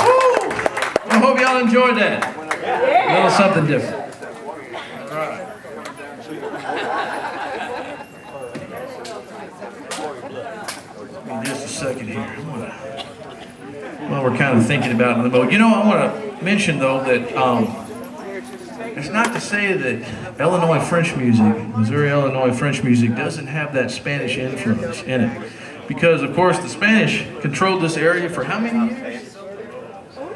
Woo! I hope y'all enjoyed that. A little something different. All right. Just a second here. Well, we're kind of thinking about it in the mode. You know, I want to mention though that it's not to say that Illinois French music, Missouri Illinois French music, doesn't have that Spanish influence in it, because of course the Spanish controlled this area for how many years?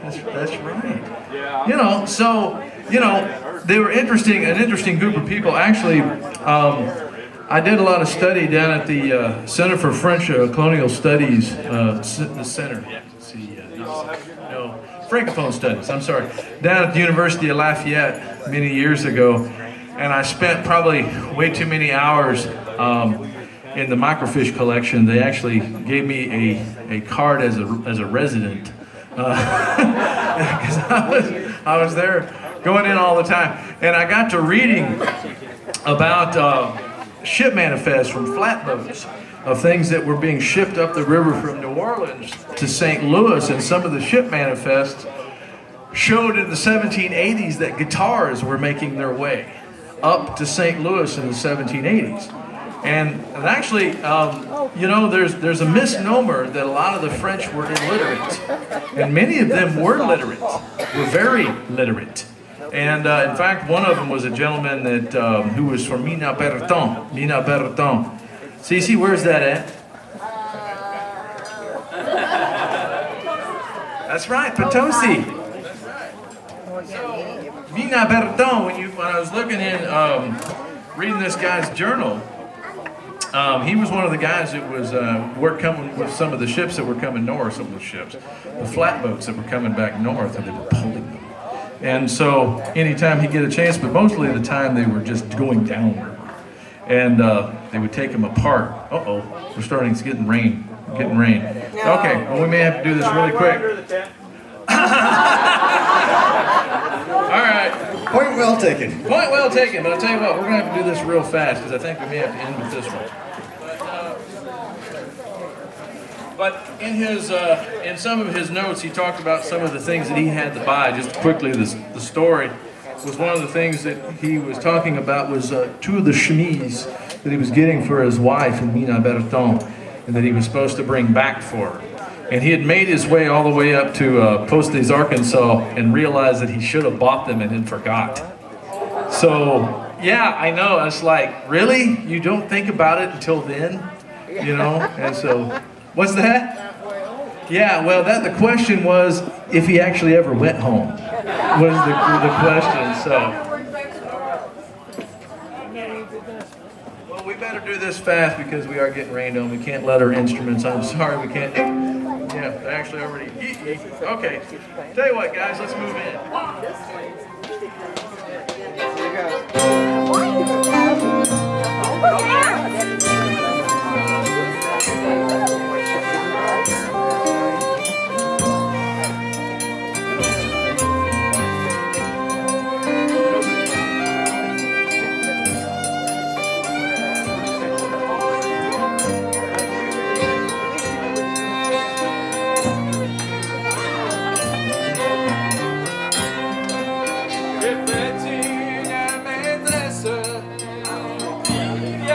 That's right. You know, so you know they were an interesting group of people. Actually, I did a lot of study down at the Center for French Colonial Studies, the center. Francophone Studies, I'm sorry, down at the University of Lafayette many years ago, and I spent probably way too many hours in the microfiche collection. They actually gave me a card as a resident, because I was there going in all the time, and I got to reading about ship manifests from flatboats of things that were being shipped up the river from New Orleans to St. Louis, and some of the ship manifests showed in the 1780s that guitars were making their way up to St. Louis in the 1780s. And actually, you know, there's a misnomer that a lot of the French were illiterate, and many of them were literate, were very literate. And in fact, one of them was a gentleman that who was from Mina Berton. Cece, where's that at? That's right, Potosi. Mina Berton, when I was looking in, reading this guy's journal, he was one of the guys that was coming with some of the ships that were coming north, some of the ships, the flatboats that were coming back north, and they were pulling them. And so anytime he'd get a chance, but mostly of the time they were just going downriver. And they would take them apart. Uh-oh, it's getting rain. Okay, well, we may have to do this really quick. All right. Point well taken. Point well taken, but I'll tell you what, we're going to have to do this real fast, because I think we may have to end with this one. But in some of his notes, he talked about some of the things that he had to buy. Just quickly, the story was one of the things that he was talking about was two of the chemises that he was getting for his wife in Mina Berton, and that he was supposed to bring back for her. And he had made his way all the way up to Postes, Arkansas, and realized that he should have bought them and then forgot. So, yeah, I know. It's like, really? You don't think about it until then? You know? And so, what's that? Yeah, well, the question was if he actually ever went home, was the question, so. Well, we better do this fast because we are getting rained on. We can't let our instruments, I'm sorry, we can't. Yeah, they're actually already. Okay, tell you what, guys, let's move in. Répète une maîtresse, il y a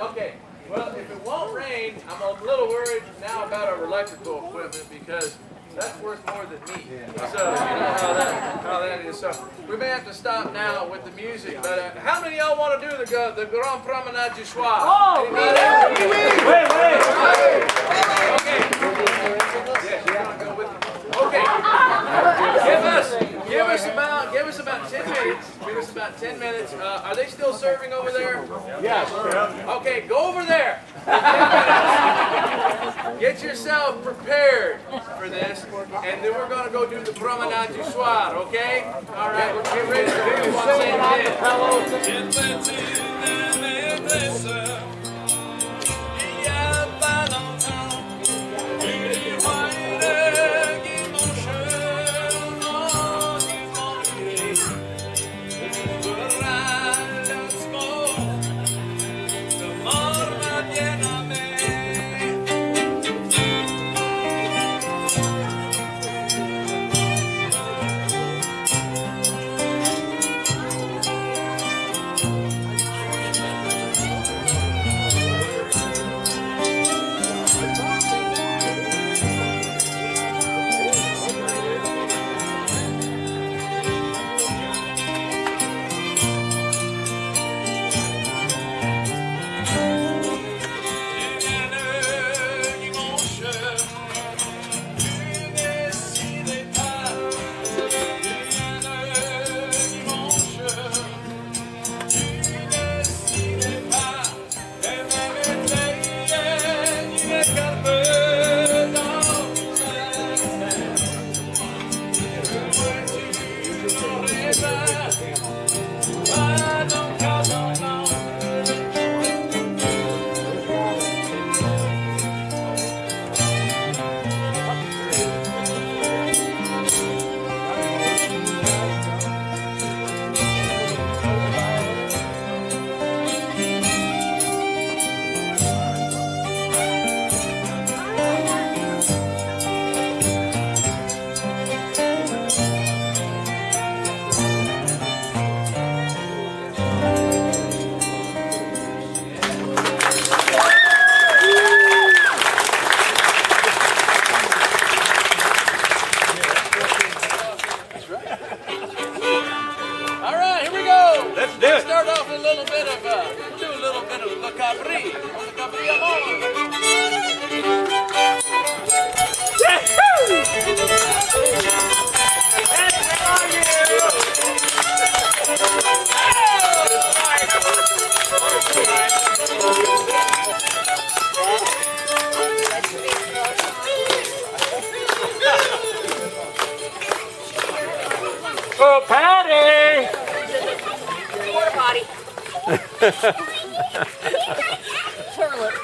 Okay, well, if it won't rain, I'm a little worried now about our electrical equipment because that's worth more than me. So, you know how that is. So, we may have to stop now with the music, but how many of y'all want to do the Grand Promenade du Soir? Oh, Anybody? Okay. Yes, you're going to go with me. Okay. Give us about 10 minutes. Give us about 10 minutes. Are they still serving over there? Yes. Okay, go over there. Get yourself prepared for this, and then we're going to go do the Promenade du Soir, okay? All right, we'll get ready to do one thing. Oh, Patty! Porta potty. Turlet.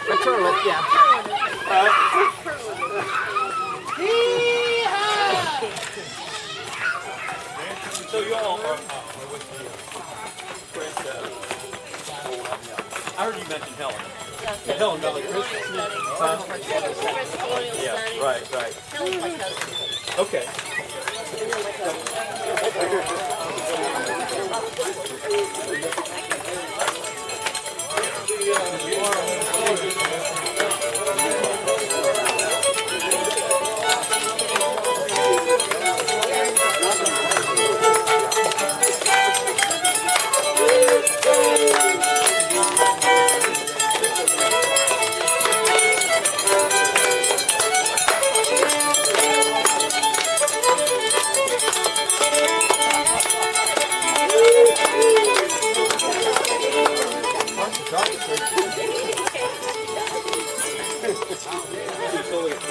A turlet, yeah. So you all are I heard you mention Helen. Helen Valley Christian. Yeah, right. Helen's my cousin. Okay.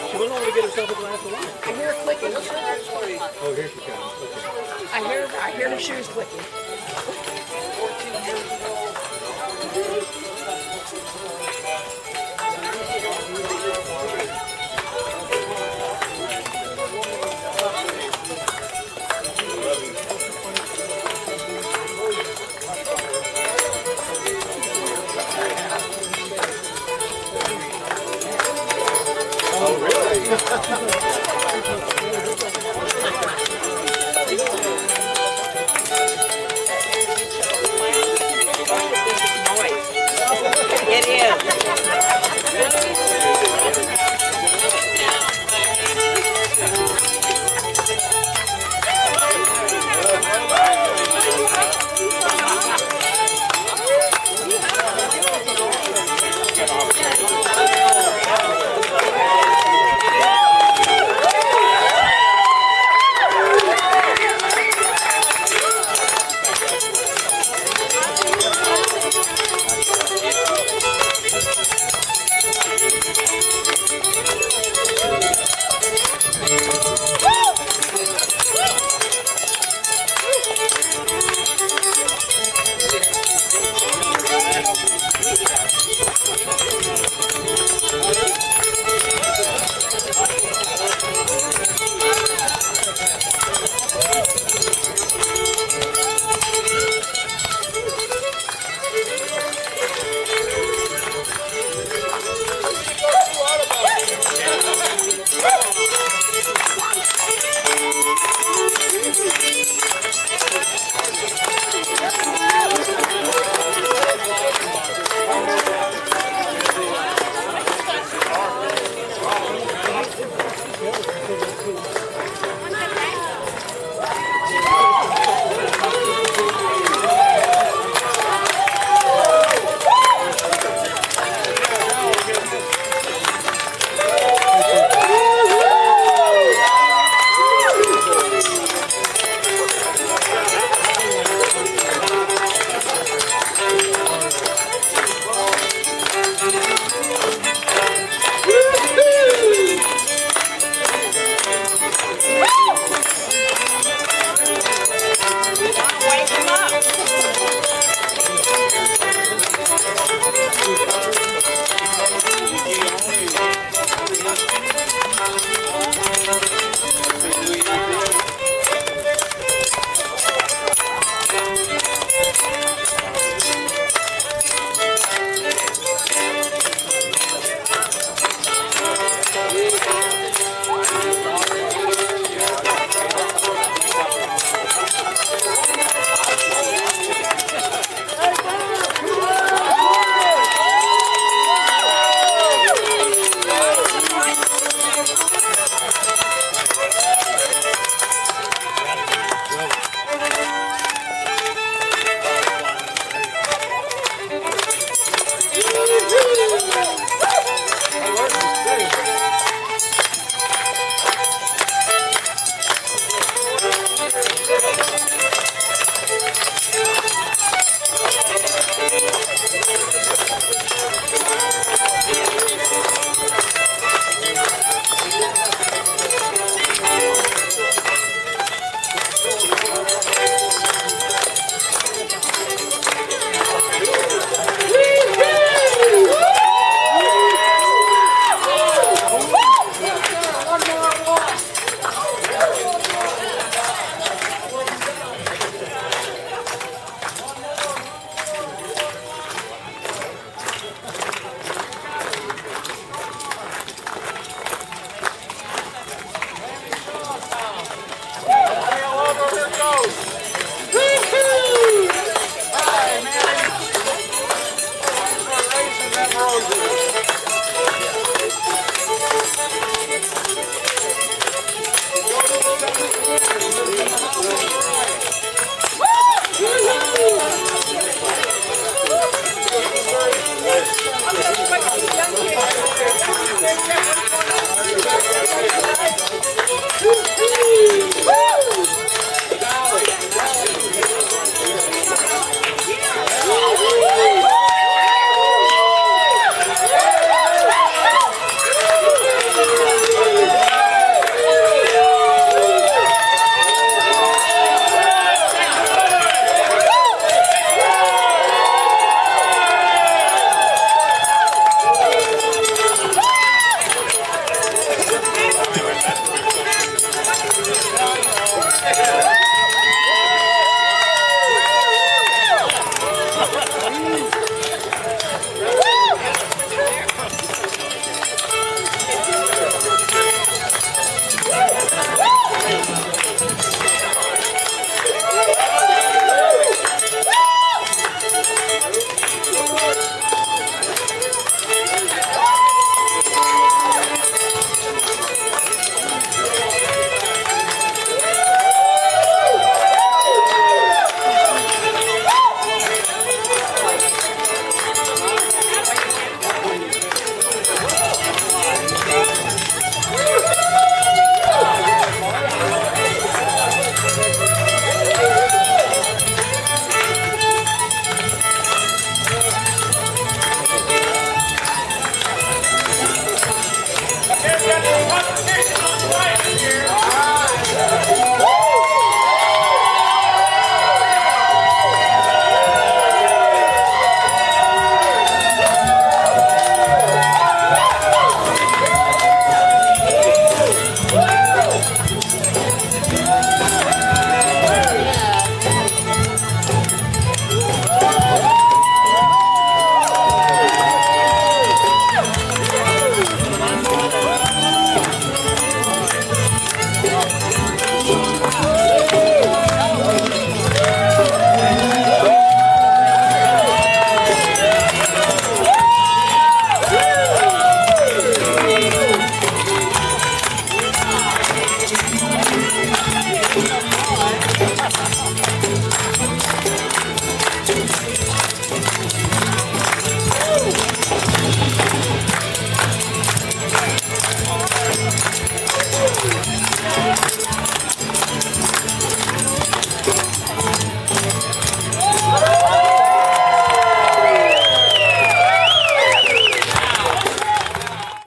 She went over to get herself a glass of wine. I hear her clicking. Oh, here she comes. Okay. I hear the shoes clicking.